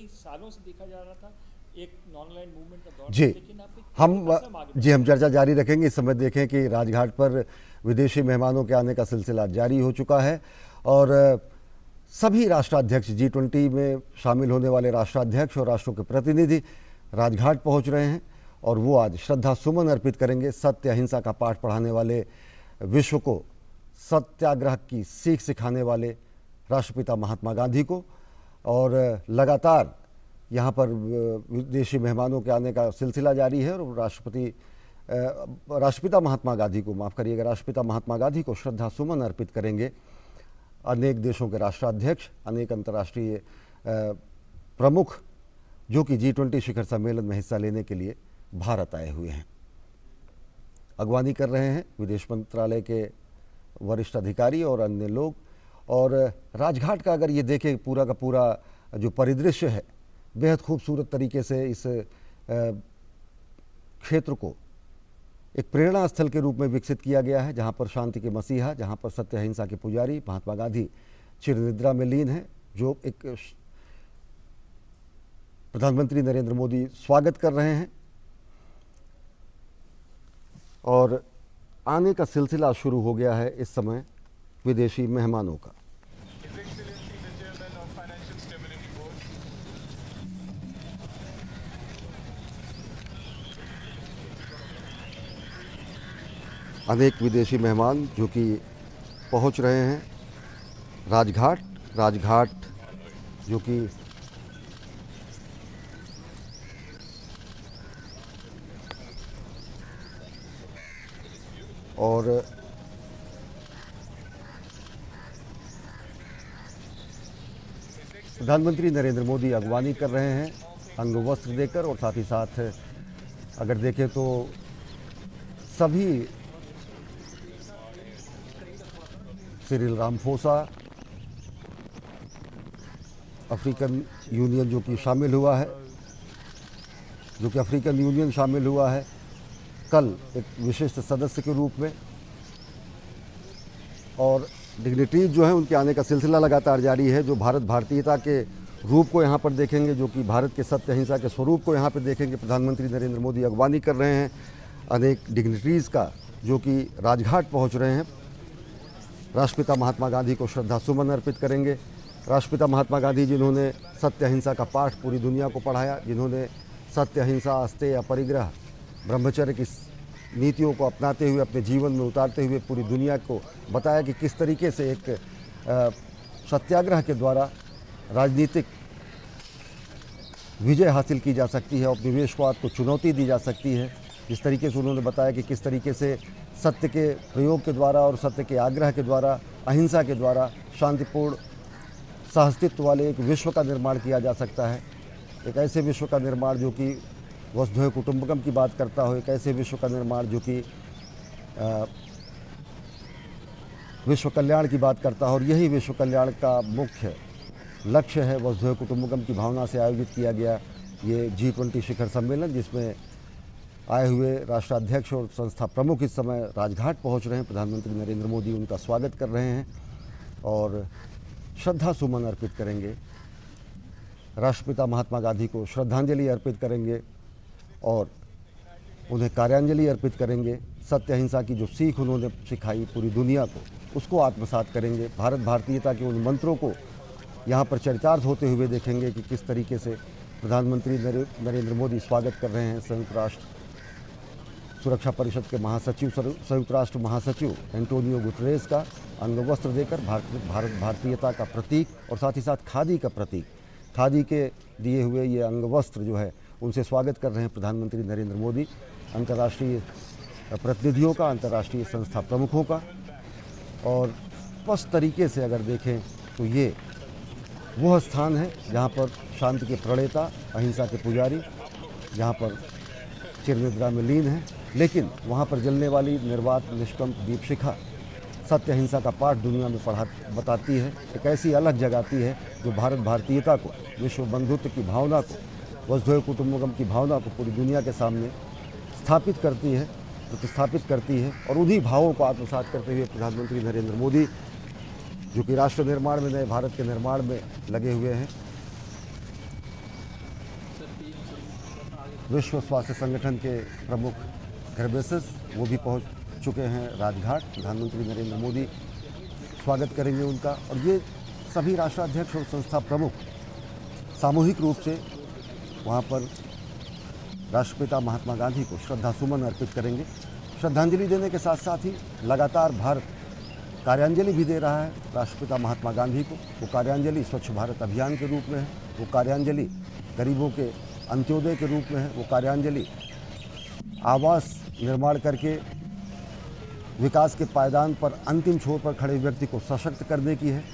कई सालों से देखा जा रहा था एक नॉन लाइन मूवमेंट का दौर जी, था, लेकिन आप हम चर्चा जारी रखेंगे। इस समय देखें कि राजघाट पर विदेशी मेहमानों के आने का सिलसिला जारी हो चुका है और सभी राष्ट्राध्यक्ष G20 में शामिल होने वाले राष्ट्राध्यक्ष और राष्ट्रों के प्रतिनिधि राजघाट पहुंच रहे हैं और वो आज श्रद्धा सुमन अर्पित करेंगे सत्य अहिंसा का पाठ पढ़ाने वाले, विश्व को सत्याग्रह की सीख सिखाने वाले राष्ट्रपिता महात्मा गांधी को। और लगातार यहाँ पर विदेशी मेहमानों के आने का सिलसिला जारी है और राष्ट्रपिता महात्मा गांधी को, माफ़ करिएगा, राष्ट्रपिता महात्मा गांधी को श्रद्धा सुमन अर्पित करेंगे अनेक देशों के राष्ट्राध्यक्ष, अनेक अंतर्राष्ट्रीय प्रमुख जो कि G20 शिखर सम्मेलन में हिस्सा लेने के लिए भारत आए हुए हैं। अगवानी कर रहे हैं विदेश मंत्रालय के वरिष्ठ अधिकारी और अन्य लोग। और राजघाट का अगर ये देखें पूरा का पूरा जो परिदृश्य है, बेहद खूबसूरत तरीके से इस क्षेत्र को एक प्रेरणा स्थल के रूप में विकसित किया गया है, जहाँ पर शांति के मसीहा, जहाँ पर सत्य अहिंसा के पुजारी महात्मा गांधी चिरनिद्रा में लीन है, जो एक प्रधानमंत्री नरेंद्र मोदी स्वागत कर रहे हैं। और आने का सिलसिला शुरू हो गया है इस समय विदेशी मेहमानों का। अनेक विदेशी मेहमान जो कि पहुंच रहे हैं राजघाट जो कि और प्रधानमंत्री नरेंद्र मोदी अगवानी कर रहे हैं अंग वस्त्र देकर। और साथ ही साथ अगर देखें तो सभी सिरिल रामफोसा, अफ्रीकन यूनियन जो कि शामिल हुआ है, अफ्रीकन यूनियन शामिल हुआ है कल एक विशिष्ट सदस्य के रूप में। और डिग्निटरीज जो हैं उनके आने का सिलसिला लगातार जारी है, जो भारत भारतीयता के रूप को यहाँ पर देखेंगे, जो कि भारत के सत्य अहिंसा के स्वरूप को यहाँ पर देखेंगे। प्रधानमंत्री नरेंद्र मोदी अगवानी कर रहे हैं अनेक डिग्निटरीज का जो कि राजघाट पहुँच रहे हैं। राष्ट्रपिता महात्मा गांधी को श्रद्धा सुमन अर्पित करेंगे। राष्ट्रपिता महात्मा गांधी जिन्होंने सत्य अहिंसा का पाठ पूरी दुनिया को पढ़ाया, जिन्होंने सत्य अहिंसा अस्तेय अपरिग्रह ब्रह्मचर्य की नीतियों को अपनाते हुए, अपने जीवन में उतारते हुए पूरी दुनिया को बताया कि किस तरीके से एक सत्याग्रह के द्वारा राजनीतिक विजय हासिल की जा सकती है और उपनिवेशवाद को चुनौती दी जा सकती है। इस तरीके से उन्होंने बताया कि किस तरीके से सत्य के प्रयोग के द्वारा और सत्य के आग्रह के द्वारा, अहिंसा के द्वारा शांतिपूर्ण सहअस्तित्व वाले एक विश्व का निर्माण किया जा सकता है। एक ऐसे विश्व का निर्माण जो कि वसुधैव कुटुंबकम की बात करता हो, एक ऐसे विश्व का निर्माण जो कि विश्व कल्याण की बात करता हो। और यही विश्व कल्याण का मुख्य लक्ष्य है वसुधैव कुटुंबकम की भावना से आयोजित किया गया ये G20 शिखर सम्मेलन, जिसमें आए हुए राष्ट्राध्यक्ष और संस्था प्रमुख इस समय राजघाट पहुंच रहे हैं। प्रधानमंत्री नरेंद्र मोदी उनका स्वागत कर रहे हैं और श्रद्धा सुमन अर्पित करेंगे, राष्ट्रपिता महात्मा गांधी को श्रद्धांजलि अर्पित करेंगे और उन्हें कार्यांजलि अर्पित करेंगे। सत्य अहिंसा की जो सीख उन्होंने सिखाई पूरी दुनिया को, उसको आत्मसात करेंगे। भारत भारतीयता के उन मंत्रों को यहाँ पर चरितार्थ होते हुए देखेंगे कि किस तरीके से प्रधानमंत्री नरेंद्र मोदी स्वागत कर रहे हैं संयुक्त राष्ट्र सुरक्षा परिषद के महासचिव, संयुक्त राष्ट्र महासचिव एंटोनियो गुटरेस का अंगवस्त्र देकर भारत भारतीयता का प्रतीक और साथ ही साथ खादी का प्रतीक, खादी के दिए हुए ये अंगवस्त्र जो है उनसे स्वागत कर रहे हैं प्रधानमंत्री नरेंद्र मोदी। अंतर्राष्ट्रीय प्रतिनिधियों का, अंतर्राष्ट्रीय संस्था प्रमुखों का। और स्पष्ट तरीके से अगर देखें तो ये वह स्थान है जहाँ पर शांति के प्रणेता, अहिंसा के पुजारी, जहाँ पर चिरनिद्रा में लीन है, लेकिन वहाँ पर जलने वाली निर्वात निष्कंप दीपशिखा सत्य अहिंसा का पाठ दुनिया में बताती है। एक ऐसी अलग जगाती है जो भारत भारतीयता को, विश्व बंधुत्व की भावना को, वसुधैव कुटुंबकम की भावना को पूरी दुनिया के सामने स्थापित करती है, प्रतिस्थापित करती है। और उन्हीं भावों को आत्मसात करते हुए प्रधानमंत्री नरेंद्र मोदी, जो कि राष्ट्र निर्माण में, नए भारत के निर्माण में लगे हुए हैं, विश्व स्वास्थ्य संगठन के प्रमुख घेब्रेयेसस वो भी पहुंच चुके हैं राजघाट। प्रधानमंत्री नरेंद्र मोदी स्वागत करेंगे उनका, और ये सभी राष्ट्राध्यक्ष और संस्था प्रमुख सामूहिक रूप से वहाँ पर राष्ट्रपिता महात्मा गांधी को श्रद्धासुमन अर्पित करेंगे। श्रद्धांजलि देने के साथ साथ ही लगातार भारत कार्यांजलि भी दे रहा है राष्ट्रपिता महात्मा गांधी को। वो कार्यांजलि स्वच्छ भारत अभियान के रूप में है, वो कार्यांजलि गरीबों के अंत्योदय के रूप में है, वो कार्यांजलि आवास निर्माण करके विकास के पायदान पर अंतिम छोर पर खड़े व्यक्ति को सशक्त करने की है।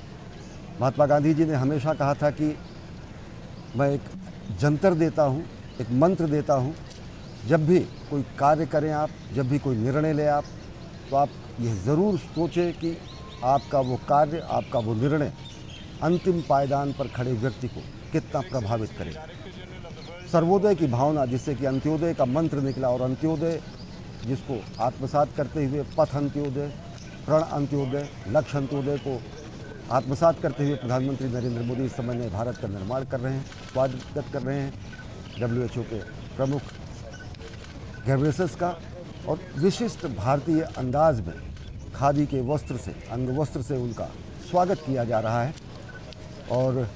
महात्मा गांधी जी ने हमेशा कहा था कि मैं एक जंतर देता हूँ, एक मंत्र देता हूँ, जब भी कोई कार्य करें आप, जब भी कोई निर्णय लें आप, तो आप यह ज़रूर सोचें कि आपका वो कार्य, आपका वो निर्णय अंतिम पायदान पर खड़े व्यक्ति को कितना प्रभावित करेगा। सर्वोदय की भावना, जिससे कि अंत्योदय का मंत्र निकला, और अंत्योदय जिसको आत्मसात करते हुए पथ अंत्योदय, प्रण अंत्योदय, लक्ष्य अंत्योदय को आत्मसात करते हुए प्रधानमंत्री नरेंद्र मोदी इस समय नए भारत का निर्माण कर रहे हैं, स्वागत कर रहे हैं WHO के प्रमुख घेब्रेयेसस का। और विशिष्ट भारतीय अंदाज में खादी के वस्त्र से, अंग वस्त्र से उनका स्वागत किया जा रहा है। और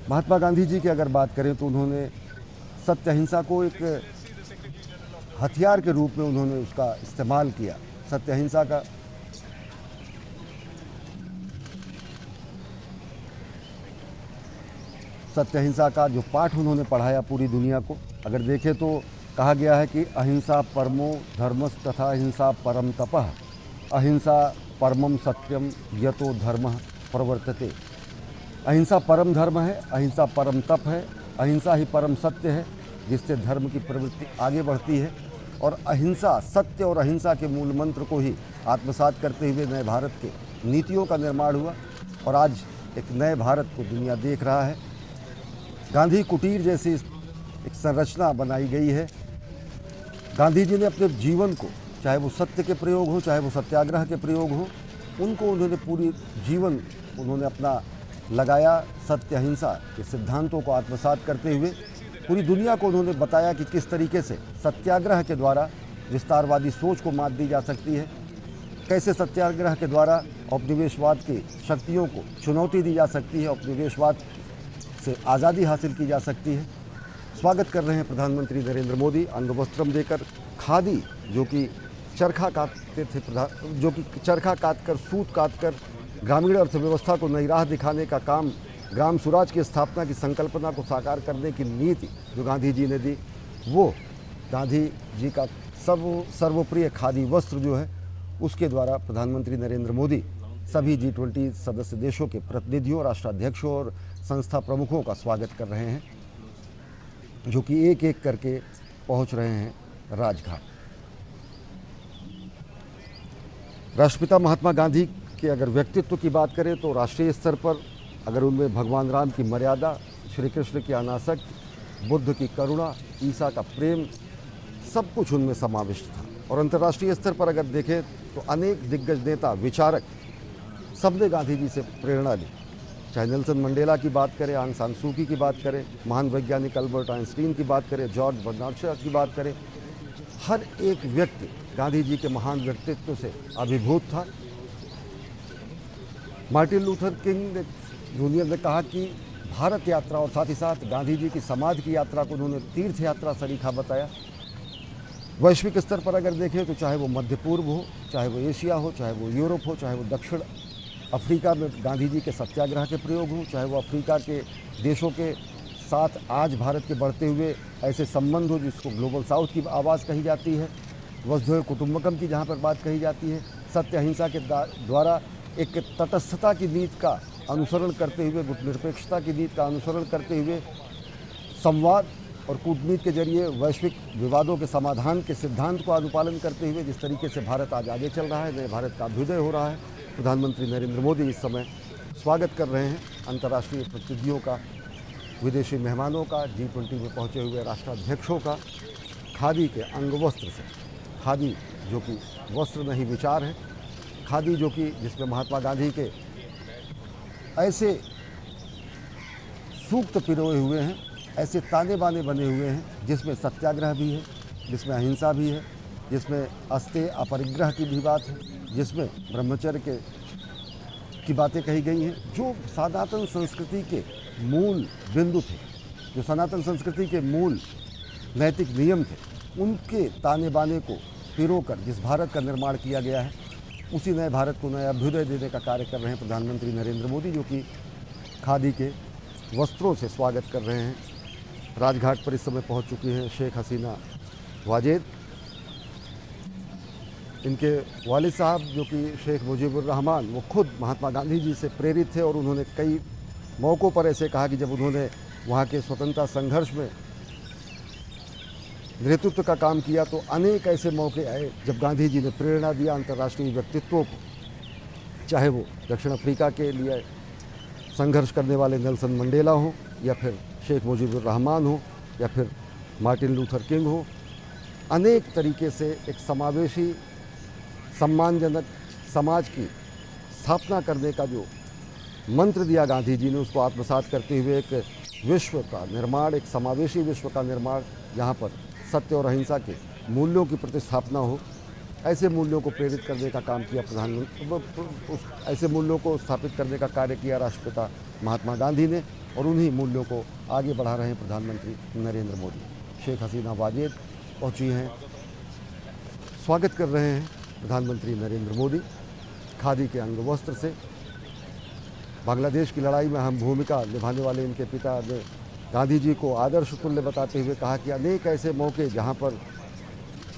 महात्मा गांधी जी की अगर बात करें तो उन्होंने सत्य अहिंसा को एक हथियार के रूप में उन्होंने उसका इस्तेमाल किया। सत्य अहिंसा का जो पाठ उन्होंने पढ़ाया पूरी दुनिया को, अगर देखें तो कहा गया है कि अहिंसा परमो धर्मस् तथा अहिंसा परम तपः, अहिंसा परमम सत्यम यतो धर्मः प्रवर्तते। अहिंसा परम धर्म है, अहिंसा परम तप है, अहिंसा ही परम सत्य है जिससे धर्म की प्रवृत्ति आगे बढ़ती है। और अहिंसा, सत्य और अहिंसा के मूल मंत्र को ही आत्मसात करते हुए नए भारत के नीतियों का निर्माण हुआ, और आज एक नए भारत को दुनिया देख रहा है। गांधी कुटीर जैसी एक संरचना बनाई गई है। गांधी जी ने अपने जीवन को, चाहे वो सत्य के प्रयोग हो, चाहे वो सत्याग्रह के प्रयोग हो, उनको उन्होंने पूरी जीवन उन्होंने अपना लगाया। सत्य अहिंसा के सिद्धांतों को आत्मसात करते हुए पूरी दुनिया को उन्होंने बताया कि किस तरीके से सत्याग्रह के द्वारा विस्तारवादी सोच को मात दी जा सकती है, कैसे सत्याग्रह के द्वारा औपनिवेशवाद की शक्तियों को चुनौती दी जा सकती है, औपनिवेशवाद से आज़ादी हासिल की जा सकती है। स्वागत कर रहे हैं प्रधानमंत्री नरेंद्र मोदी अंग वस्त्रम देकर। खादी जो कि चरखा काटते थे, जो कि चरखा काटकर, सूत काटकर ग्रामीण अर्थव्यवस्था को नई राह दिखाने का काम, ग्राम स्वराज की स्थापना की संकल्पना को साकार करने की नीति जो गांधी जी ने दी, वो गांधी जी का सर्वप्रिय खादी वस्त्र जो है, उसके द्वारा प्रधानमंत्री नरेंद्र मोदी सभी G20 सदस्य देशों के प्रतिनिधियों, राष्ट्राध्यक्षों और संस्था प्रमुखों का स्वागत कर रहे हैं, जो कि एक एक करके पहुंच रहे हैं राजघाट। राष्ट्रपिता महात्मा गांधी के अगर व्यक्तित्व की बात करें तो राष्ट्रीय स्तर पर अगर उनमें भगवान राम की मर्यादा, श्री कृष्ण की अनासक्ति, बुद्ध की करुणा, ईसा का प्रेम, सब कुछ उनमें समाविष्ट था। और अंतर्राष्ट्रीय स्तर पर अगर देखें तो अनेक दिग्गज नेता, विचारक सबने गांधी जी से प्रेरणा ली। चाहे नेल्सन मंडेला की बात करें, आंग सान सू की बात करें, महान वैज्ञानिक अल्बर्ट आइंस्टीन की बात करें, जॉर्ज बर्नार्ड शॉ की बात करें, हर एक व्यक्ति गांधी जी के महान व्यक्तित्व से अभिभूत था। मार्टिन लूथर किंग जूनियर ने कहा कि भारत यात्रा और साथ ही साथ गांधी जी की समाधि की यात्रा को उन्होंने तीर्थ यात्रा सरीखा बताया। वैश्विक स्तर पर अगर देखें तो चाहे वो मध्य पूर्व हो, चाहे वो एशिया हो, चाहे वो यूरोप हो, चाहे वो दक्षिण अफ्रीका में गांधी जी के सत्याग्रह के प्रयोग हो, चाहे वो अफ्रीका के देशों के साथ आज भारत के बढ़ते हुए ऐसे संबंध हो जिसको ग्लोबल साउथ की आवाज़ कही जाती है, वसुधैव कुटुंबकम की जहाँ पर बात कही जाती है, सत्य अहिंसा के द्वारा एक तटस्थता की नीति का अनुसरण करते हुए, गुटनिरपेक्षता की नीति का अनुसरण करते हुए, संवाद और कूटनीति के जरिए वैश्विक विवादों के समाधान के सिद्धांत को अनुपालन करते हुए जिस तरीके से भारत आज आगे चल रहा है, नए भारत का अभ्युदय हो रहा है। प्रधानमंत्री नरेंद्र मोदी इस समय स्वागत कर रहे हैं अंतर्राष्ट्रीय प्रतिनिधियों का, विदेशी मेहमानों का, G20 में पहुंचे हुए राष्ट्राध्यक्षों का, खादी के अंग वस्त्र से। खादी जो कि वस्त्र नहीं विचार है, खादी जो कि जिसमें महात्मा गांधी के ऐसे सूक्त पिरोए हुए हैं ऐसे ताने बाने बने हुए हैं जिसमें सत्याग्रह भी है, जिसमें अहिंसा भी है, जिसमें अस्तेय अपरिग्रह की भी बात है, जिसमें ब्रह्मचर्य की बातें कही गई हैं, जो सनातन संस्कृति के मूल बिंदु थे, जो सनातन संस्कृति के मूल नैतिक नियम थे, उनके ताने बाने को पिरोकर जिस भारत का निर्माण किया गया है, उसी नए भारत को नया अभ्युदय देने का कार्य कर रहे हैं प्रधानमंत्री नरेंद्र मोदी, जो कि खादी के वस्त्रों से स्वागत कर रहे हैं। राजघाट पर इस समय पहुंच चुकी हैं शेख हसीना वाजेद। इनके वालिद साहब जो कि शेख मुजीबुर रहमान, वो खुद महात्मा गांधी जी से प्रेरित थे और उन्होंने कई मौक़ों पर ऐसे कहा कि जब उन्होंने वहाँ के स्वतंत्रता संघर्ष में नेतृत्व का काम किया तो अनेक ऐसे मौके आए जब गांधी जी ने प्रेरणा दिया अंतर्राष्ट्रीय व्यक्तित्वों को, चाहे वो दक्षिण अफ्रीका के लिए संघर्ष करने वाले नेल्सन मंडेला हों, या फिर शेख मुजीबुर रहमान हो, या फिर मार्टिन लूथर किंग हो। अनेक तरीके से एक समावेशी सम्मानजनक समाज की स्थापना करने का जो मंत्र दिया गांधी जी ने, उसको आत्मसात करते हुए एक विश्व का निर्माण, एक समावेशी विश्व का निर्माण, जहाँ पर सत्य और अहिंसा के मूल्यों की प्रतिस्थापना हो, ऐसे मूल्यों को प्रेरित करने का काम किया प्रधानमंत्री, ऐसे मूल्यों को स्थापित करने का कार्य किया राष्ट्रपिता महात्मा गांधी ने, और उन्हीं मूल्यों को आगे बढ़ा रहे हैं प्रधानमंत्री नरेंद्र मोदी। शेख हसीना वाजेद पहुंची हैं, स्वागत कर रहे हैं प्रधानमंत्री नरेंद्र मोदी खादी के अंग वस्त्र से। बांग्लादेश की लड़ाई में अहम भूमिका निभाने वाले इनके पिता ने गांधी जी को आदर्श तुल्य बताते हुए कहा कि अनेक ऐसे मौके जहां पर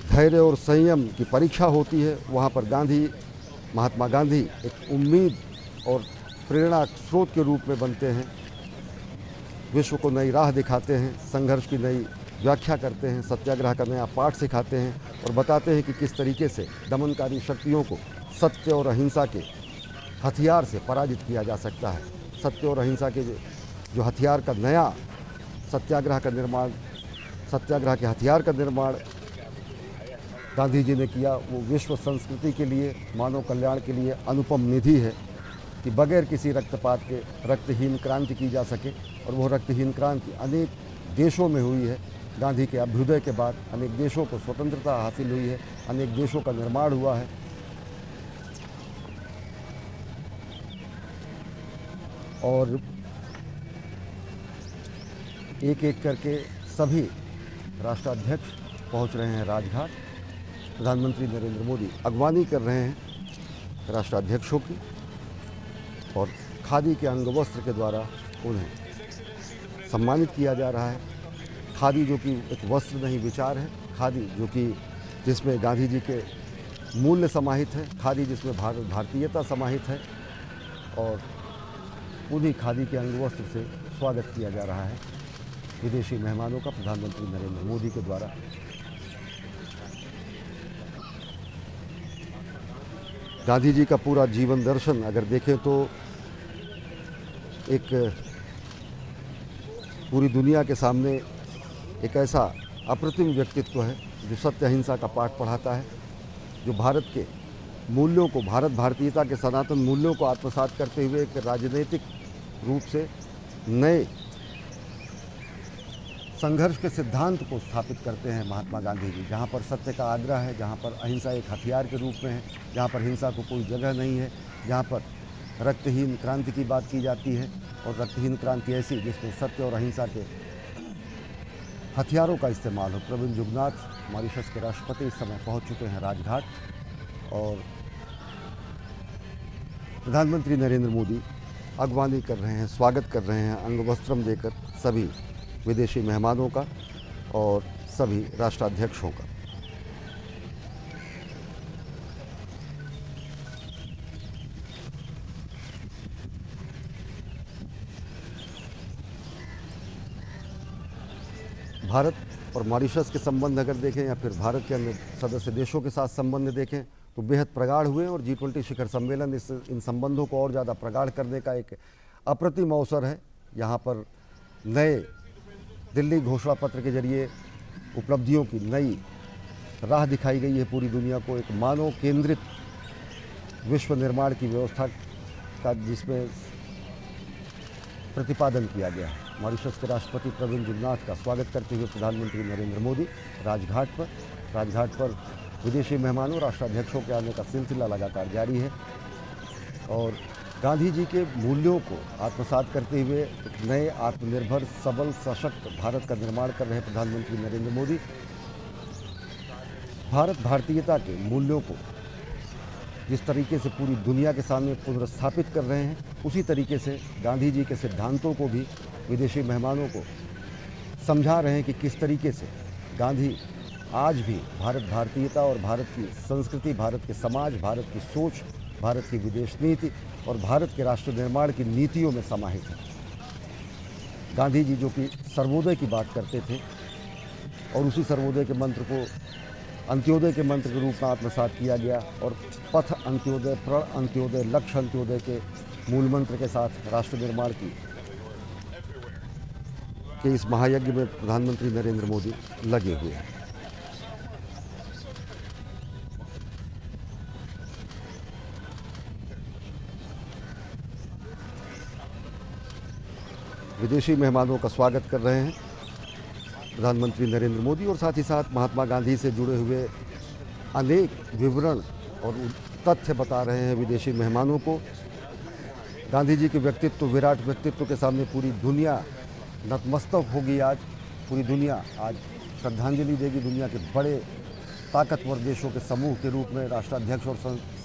धैर्य और संयम की परीक्षा होती है, वहां पर महात्मा गांधी एक उम्मीद और प्रेरणा स्रोत के रूप में बनते हैं, विश्व को नई राह दिखाते हैं, संघर्ष की नई व्याख्या करते हैं, सत्याग्रह का नया पाठ सिखाते हैं और बताते हैं कि किस तरीके से दमनकारी शक्तियों को सत्य और अहिंसा के हथियार से पराजित किया जा सकता है। सत्य और अहिंसा के जो हथियार का नया सत्याग्रह के हथियार का निर्माण गांधी जी ने किया, वो विश्व संस्कृति के लिए, मानव कल्याण के लिए अनुपम निधि है कि बगैर किसी रक्तपात के रक्तहीन क्रांति की जा सके। और वो रक्तहीन क्रांति अनेक देशों में हुई है। गांधी के अभ्युदय के बाद अनेक देशों को स्वतंत्रता हासिल हुई है, अनेक देशों का निर्माण हुआ है। और एक एक करके सभी राष्ट्राध्यक्ष पहुंच रहे हैं राजघाट। प्रधानमंत्री नरेंद्र मोदी अगवानी कर रहे हैं राष्ट्राध्यक्षों की, और खादी के अंग वस्त्र के द्वारा उन्हें सम्मानित किया जा रहा है। खादी जो कि एक वस्त्र नहीं विचार है, खादी जो कि जिसमें गांधी जी के मूल्य समाहित है, खादी जिसमें भारतीयता समाहित है, और उन्हीं खादी के अंग वस्त्र से स्वागत किया जा रहा है विदेशी मेहमानों का प्रधानमंत्री नरेंद्र मोदी के द्वारा। गांधी जी का पूरा जीवन दर्शन अगर देखें तो एक पूरी दुनिया के सामने एक ऐसा अप्रतिम व्यक्तित्व है जो सत्य अहिंसा का पाठ पढ़ाता है, जो भारत के मूल्यों को, भारतीयता के सनातन मूल्यों को आत्मसात करते हुए एक राजनीतिक रूप से नए संघर्ष के सिद्धांत को स्थापित करते हैं महात्मा गांधी जी। जहाँ पर सत्य का आग्रह है, जहाँ पर अहिंसा एक हथियार के रूप में है, जहाँ पर हिंसा को कोई जगह नहीं है, जहाँ पर रक्तहीन क्रांति की बात की जाती है, और रक्तहीन क्रांति ऐसी जिसमें सत्य और अहिंसा के हथियारों का इस्तेमाल हो। प्रवीण जुगनाथ मॉरिशस के राष्ट्रपति इस समय पहुंच चुके हैं राजघाट, और प्रधानमंत्री नरेंद्र मोदी अगवानी कर रहे हैं, स्वागत कर रहे हैं अंग वस्त्रम देकर सभी विदेशी मेहमानों का और सभी राष्ट्राध्यक्षों का। भारत और मॉरिशस के संबंध अगर देखें या फिर भारत के अन्य सदस्य देशों के साथ संबंध देखें तो बेहद प्रगाढ़ हुए, और G20 शिखर सम्मेलन इन संबंधों को और ज़्यादा प्रगाढ़ करने का एक अप्रतिम अवसर है। यहाँ पर नए दिल्ली घोषणा पत्र के जरिए उपलब्धियों की नई राह दिखाई गई है पूरी दुनिया को, एक मानव केंद्रित विश्व निर्माण की व्यवस्था का जिसमें प्रतिपादन किया गया है। मॉरिशस के राष्ट्रपति प्रविंद जुगनाथ का स्वागत करते हुए प्रधानमंत्री नरेंद्र मोदी राजघाट पर विदेशी मेहमानों राष्ट्राध्यक्षों के आने का सिलसिला लगातार जारी है और गांधी जी के मूल्यों को आत्मसात करते हुए एक नए आत्मनिर्भर सबल सशक्त भारत का निर्माण कर रहे प्रधानमंत्री नरेंद्र मोदी भारत भारतीयता के मूल्यों को जिस तरीके से पूरी दुनिया के सामने पुनर्स्थापित कर रहे हैं, उसी तरीके से गांधी जी के सिद्धांतों को भी विदेशी मेहमानों को समझा रहे हैं कि किस तरीके से गांधी आज भी भारत भारतीयता और भारत की संस्कृति, भारत के समाज, भारत की सोच, भारत की विदेश नीति और भारत के राष्ट्र निर्माण की नीतियों में समाहित है। गांधी जी जो कि सर्वोदय की बात करते थे और उसी सर्वोदय के मंत्र को अंत्योदय के मंत्र के रूप में आत्मसात किया गया और पथ अंत्योदय, प्रण अंत्योदय, लक्ष्य अंत्योदय के मूल मंत्र के साथ राष्ट्र निर्माण के इस महायज्ञ में प्रधानमंत्री नरेंद्र मोदी लगे हुए हैं। विदेशी मेहमानों का स्वागत कर रहे हैं प्रधानमंत्री नरेंद्र मोदी और साथ ही साथ महात्मा गांधी से जुड़े हुए अनेक विवरण और तथ्य बता रहे हैं विदेशी मेहमानों को। गांधी जी के व्यक्तित्व, विराट व्यक्तित्व के सामने पूरी दुनिया नतमस्तक होगी। आज पूरी दुनिया आज श्रद्धांजलि देगी। दुनिया के बड़े ताकतवर देशों के समूह के रूप में राष्ट्राध्यक्ष और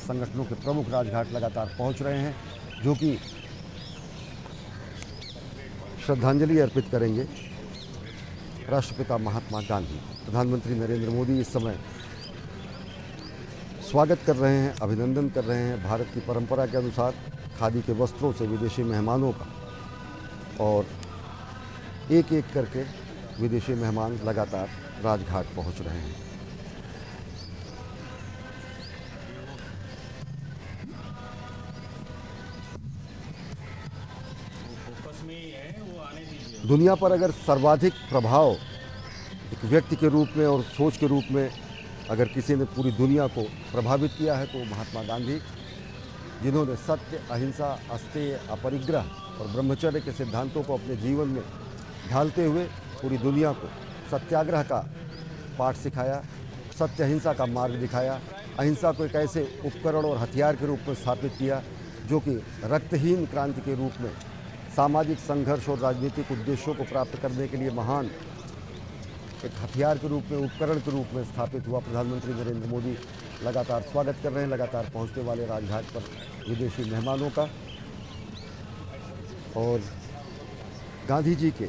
संगठनों के प्रमुख राजघाट लगातार पहुंच रहे हैं, जो कि श्रद्धांजलि अर्पित करेंगे राष्ट्रपिता महात्मा गांधी। प्रधानमंत्री नरेंद्र मोदी इस समय स्वागत कर रहे हैं, अभिनंदन कर रहे हैं भारत की परंपरा के अनुसार खादी के वस्त्रों से विदेशी मेहमानों का, और एक एक करके विदेशी मेहमान लगातार राजघाट पहुंच रहे हैं। दुनिया पर अगर सर्वाधिक प्रभाव एक व्यक्ति के रूप में और सोच के रूप में अगर किसी ने पूरी दुनिया को प्रभावित किया है तो महात्मा गांधी, जिन्होंने सत्य, अहिंसा, अस्तेय, अपरिग्रह और ब्रह्मचर्य के सिद्धांतों को अपने जीवन में ढालते हुए पूरी दुनिया को सत्याग्रह का पाठ सिखाया, सत्य अहिंसा का मार्ग दिखाया, अहिंसा को एक ऐसे उपकरण और हथियार के रूप में स्थापित किया जो कि रक्तहीन क्रांति के रूप में सामाजिक संघर्ष और राजनीतिक उद्देश्यों को प्राप्त करने के लिए महान एक हथियार के रूप में, उपकरण के रूप में स्थापित हुआ। प्रधानमंत्री नरेंद्र मोदी लगातार स्वागत कर रहे हैं लगातार पहुंचने वाले राजघाट पर विदेशी मेहमानों का, और गांधी जी के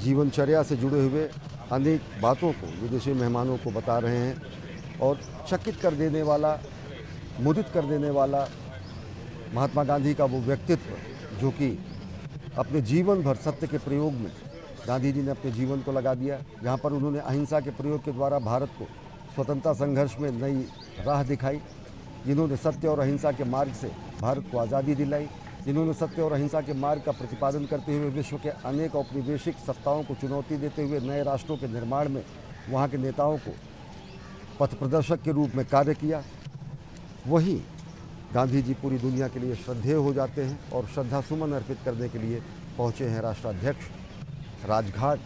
जीवनचर्या से जुड़े हुए अनेक बातों को विदेशी मेहमानों को बता रहे हैं। और चकित कर देने वाला, मुदित कर देने वाला महात्मा गांधी का वो व्यक्तित्व जो कि अपने जीवन भर सत्य के प्रयोग में गांधी जी ने अपने जीवन को लगा दिया, जहाँ पर उन्होंने अहिंसा के प्रयोग के द्वारा भारत को स्वतंत्रता संघर्ष में नई राह दिखाई, जिन्होंने सत्य और अहिंसा के मार्ग से भारत को आज़ादी दिलाई, जिन्होंने सत्य और अहिंसा के मार्ग का प्रतिपादन करते हुए विश्व के अनेक औपनिवेशिक सत्ताओं को चुनौती देते हुए नए राष्ट्रों के निर्माण में वहाँ के नेताओं को पथ प्रदर्शक के रूप में कार्य किया। वहीं गांधी जी पूरी दुनिया के लिए श्रद्धेय हो जाते हैं और श्रद्धा सुमन अर्पित करने के लिए पहुँचे हैं राष्ट्राध्यक्ष राजघाट।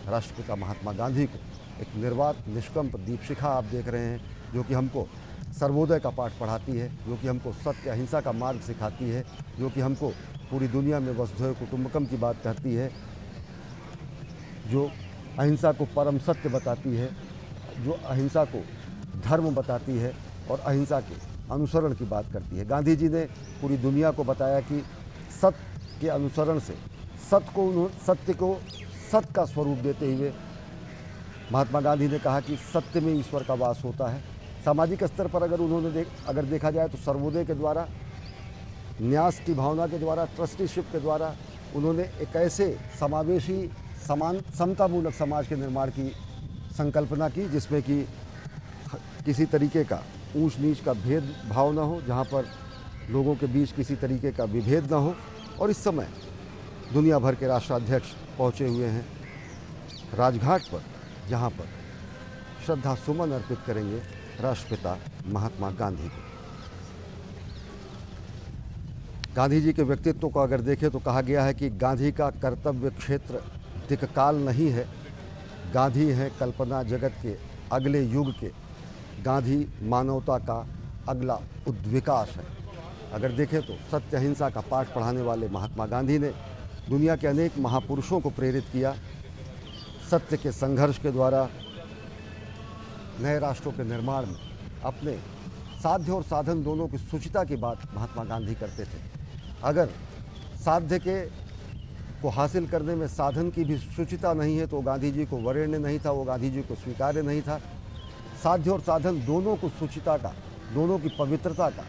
राष्ट्रपिता महात्मा गांधी को एक निर्वात निष्कंप दीपशिखा आप देख रहे हैं, जो कि हमको सर्वोदय का पाठ पढ़ाती है, जो कि हमको सत्य अहिंसा का मार्ग सिखाती है, जो कि हमको पूरी दुनिया में वसुधैव कुटुंबकम की बात कहती है, जो अहिंसा को परम सत्य बताती है, जो अहिंसा को धर्म बताती है और अहिंसा के अनुसरण की बात करती है। गांधी जी ने पूरी दुनिया को बताया कि सत्य के अनुसरण से सत्य को सत्य का स्वरूप देते हुए महात्मा गांधी ने कहा कि सत्य में ईश्वर का वास होता है। सामाजिक स्तर पर अगर देखा जाए तो सर्वोदय के द्वारा, न्यास की भावना के द्वारा, ट्रस्टीशिप के द्वारा उन्होंने एक ऐसे समावेशी समतामूलक समाज के निर्माण की संकल्पना की जिसमें कि किसी तरीके का ऊंच नीच का भेदभाव न हो, जहाँ पर लोगों के बीच किसी तरीके का विभेद न हो। और इस समय दुनिया भर के राष्ट्राध्यक्ष पहुँचे हुए हैं राजघाट पर, जहाँ पर श्रद्धा सुमन अर्पित करेंगे राष्ट्रपिता महात्मा गांधी को। गांधी जी के व्यक्तित्व को अगर देखें तो कहा गया है कि गांधी का कर्तव्य क्षेत्र तिक काल नहीं है, गांधी हैं कल्पना जगत के अगले युग के, गांधी मानवता का अगला उद्विकास है। अगर देखें तो सत्य अहिंसा का पाठ पढ़ाने वाले महात्मा गांधी ने दुनिया के अनेक महापुरुषों को प्रेरित किया। सत्य के संघर्ष के द्वारा नए राष्ट्रों के निर्माण में अपने साध्य और साधन दोनों की सूचिता की बात महात्मा गांधी करते थे। अगर साध्य को हासिल करने में साधन की भी सूचिता नहीं है तो गांधी जी को वरेण्य नहीं था, वो गांधी जी को स्वीकार्य नहीं था। साध्य और साधन दोनों को सूचिता का, दोनों की पवित्रता का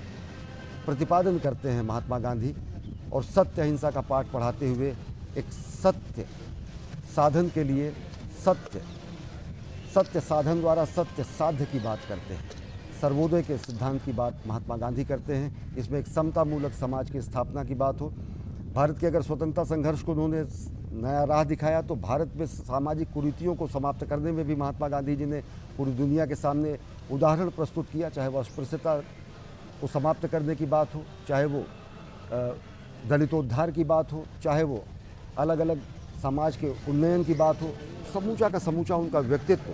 प्रतिपादन करते हैं महात्मा गांधी, और सत्य अहिंसा का पाठ पढ़ाते हुए एक सत्य साधन के लिए सत्य साधन द्वारा सत्य साध्य की बात करते हैं। सर्वोदय के सिद्धांत की बात महात्मा गांधी करते हैं। इसमें एक समतामूलक समाज की स्थापना की बात हो। भारत के अगर स्वतंत्रता संघर्ष को उन्होंने नया राह दिखाया तो भारत में सामाजिक कुरीतियों को समाप्त करने में भी महात्मा गांधी जी ने पूरी दुनिया के सामने उदाहरण प्रस्तुत किया। चाहे वो अस्पृश्यता को समाप्त करने की बात हो, चाहे वो दलितोद्धार की बात हो, चाहे वो अलग अलग समाज के उन्नयन की बात हो, समूचा का समूचा उनका व्यक्तित्व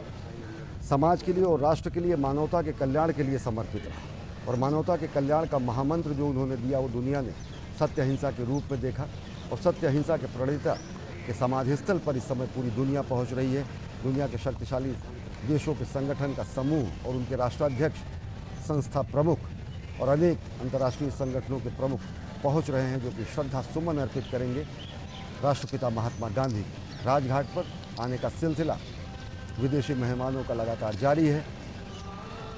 समाज के लिए और राष्ट्र के लिए, मानवता के कल्याण के लिए समर्पित रहा। और मानवता के कल्याण का महामंत्र जो उन्होंने दिया वो दुनिया ने सत्य अहिंसा के रूप में देखा। और सत्य अहिंसा के प्रणेता के समाधि स्थल पर इस समय पूरी दुनिया पहुंच रही है। दुनिया के शक्तिशाली देशों के संगठन का समूह और उनके राष्ट्राध्यक्ष, संस्था प्रमुख और अनेक अंतर्राष्ट्रीय संगठनों के प्रमुख पहुंच रहे हैं, जो कि श्रद्धा सुमन अर्पित करेंगे राष्ट्रपिता महात्मा गांधी। राजघाट पर आने का सिलसिला विदेशी मेहमानों का लगातार जारी है।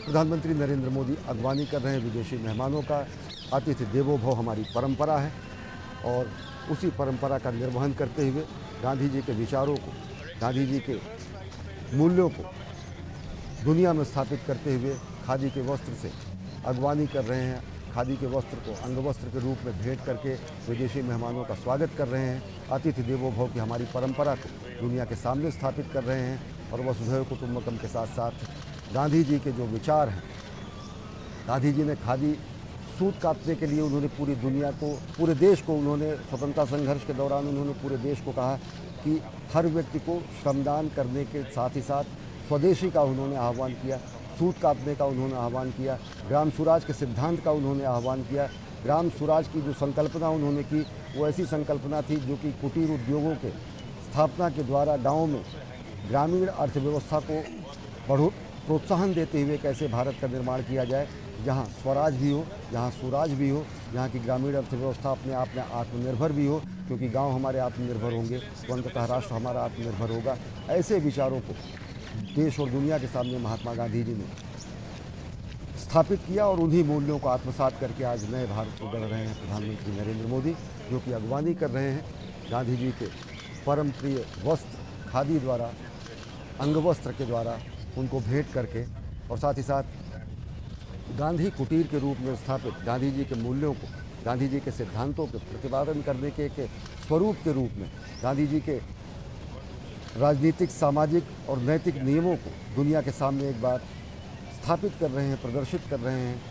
प्रधानमंत्री नरेंद्र मोदी अगवानी कर रहे हैं विदेशी मेहमानों का। अतिथि देवो भव हमारी परंपरा है और उसी परंपरा का निर्वहन करते हुए गांधी जी के विचारों को, गांधी जी के मूल्यों को दुनिया में स्थापित करते हुए खादी के वस्त्र से अगवानी कर रहे हैं। खादी के वस्त्र को अंगवस्त्र के रूप में भेंट करके विदेशी मेहमानों का स्वागत कर रहे हैं। अतिथि देवो भव की हमारी परंपरा को दुनिया के सामने स्थापित कर रहे हैं। और वसुधैव कुटुंबकम के साथ साथ गांधी जी के जो विचार हैं, गांधी जी ने खादी सूत काटने के लिए उन्होंने पूरी दुनिया को, पूरे देश को, उन्होंने स्वतंत्रता संघर्ष के दौरान उन्होंने पूरे देश को कहा कि हर व्यक्ति को श्रमदान करने के साथ ही साथ स्वदेशी का उन्होंने आह्वान किया, सूत काटने का उन्होंने आह्वान किया, ग्राम स्वराज के सिद्धांत का उन्होंने आह्वान किया। ग्राम स्वराज की जो संकल्पना उन्होंने की वो ऐसी संकल्पना थी जो कि कुटीर उद्योगों के स्थापना के द्वारा गाँव में ग्रामीण अर्थव्यवस्था को प्रोत्साहन देते हुए कैसे भारत का निर्माण किया जाए, जहाँ स्वराज भी हो, जहाँ स्वराज भी हो, जहाँ की ग्रामीण अर्थव्यवस्था अपने आप में आत्मनिर्भर भी हो, क्योंकि गांव हमारे आत्मनिर्भर होंगे तो अंततः राष्ट्र हमारा आत्मनिर्भर होगा। ऐसे विचारों को देश और दुनिया के सामने महात्मा गांधी जी ने स्थापित किया और उन्हीं मूल्यों को आत्मसात करके आज नए भारत को गढ़ रहे हैं प्रधानमंत्री नरेंद्र मोदी, जो कि अगवानी कर रहे हैं गांधी जी के परम प्रिय वस्त्र खादी द्वारा, अंगवस्त्र के द्वारा उनको भेंट करके, और साथ ही साथ गांधी कुटीर के रूप में स्थापित गांधी जी के मूल्यों को, गांधी जी के सिद्धांतों के प्रतिपादन करने के स्वरूप के रूप में गांधी जी के राजनीतिक, सामाजिक और नैतिक नियमों को दुनिया के सामने एक बार स्थापित कर रहे हैं, प्रदर्शित कर रहे हैं।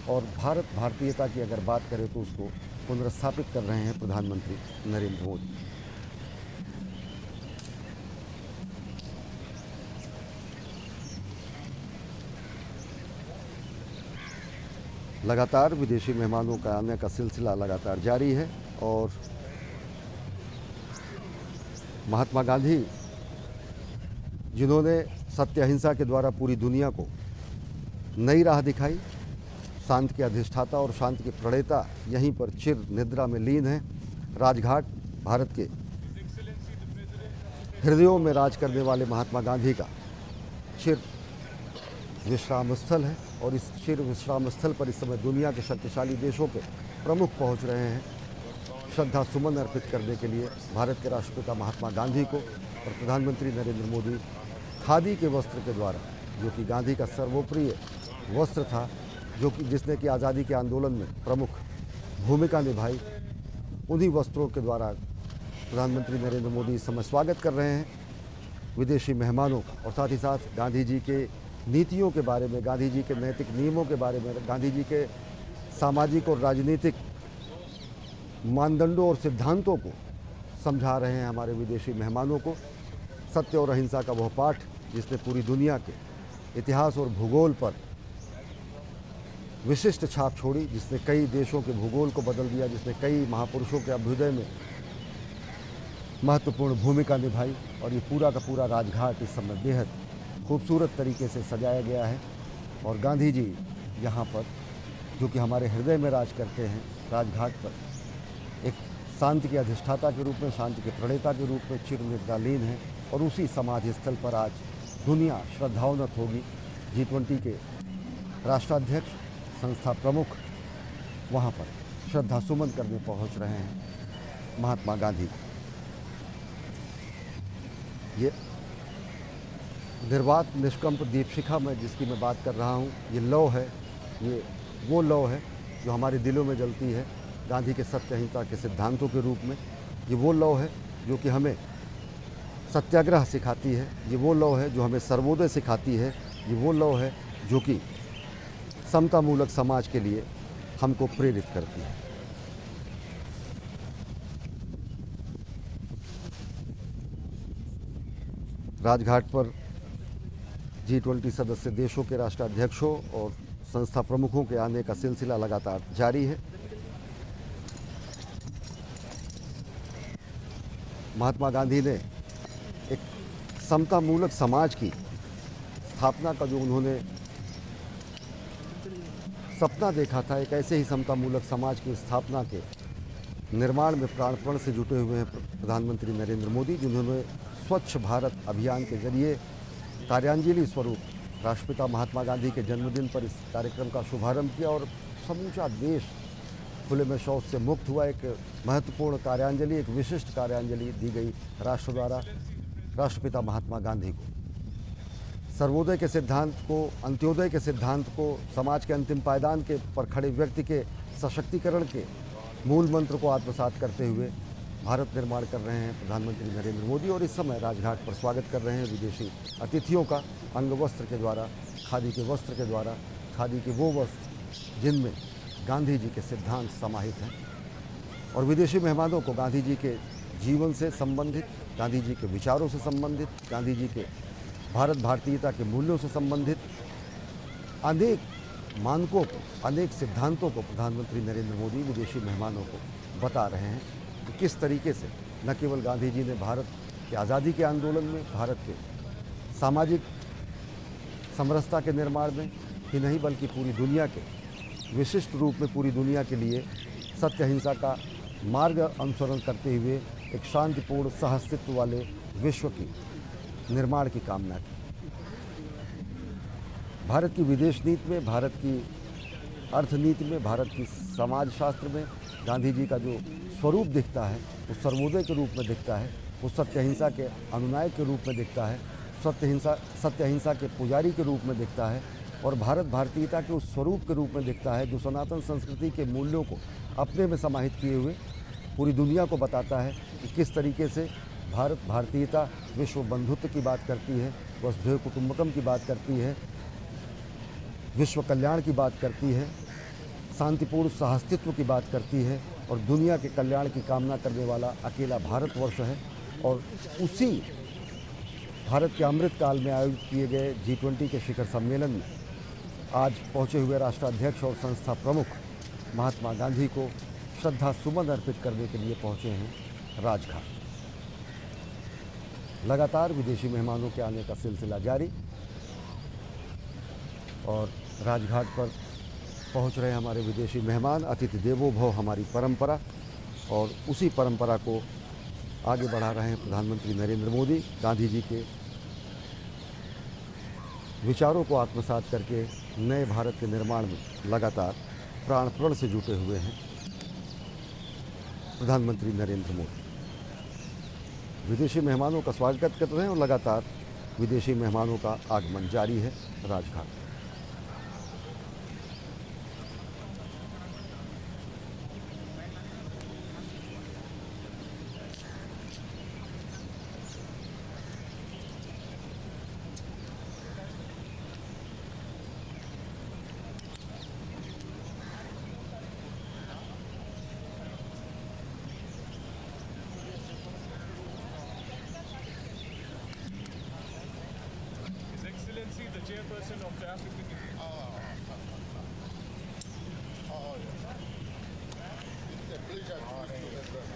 और भारतीयता की अगर बात करें तो उसको पुनर्स्थापित कर रहे हैं प्रधानमंत्री नरेंद्र मोदी। लगातार विदेशी मेहमानों का आने का सिलसिला लगातार जारी है और महात्मा गांधी, जिन्होंने सत्य अहिंसा के द्वारा पूरी दुनिया को नई राह दिखाई, शांति के अधिष्ठाता और शांति के प्रणेता, यहीं पर चिर निद्रा में लीन है। राजघाट भारत के हृदयों में राज करने वाले महात्मा गांधी का चिर विश्राम स्थल है और इस चिर विश्राम स्थल पर इस समय दुनिया के शक्तिशाली देशों के प्रमुख पहुंच रहे हैं श्रद्धा सुमन अर्पित करने के लिए भारत के राष्ट्रपिता महात्मा गांधी को। और प्रधानमंत्री नरेंद्र मोदी खादी के वस्त्र के द्वारा, जो कि गांधी का सर्वोप्रिय वस्त्र था, जो कि जिसने कि आज़ादी के आंदोलन में प्रमुख भूमिका निभाई, उन्हीं वस्त्रों के द्वारा प्रधानमंत्री नरेंद्र मोदी इस समय स्वागत कर रहे हैं विदेशी मेहमानों का। और साथ ही साथ गांधी जी के नीतियों के बारे में, गांधी जी के नैतिक नियमों के बारे में, गांधी जी के सामाजिक और राजनीतिक मानदंडों और सिद्धांतों को समझा रहे हैं हमारे विदेशी मेहमानों को। सत्य और अहिंसा का वह पाठ जिसने पूरी दुनिया के इतिहास और भूगोल पर विशिष्ट छाप छोड़ी, जिसने कई देशों के भूगोल को बदल दिया, जिसने कई महापुरुषों के अभ्युदय में महत्वपूर्ण भूमिका निभाई। और ये पूरा का पूरा राजघाट इस समय बेहद खूबसूरत तरीके से सजाया गया है। और गांधी जी यहाँ पर, जो कि हमारे हृदय में राज करते हैं, राजघाट पर एक शांति के अधिष्ठाता के रूप में, शांति के प्रणेता के रूप में चिरनिद्रालीन है। और उसी समाधि स्थल पर आज दुनिया श्रद्धावनत होगी। G20 के राष्ट्राध्यक्ष, संस्था प्रमुख वहाँ पर श्रद्धा सुमन करने पहुँच रहे हैं महात्मा गांधी। ये निर्वात निष्कंप दीपशिखा में जिसकी मैं बात कर रहा हूँ, ये लौ है, ये वो लौ है जो हमारे दिलों में जलती है गांधी के सत्य अहिंसा के सिद्धांतों के रूप में। ये वो लौ है जो कि हमें सत्याग्रह सिखाती है। ये वो लौ है जो हमें सर्वोदय सिखाती है। ये वो लौ है जो कि समतामूलक समाज के लिए हमको प्रेरित करती है। राजघाट पर G20 सदस्य देशों के राष्ट्राध्यक्षों और संस्था प्रमुखों के आने का सिलसिला लगातार जारी है। महात्मा गांधी ने एक समतामूलक समाज की स्थापना का जो उन्होंने सपना देखा था, एक ऐसे ही समतामूलक समाज की स्थापना के निर्माण में प्राणपण से जुटे हुए हैं प्रधानमंत्री नरेंद्र मोदी, जिन्होंने स्वच्छ भारत अभियान के जरिए कार्यांजलि स्वरूप राष्ट्रपिता महात्मा गांधी के जन्मदिन पर इस कार्यक्रम का शुभारंभ किया और समूचा देश खुले में शौच से मुक्त हुआ। एक महत्वपूर्ण कार्यांजलि, एक विशिष्ट कार्यांजलि दी गई राष्ट्र द्वारा राष्ट्रपिता महात्मा गांधी को। सर्वोदय के सिद्धांत को, अंत्योदय के सिद्धांत को, समाज के अंतिम पायदान के पर खड़े व्यक्ति के सशक्तिकरण के मूल मंत्र को आत्मसात करते हुए भारत निर्माण कर रहे हैं प्रधानमंत्री नरेंद्र मोदी। और इस समय राजघाट पर स्वागत कर रहे हैं विदेशी अतिथियों का अंग वस्त्र के द्वारा, खादी के वस्त्र के द्वारा, खादी के वो वस्त्र जिनमें गांधी जी के सिद्धांत समाहित हैं। और विदेशी मेहमानों को गांधी जी के जीवन से संबंधित, गांधी जी के विचारों से संबंधित, गांधी जी के भारत भारतीयता के मूल्यों से संबंधित अनेक मानकों को, अनेक सिद्धांतों को प्रधानमंत्री नरेंद्र मोदी विदेशी मेहमानों को बता रहे हैं कि किस तरीके से न केवल गांधी जी ने भारत के आज़ादी के आंदोलन में, भारत के सामाजिक समरसता के निर्माण में ही नहीं, बल्कि पूरी दुनिया के विशिष्ट रूप में पूरी दुनिया के लिए सत्य अहिंसा का मार्ग अनुसरण करते हुए एक शांतिपूर्ण सहअस्तित्व वाले विश्व की निर्माण की कामना की। भारत की विदेश नीति में, भारत की अर्थनीति में, भारत की समाजशास्त्र में गांधी जी का जो स्वरूप दिखता है वो सर्वोदय के रूप में दिखता है, वो सत्य अहिंसा के अनुनायक के रूप में दिखता है, सत्य अहिंसा के पुजारी के रूप में दिखता है और भारत भारतीयता के उस स्वरूप के रूप में दिखता है जो सनातन संस्कृति के मूल्यों को अपने में समाहित किए हुए पूरी दुनिया को बताता है कि किस तरीके से भारत भारतीयता विश्व बंधुत्व की बात करती है, वसुधैव कुटुंबकम की बात करती है, विश्व कल्याण की बात करती है, शांतिपूर्ण सहअस्तित्व की बात करती है और दुनिया के कल्याण की कामना करने वाला अकेला भारतवर्ष है। और उसी भारत के अमृत काल में आयोजित किए गए G20 के शिखर सम्मेलन में आज पहुंचे हुए राष्ट्राध्यक्ष और संस्था प्रमुख महात्मा गांधी को श्रद्धा सुमन अर्पित करने के लिए पहुंचे हैं राजघाट। लगातार विदेशी मेहमानों के आने का सिलसिला जारी और राजघाट पर पहुंच रहे हमारे विदेशी मेहमान। अतिथि देवो भव हमारी परंपरा, और उसी परंपरा को आगे बढ़ा रहे हैं प्रधानमंत्री नरेंद्र मोदी। गांधी जी के विचारों को आत्मसात करके नए भारत के निर्माण में लगातार प्राणपण से जुटे हुए हैं प्रधानमंत्री नरेंद्र मोदी। विदेशी मेहमानों का स्वागत कर रहे हैं और लगातार विदेशी मेहमानों का आगमन जारी है Rajghat. chairperson of the African Union. It's a pleasure to meet you as well.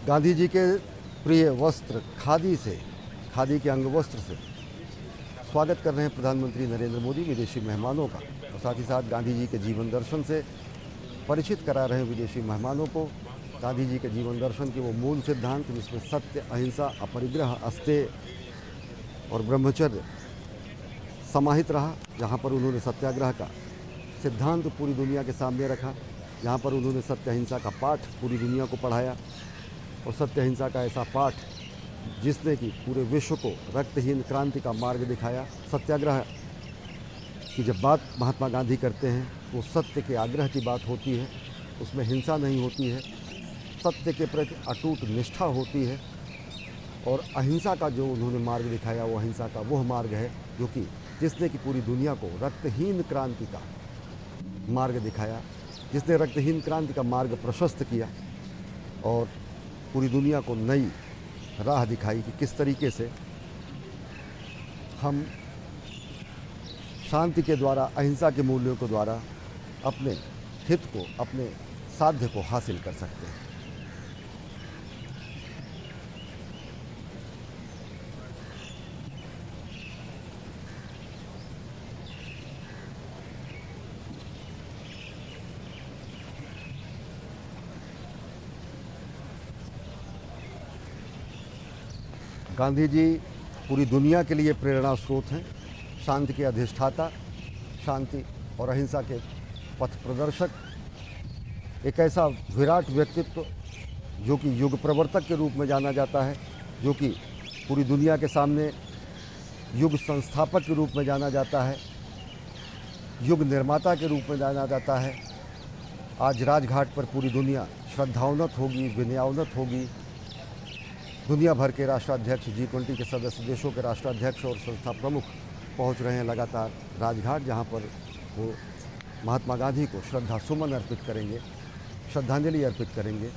Gandhi ji के प्रिय वस्त्र खादी से, खादी के अंग वस्त्र से स्वागत कर रहे हैं प्रधानमंत्री नरेंद्र मोदी विदेशी मेहमानों का, और साथ ही साथ गांधी जी के जीवन दर्शन से परिचित करा रहे हैं विदेशी मेहमानों को। गांधी जी के जीवन दर्शन के वो मूल सिद्धांत जिसमें सत्य, अहिंसा, अपरिग्रह, अस्तेय और ब्रह्मचर्य समाहित रहा, जहाँ पर उन्होंने सत्याग्रह का सिद्धांत पूरी दुनिया के सामने रखा, जहाँ पर उन्होंने सत्य अहिंसा का पाठ पूरी दुनिया को पढ़ाया, और सत्य अहिंसा का ऐसा पाठ जिसने कि पूरे विश्व को रक्तहीन क्रांति का मार्ग दिखाया। सत्याग्रह की जब बात महात्मा गांधी करते हैं वो सत्य के आग्रह की बात होती है, उसमें हिंसा नहीं होती है, सत्य के प्रति अटूट निष्ठा होती है, और अहिंसा का जो उन्होंने मार्ग दिखाया वो अहिंसा का वह मार्ग है जो कि जिसने कि पूरी दुनिया को रक्तहीन क्रांति का मार्ग दिखाया, जिसने रक्तहीन क्रांति का मार्ग प्रशस्त किया और पूरी दुनिया को नई राह दिखाई कि किस तरीके से हम शांति के द्वारा, अहिंसा के मूल्यों के द्वारा अपने हित को, अपने साध्य को हासिल कर सकते हैं। गांधी जी पूरी दुनिया के लिए प्रेरणा स्रोत हैं, शांति के अधिष्ठाता, शांति और अहिंसा के पथ प्रदर्शक, एक ऐसा विराट व्यक्तित्व जो कि युग प्रवर्तक के रूप में जाना जाता है, जो कि पूरी दुनिया के सामने युग संस्थापक के रूप में जाना जाता है, युग निर्माता के रूप में जाना जाता है। आज राजघाट पर पूरी दुनिया श्रद्धावनत होगी, विनयावनत होगी। दुनिया भर के राष्ट्राध्यक्ष, G20 के सदस्य देशों के राष्ट्राध्यक्ष और संस्था प्रमुख पहुंच रहे हैं लगातार राजघाट, जहां पर वो महात्मा गांधी को श्रद्धा सुमन अर्पित करेंगे, श्रद्धांजलि अर्पित करेंगे।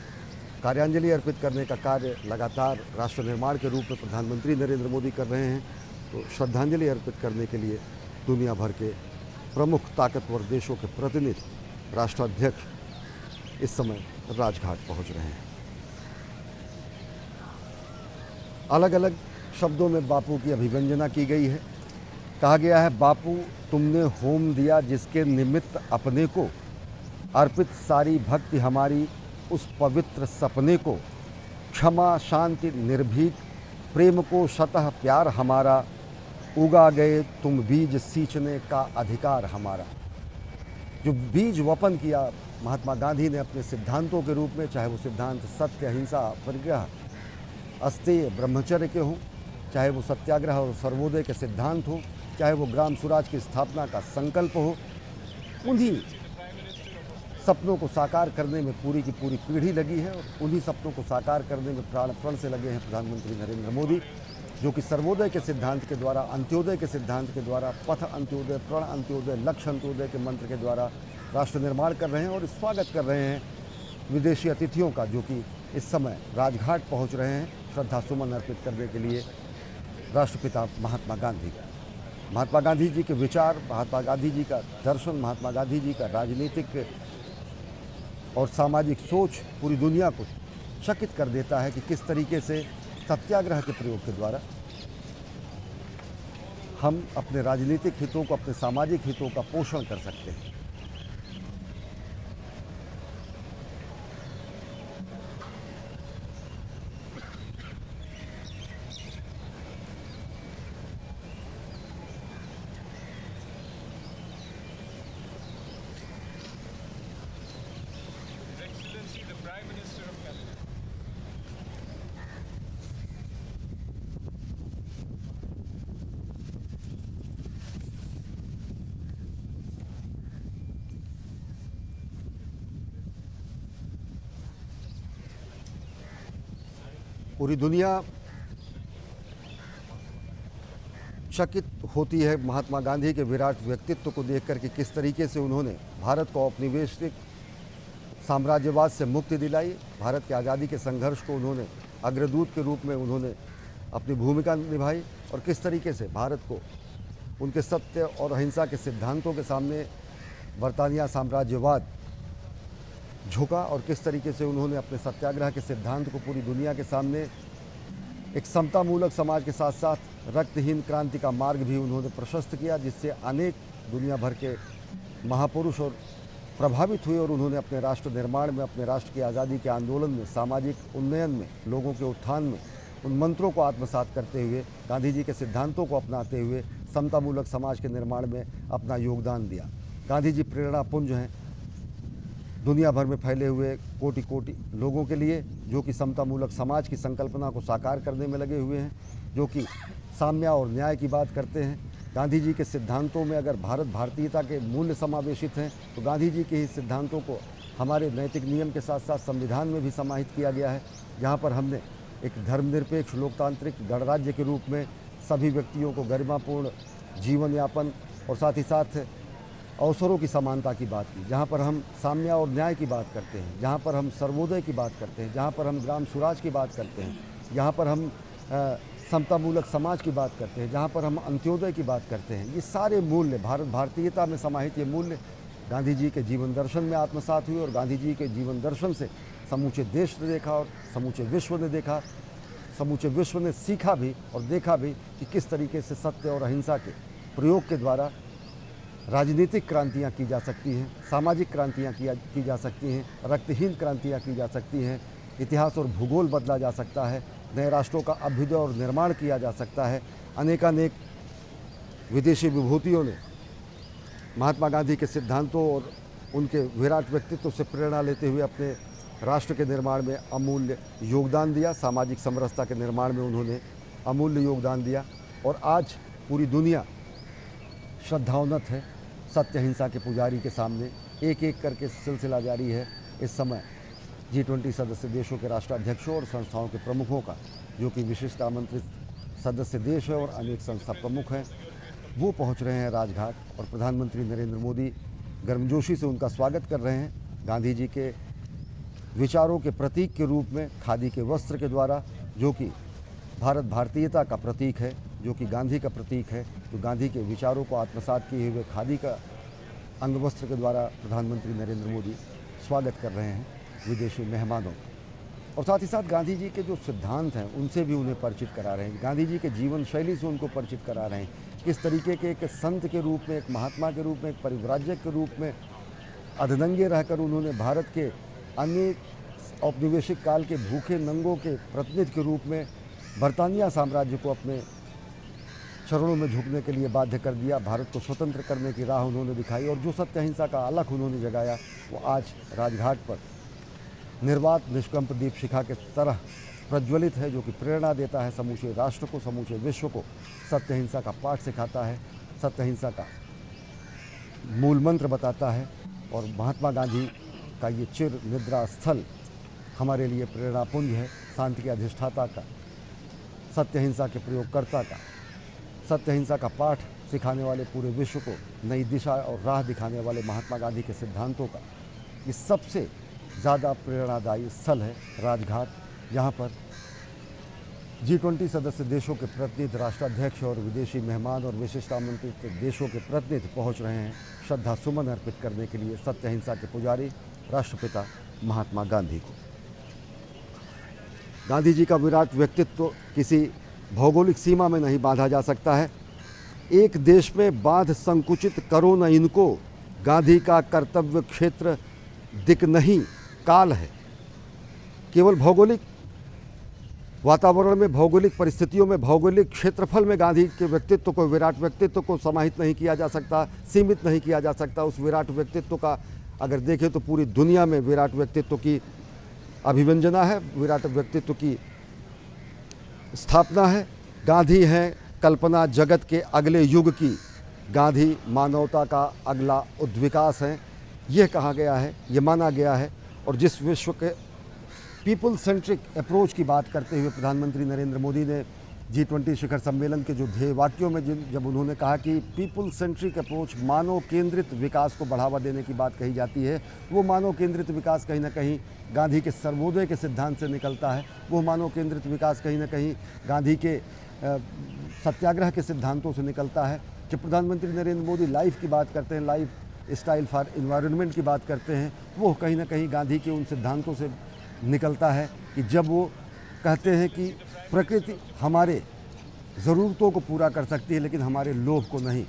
कार्यांजलि अर्पित करने का कार्य लगातार राष्ट्र निर्माण के रूप में प्रधानमंत्री नरेंद्र मोदी कर रहे हैं, तो श्रद्धांजलि अर्पित करने के लिए दुनिया भर के प्रमुख ताकतवर देशों के प्रतिनिधि, राष्ट्राध्यक्ष इस समय राजघाट पहुँच रहे हैं। अलग अलग शब्दों में बापू की अभिव्यंजना की गई है। कहा गया है, बापू तुमने होम दिया जिसके निमित्त अपने को, अर्पित सारी भक्ति हमारी उस पवित्र सपने को, क्षमा शांति निर्भीक प्रेम को शतः प्यार हमारा, उगा गए तुम बीज सींचने का अधिकार हमारा। जो बीज वपन किया महात्मा गांधी ने अपने सिद्धांतों के रूप में, चाहे वो सिद्धांत सत्य, अहिंसा, अपरिग्रह, अस्तेय, ब्रह्मचर्य के हों, चाहे वो सत्याग्रह और सर्वोदय के सिद्धांत हों, चाहे वो ग्राम स्वराज की स्थापना का संकल्प हो, उन्हीं सपनों को साकार करने में पूरी की पूरी पीढ़ी लगी है, और उन्हीं सपनों को साकार करने में प्राण प्रण से लगे हैं प्रधानमंत्री नरेंद्र मोदी, जो कि सर्वोदय के सिद्धांत के द्वारा, अंत्योदय के सिद्धांत के द्वारा, पथ अंत्योदय, प्रण अंत्योदय, लक्ष्य अंत्योदय के मंत्र के द्वारा राष्ट्र निर्माण कर रहे हैं और स्वागत कर रहे हैं विदेशी अतिथियों का, जो कि इस समय राजघाट पहुंच रहे हैं श्रद्धा सुमन अर्पित करने के लिए राष्ट्रपिता महात्मा गांधी का। महात्मा गांधी जी के विचार, महात्मा गांधी जी का दर्शन, महात्मा गांधी जी का राजनीतिक और सामाजिक सोच पूरी दुनिया को चकित कर देता है कि किस तरीके से सत्याग्रह के प्रयोग के द्वारा हम अपने राजनीतिक हितों को, अपने सामाजिक हितों का पोषण कर सकते हैं। पूरी दुनिया चकित होती है महात्मा गांधी के विराट व्यक्तित्व को देखकर कि किस तरीके से उन्होंने भारत को औपनिवेशिक साम्राज्यवाद से मुक्ति दिलाई। भारत की आज़ादी के संघर्ष को उन्होंने अग्रदूत के रूप में उन्होंने अपनी भूमिका निभाई और किस तरीके से भारत को उनके सत्य और अहिंसा के सिद्धांतों के सामने बरतानिया साम्राज्यवाद झुका और किस तरीके से उन्होंने अपने सत्याग्रह के सिद्धांत को पूरी दुनिया के सामने एक समतामूलक समाज के साथ साथ रक्तहीन क्रांति का मार्ग भी उन्होंने प्रशस्त किया, जिससे अनेक दुनिया भर के महापुरुष और प्रभावित हुए और उन्होंने अपने राष्ट्र निर्माण में, अपने राष्ट्र की आज़ादी के आंदोलन में, सामाजिक उन्नयन में, लोगों के उत्थान में उन मंत्रों को आत्मसात करते हुए, गांधी जी के सिद्धांतों को अपनाते हुए समतामूलक समाज के निर्माण में अपना योगदान दिया। गांधी जी प्रेरणा पुंज हैं दुनिया भर में फैले हुए कोटि कोटि लोगों के लिए, जो कि समतामूलक समाज की संकल्पना को साकार करने में लगे हुए हैं, जो कि साम्य और न्याय की बात करते हैं। गांधी जी के सिद्धांतों में अगर भारत भारतीयता के मूल्य समावेशित हैं, तो गांधी जी के ही सिद्धांतों को हमारे नैतिक नियम के साथ साथ संविधान में भी समाहित किया गया है, जहाँ पर हमने एक धर्मनिरपेक्ष लोकतांत्रिक गणराज्य के रूप में सभी व्यक्तियों को गरिमापूर्ण जीवन यापन और साथ ही साथ अवसरों की समानता की बात की, जहाँ पर हम साम्य और न्याय की बात करते हैं, जहाँ पर हम सर्वोदय की बात करते हैं, जहाँ पर हम ग्राम स्वराज की बात करते हैं, जहाँ पर हम समतामूलक समाज की बात करते हैं, जहाँ पर हम अंत्योदय की बात करते हैं। ये सारे मूल्य भारत भारतीयता में समाहित ये मूल्य गांधी जी के जीवन दर्शन में आत्मसात हुए और गांधी जी के जीवन दर्शन से समूचे देश ने देखा और समूचे विश्व ने देखा, समूचे विश्व ने सीखा भी और देखा भी कि किस तरीके से सत्य और अहिंसा के प्रयोग के द्वारा राजनीतिक क्रांतियाँ की जा सकती हैं, सामाजिक क्रांतियाँ की जा सकती हैं, रक्तहीन क्रांतियाँ की जा सकती हैं, इतिहास और भूगोल बदला जा सकता है, नए राष्ट्रों का अभ्युदय और निर्माण किया जा सकता है। अनेकानेक विदेशी विभूतियों ने महात्मा गांधी के सिद्धांतों और उनके विराट व्यक्तित्व से प्रेरणा लेते हुए अपने राष्ट्र के निर्माण में अमूल्य योगदान दिया, सामाजिक समरसता के निर्माण में उन्होंने अमूल्य योगदान दिया और आज पूरी दुनिया श्रद्धावनत है सत्य अहिंसा के पुजारी के सामने। एक एक करके सिलसिला जारी है इस समय G20 सदस्य देशों के राष्ट्राध्यक्षों और संस्थाओं के प्रमुखों का, जो कि विशिष्ट आमंत्रित सदस्य देश है और अनेक संस्था प्रमुख हैं, वो पहुंच रहे हैं राजघाट और प्रधानमंत्री नरेंद्र मोदी गर्मजोशी से उनका स्वागत कर रहे हैं। गांधी जी के विचारों के प्रतीक के रूप में खादी के वस्त्र के द्वारा, जो कि भारत भारतीयता का प्रतीक है, जो कि गांधी का प्रतीक है, तो गांधी के विचारों को आत्मसात किए हुए खादी का अंगवस्त्र के द्वारा प्रधानमंत्री नरेंद्र मोदी स्वागत कर रहे हैं विदेशी मेहमानों का। और साथ ही साथ गांधी जी के जो सिद्धांत हैं उनसे भी उन्हें परिचित करा रहे हैं, गांधी जी के जीवन शैली से उनको परिचित करा रहे हैं, किस तरीके के एक संत के रूप में, एक महात्मा के रूप में, एक परिव्राजक के रूप में अर्धनंगे रहकर उन्होंने भारत के अनेक औपनिवेशिक काल के भूखे नंगों के प्रतिनिधि के रूप में बरतानिया साम्राज्य को अपने चरणों में झुकने के लिए बाध्य कर दिया। भारत को स्वतंत्र करने की राह उन्होंने दिखाई और जो सत्य अहिंसा का अलख उन्होंने जगाया, वो आज राजघाट पर निर्वात निष्कंप दीप शिखा के तरह प्रज्वलित है, जो कि प्रेरणा देता है समूचे राष्ट्र को, समूचे विश्व को। सत्य अहिंसा का पाठ सिखाता है, सत्य अहिंसा का मूल मंत्र बताता है और महात्मा गांधी का ये चिर निद्रा स्थल हमारे लिए प्रेरणापुंज है, शांति के अधिष्ठाता का, सत्य अहिंसा के प्रयोगकर्ता का, सत्य अहिंसा का पाठ सिखाने वाले पूरे विश्व को नई दिशा और राह दिखाने वाले महात्मा गांधी के सिद्धांतों का ये सबसे ज़्यादा प्रेरणादायी स्थल है राजघाट, जहाँ पर G20 सदस्य देशों के प्रतिनिधि, राष्ट्राध्यक्ष और विदेशी मेहमान और विशिष्ट आमंत्रित देशों के प्रतिनिधि पहुँच रहे हैं श्रद्धा सुमन अर्पित करने के लिए सत्य अहिंसा के पुजारी राष्ट्रपिता महात्मा गांधी को। गांधी जी का विराट व्यक्तित्व किसी भौगोलिक सीमा में नहीं बांधा जा सकता है। एक देश में बांध संकुचित करो न इनको, गांधी का कर्तव्य क्षेत्र दिक नहीं काल है। केवल भौगोलिक वातावरण में, भौगोलिक परिस्थितियों में, भौगोलिक क्षेत्रफल में गांधी के व्यक्तित्व को, विराट व्यक्तित्व को समाहित नहीं किया जा सकता, सीमित नहीं किया जा सकता। उस विराट व्यक्तित्व का अगर देखें तो पूरी दुनिया में विराट व्यक्तित्व की अभिव्यंजना है, विराट व्यक्तित्व की स्थापना है। गांधी हैं कल्पना जगत के अगले युग की, गांधी मानवता का अगला उद्विकास है, यह कहा गया है, ये माना गया है। और जिस विश्व के पीपल सेंट्रिक अप्रोच की बात करते हुए प्रधानमंत्री नरेंद्र मोदी ने G20 शिखर सम्मेलन के जो ध्येय वाक्यों में जब उन्होंने कहा कि पीपल सेंट्रिक अप्रोच, मानव केंद्रित विकास को बढ़ावा देने की बात कही जाती है, वो मानव केंद्रित विकास कहीं ना कहीं गांधी के सर्वोदय के सिद्धांत से निकलता है। वो मानव केंद्रित विकास कहीं ना कहीं गांधी के सत्याग्रह के सिद्धांतों से निकलता है। जब प्रधानमंत्री नरेंद्र मोदी लाइफ की बात करते हैं, लाइफ स्टाइल फॉर इन्वायरमेंट की बात करते हैं, वो कहीं ना कहीं गांधी के उन सिद्धांतों से निकलता है कि जब वो कहते हैं कि प्रकृति हमारे ज़रूरतों को पूरा कर सकती है लेकिन हमारे लोभ को नहीं,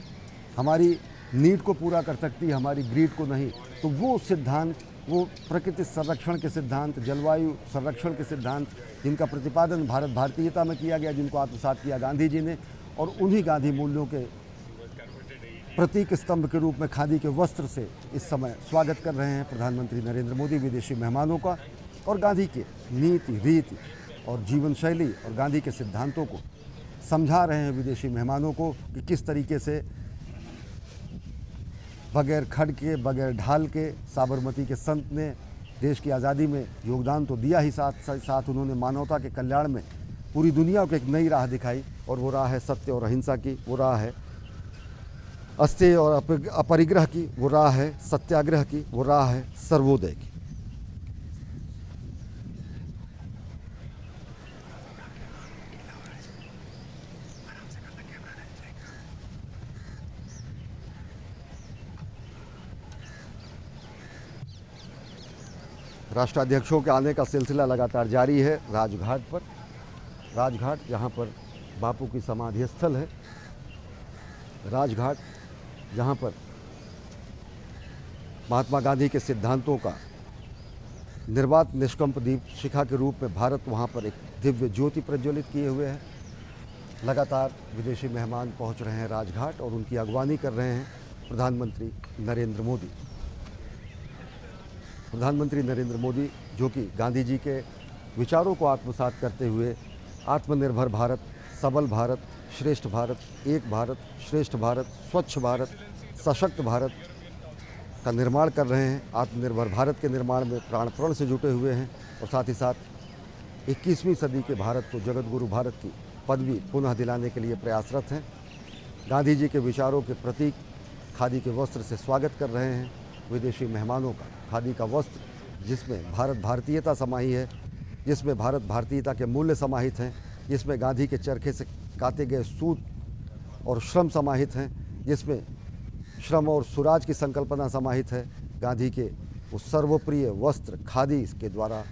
हमारी नीड को पूरा कर सकती है, हमारी ग्रीड को नहीं। तो वो सिद्धांत, वो प्रकृति संरक्षण के सिद्धांत, जलवायु संरक्षण के सिद्धांत, जिनका प्रतिपादन भारत भारतीयता में किया गया, जिनको आत्मसात किया गांधी जी ने, और उन्हीं गांधी मूल्यों के प्रतीक स्तंभ के रूप में खादी के वस्त्र से इस समय स्वागत कर रहे हैं प्रधानमंत्री नरेंद्र मोदी विदेशी मेहमानों का। और गांधी के नीति, रीति और जीवन शैली और गांधी के सिद्धांतों को समझा रहे हैं विदेशी मेहमानों को कि किस तरीके से बगैर खड़ के, बगैर ढाल के साबरमती के संत ने देश की आज़ादी में योगदान तो दिया ही, साथ साथ उन्होंने मानवता के कल्याण में पूरी दुनिया को एक नई राह दिखाई। और वो राह है सत्य और अहिंसा की, वो राह है अस्तेय और अपरिग्रह की, वो राह है सत्याग्रह की, वो राह है सर्वोदय की। राष्ट्राध्यक्षों के आने का सिलसिला लगातार जारी है राजघाट पर। राजघाट जहां पर बापू की समाधि स्थल है, राजघाट जहां पर महात्मा गांधी के सिद्धांतों का निर्वात निष्कंप दीप शिखा के रूप में भारत वहां पर एक दिव्य ज्योति प्रज्वलित किए हुए है। लगातार विदेशी मेहमान पहुंच रहे हैं राजघाट और उनकी अगवानी कर रहे हैं प्रधानमंत्री नरेंद्र मोदी। प्रधानमंत्री नरेंद्र मोदी जो कि गांधी जी के विचारों को आत्मसात करते हुए आत्मनिर्भर भारत, सबल भारत, श्रेष्ठ भारत, एक भारत, श्रेष्ठ भारत, स्वच्छ भारत, सशक्त भारत का निर्माण कर रहे हैं। आत्मनिर्भर भारत के निर्माण में प्राण प्रण से जुटे हुए हैं और साथ ही साथ 21वीं सदी के भारत को जगत गुरु भारत की पदवी पुनः दिलाने के लिए प्रयासरत हैं। गांधी जी के विचारों के प्रतीक खादी के वस्त्र से स्वागत कर रहे हैं विदेशी मेहमानों का। खादी का वस्त्र जिसमें भारत भारतीयता समाही है, जिसमें भारत भारतीयता के मूल्य समाहित हैं, जिसमें गांधी के चरखे से काते गए सूत और श्रम समाहित हैं, जिसमें श्रम और सुराज की संकल्पना समाहित है। गांधी के उस सर्वप्रिय वस्त्र खादी के द्वारा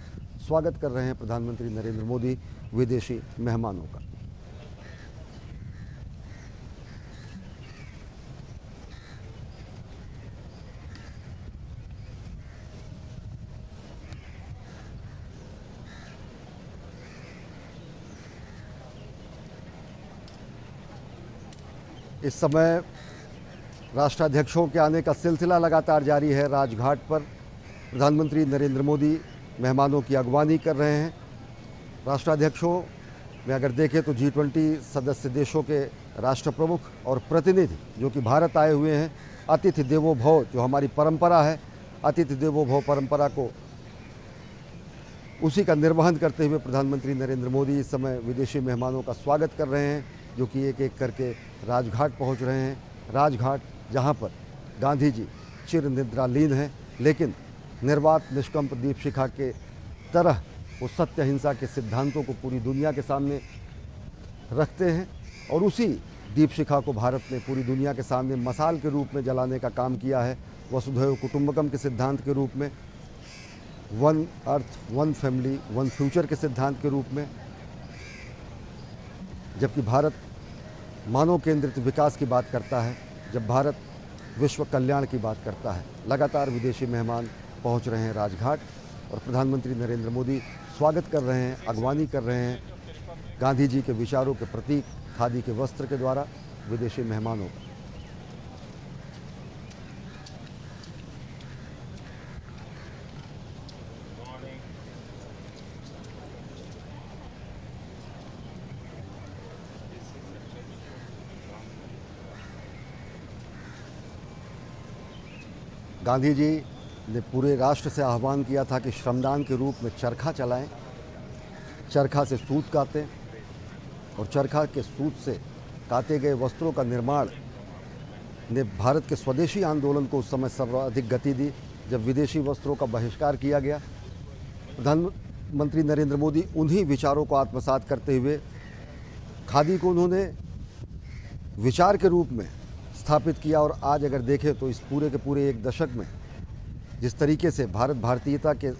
स्वागत कर रहे हैं प्रधानमंत्री नरेंद्र मोदी विदेशी मेहमानों का। इस समय राष्ट्राध्यक्षों के आने का सिलसिला लगातार जारी है राजघाट पर। प्रधानमंत्री नरेंद्र मोदी मेहमानों की अगवानी कर रहे हैं। राष्ट्राध्यक्षों में अगर देखें तो G20 सदस्य देशों के राष्ट्र प्रमुख और प्रतिनिधि जो कि भारत आए हुए हैं। अतिथि देवो भव जो हमारी परंपरा है, अतिथि देवो भव परंपरा को उसी का निर्वहन करते हुए प्रधानमंत्री नरेंद्र मोदी इस समय विदेशी मेहमानों का स्वागत कर रहे हैं जो कि एक एक करके राजघाट पहुंच रहे हैं। राजघाट जहां पर गांधी जी चिर निद्रालीन हैं लेकिन निर्वात निष्कंप दीप शिखा के तरह वो सत्य अहिंसा के सिद्धांतों को पूरी दुनिया के सामने रखते हैं और उसी दीप शिखा को भारत ने पूरी दुनिया के सामने मसाल के रूप में जलाने का काम किया है। वसुधैव कुटुंबकम के सिद्धांत के रूप में, one earth one family one future के सिद्धांत के रूप में। जबकि भारत मानव केंद्रित विकास की बात करता है, जब भारत विश्व कल्याण की बात करता है। लगातार विदेशी मेहमान पहुंच रहे हैं राजघाट और प्रधानमंत्री नरेंद्र मोदी स्वागत कर रहे हैं, अगवानी कर रहे हैं गांधी जी के विचारों के प्रतीक खादी के वस्त्र के द्वारा विदेशी मेहमानों का। गांधी जी ने पूरे राष्ट्र से आह्वान किया था कि श्रमदान के रूप में चरखा चलाएं, चरखा से सूत कातें, और चरखा के सूत से काते गए वस्त्रों का निर्माण ने भारत के स्वदेशी आंदोलन को उस समय सर्वाधिक गति दी, जब विदेशी वस्त्रों का बहिष्कार किया गया। प्रधानमंत्री नरेंद्र मोदी उन्हीं विचारों को आत्मसात करते हुए खादी को उन्होंने विचार के रूप में स्थापित किया। और आज अगर देखें तो इस पूरे के पूरे एक दशक में जिस तरीके से भारत भारतीयता के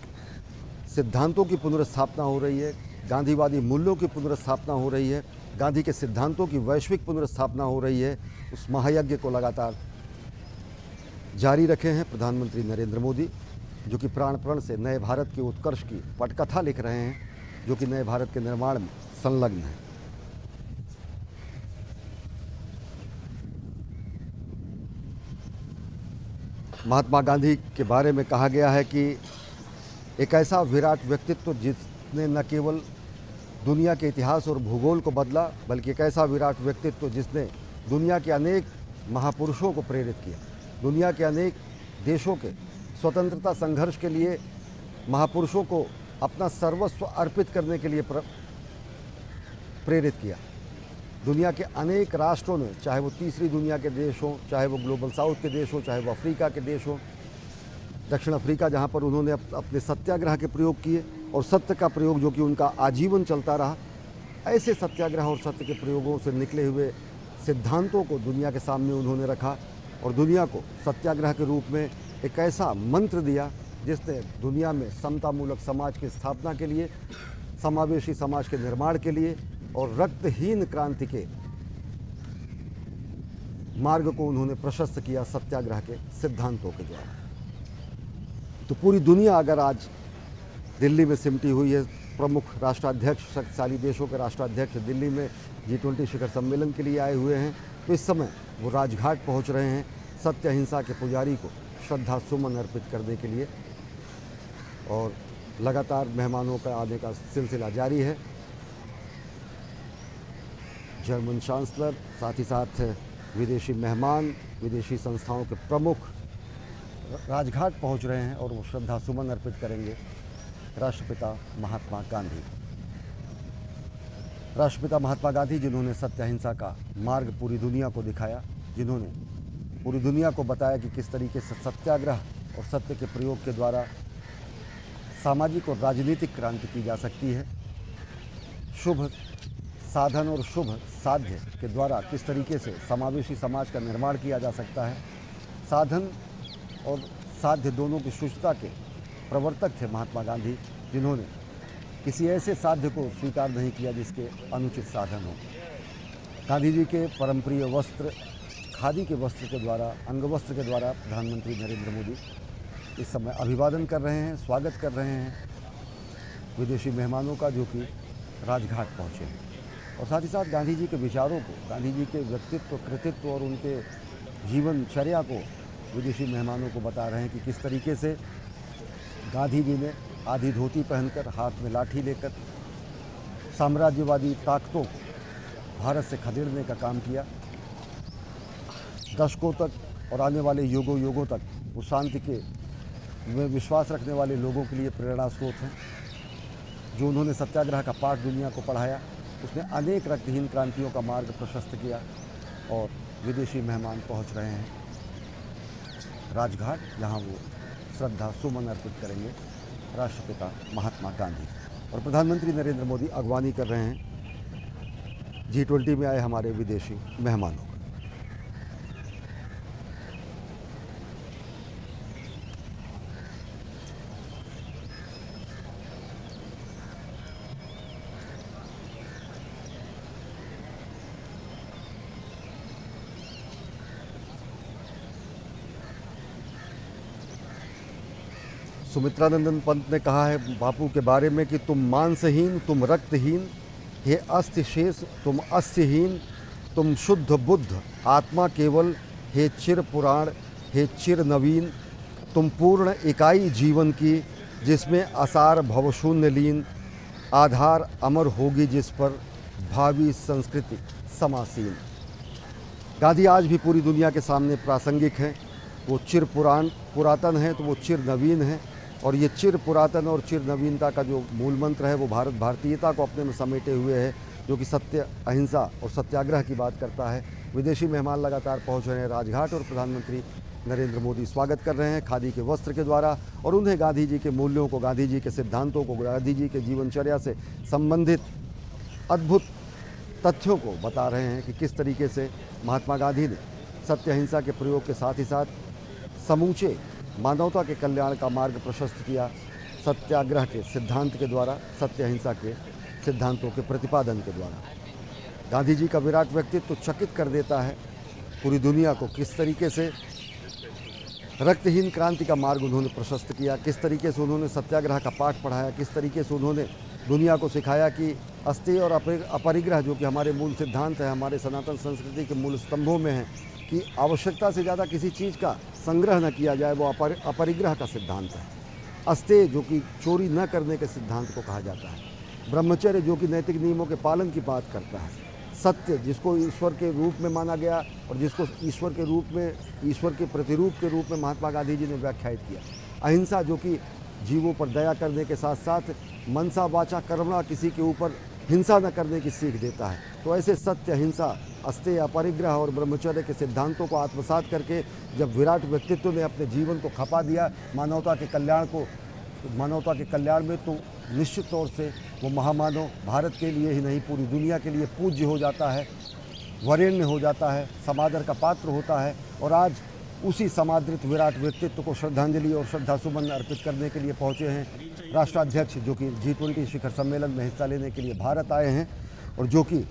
सिद्धांतों की पुनर्स्थापना हो रही है, गांधीवादी मूल्यों की पुनर्स्थापना हो रही है, गांधी के सिद्धांतों की वैश्विक पुनर्स्थापना हो रही है, उस महायज्ञ को लगातार जारी रखे हैं प्रधानमंत्री नरेंद्र मोदी, जो कि प्राण प्रण से नए भारत के उत्कर्ष की पटकथा लिख रहे हैं, जो कि नए भारत के निर्माण में संलग्न है। महात्मा गांधी के बारे में कहा गया है कि एक ऐसा विराट व्यक्तित्व जिसने न केवल दुनिया के इतिहास और भूगोल को बदला, बल्कि एक ऐसा विराट व्यक्तित्व जिसने दुनिया के अनेक महापुरुषों को प्रेरित किया, दुनिया के अनेक देशों के स्वतंत्रता संघर्ष के लिए महापुरुषों को अपना सर्वस्व अर्पित करने के लिए प्रेरित किया। दुनिया के अनेक राष्ट्रों ने, चाहे वो तीसरी दुनिया के देश हों, चाहे वो ग्लोबल साउथ के देश हों, चाहे वो अफ्रीका के देश हों, दक्षिण अफ्रीका जहाँ पर उन्होंने अपने सत्याग्रह के प्रयोग किए और सत्य का प्रयोग जो कि उनका आजीवन चलता रहा, ऐसे सत्याग्रह और सत्य के प्रयोगों से निकले हुए सिद्धांतों को दुनिया के सामने उन्होंने रखा और दुनिया को सत्याग्रह के रूप में एक ऐसा मंत्र दिया जिसने दुनिया में समतामूलक समाज की स्थापना के लिए, समावेशी समाज के निर्माण के लिए और रक्तहीन क्रांति के मार्ग को उन्होंने प्रशस्त किया सत्याग्रह के सिद्धांतों के द्वारा। तो पूरी दुनिया अगर आज दिल्ली में सिमटी हुई है, प्रमुख राष्ट्राध्यक्ष, शक्तिशाली देशों के राष्ट्राध्यक्ष दिल्ली में G20 शिखर सम्मेलन के लिए आए हुए हैं, तो इस समय वो राजघाट पहुंच रहे हैं सत्य अहिंसा के पुजारी को श्रद्धा सुमन अर्पित करने के लिए। और लगातार मेहमानों का आने का सिलसिला जारी है। जर्मन चांसलर, साथ ही साथ विदेशी मेहमान, विदेशी संस्थाओं के प्रमुख राजघाट पहुंच रहे हैं और वो श्रद्धा सुमन अर्पित करेंगे राष्ट्रपिता महात्मा गांधी। राष्ट्रपिता महात्मा गांधी जिन्होंने सत्य अहिंसा का मार्ग पूरी दुनिया को दिखाया, जिन्होंने पूरी दुनिया को बताया कि किस तरीके से सत्याग्रह और सत्य के प्रयोग के द्वारा सामाजिक और राजनीतिक क्रांति की जा सकती है, शुभ साधन और शुभ साध्य के द्वारा किस तरीके से समावेशी समाज का निर्माण किया जा सकता है। साधन और साध्य दोनों की शुद्धता के प्रवर्तक थे महात्मा गांधी, जिन्होंने किसी ऐसे साध्य को स्वीकार नहीं किया जिसके अनुचित साधन हो। गांधी जी के परमप्रिय वस्त्र खादी के वस्त्र के द्वारा, अंगवस्त्र के द्वारा प्रधानमंत्री नरेंद्र मोदी इस समय अभिवादन कर रहे हैं, स्वागत कर रहे हैं विदेशी मेहमानों का, जो कि राजघाट पहुँचे हैं। और साथ ही साथ गांधी जी के विचारों को, गांधी जी के व्यक्तित्व, कृतित्व और उनके जीवनचर्या को विदेशी मेहमानों को बता रहे हैं कि किस तरीके से गांधी जी ने आधी धोती पहनकर, हाथ में लाठी लेकर साम्राज्यवादी ताकतों को भारत से खदेड़ने का काम किया। दशकों तक और आने वाले युगों तक वो शांति के में विश्वास रखने वाले लोगों के लिए प्रेरणा स्रोत हैं। जो उन्होंने सत्याग्रह का पाठ दुनिया को पढ़ाया, उसने अनेक रक्तहीन क्रांतियों का मार्ग प्रशस्त किया। और विदेशी मेहमान पहुंच रहे हैं राजघाट, जहां वो श्रद्धा सुमन अर्पित करेंगे राष्ट्रपिता महात्मा गांधी। और प्रधानमंत्री नरेंद्र मोदी अगवानी कर रहे हैं G20 में आए हमारे विदेशी मेहमानों को। सुमित्रानंदन पंत ने कहा है बापू के बारे में कि तुम मांसहीन, तुम रक्तहीन, हे अस्थि शेष, तुम अस्थिहीन, तुम शुद्ध बुद्ध, आत्मा केवल, हे चिर पुराण, हे चिर नवीन, तुम पूर्ण इकाई जीवन की, जिसमें असार भवशून्य लीन, आधार अमर होगी जिस पर भावी संस्कृति समासीन। गांधी आज भी पूरी दुनिया के सामने प्रासंगिक हैं। वो चिर पुरातन है तो वो चिर नवीन है। और ये चिर पुरातन और चिर नवीनता का जो मूल मंत्र है वो भारत भारतीयता को अपने में समेटे हुए है। जो कि सत्य, अहिंसा और सत्याग्रह की बात करता है। विदेशी मेहमान लगातार पहुंच रहे हैं राजघाट और प्रधानमंत्री नरेंद्र मोदी स्वागत कर रहे हैं खादी के वस्त्र के द्वारा और उन्हें गांधी जी के मूल्यों को, गांधी जी के सिद्धांतों को, गांधी जी के जीवनचर्या से संबंधित अद्भुत तथ्यों को बता रहे हैं कि किस तरीके से महात्मा गांधी ने सत्य अहिंसा के प्रयोग के साथ ही साथ समूचे मानवता के कल्याण का मार्ग प्रशस्त किया सत्याग्रह के सिद्धांत के द्वारा, सत्य अहिंसा के सिद्धांतों के प्रतिपादन के द्वारा। गांधी जी का विराट व्यक्तित्व चकित कर देता है पूरी दुनिया को, किस तरीके से रक्तहीन क्रांति का मार्ग उन्होंने प्रशस्त किया, किस तरीके से उन्होंने सत्याग्रह का पाठ पढ़ाया, किस तरीके से उन्होंने दुनिया को सिखाया कि अस्तेय और अपरिग्रह जो कि हमारे मूल सिद्धांत है, हमारे सनातन संस्कृति के मूल स्तंभों में है कि आवश्यकता से ज़्यादा किसी चीज़ का संग्रह न किया जाए, वो अपरिग्रह का सिद्धांत है। अस्तेय जो कि चोरी न करने के सिद्धांत को कहा जाता है, ब्रह्मचर्य जो कि नैतिक नियमों के पालन की बात करता है, सत्य जिसको ईश्वर के रूप में माना गया और जिसको ईश्वर के रूप में, ईश्वर के प्रतिरूप के रूप में महात्मा गांधी जी ने व्याख्यायित किया, अहिंसा जो कि जीवों पर दया करने के साथ साथ मनसा वाचा कर्मणा किसी के ऊपर हिंसा न करने की सीख देता है। तो ऐसे सत्य, अहिंसा, अस्तेय, अपरिग्रह और ब्रह्मचर्य के सिद्धांतों को आत्मसात करके जब विराट व्यक्तित्व ने अपने जीवन को खपा दिया मानवता के कल्याण को, मानवता के कल्याण में, तो निश्चित तौर से वो महामानव भारत के लिए ही नहीं पूरी दुनिया के लिए पूज्य हो जाता है, वरेण्य हो जाता है, समादर का पात्र होता है। और आज उसी समादृत विराट व्यक्तित्व को श्रद्धांजलि और श्रद्धासुमन अर्पित करने के लिए पहुँचे हैं राष्ट्राध्यक्ष, जो कि G20 शिखर सम्मेलन में हिस्सा लेने के लिए भारत आए हैं और जो कि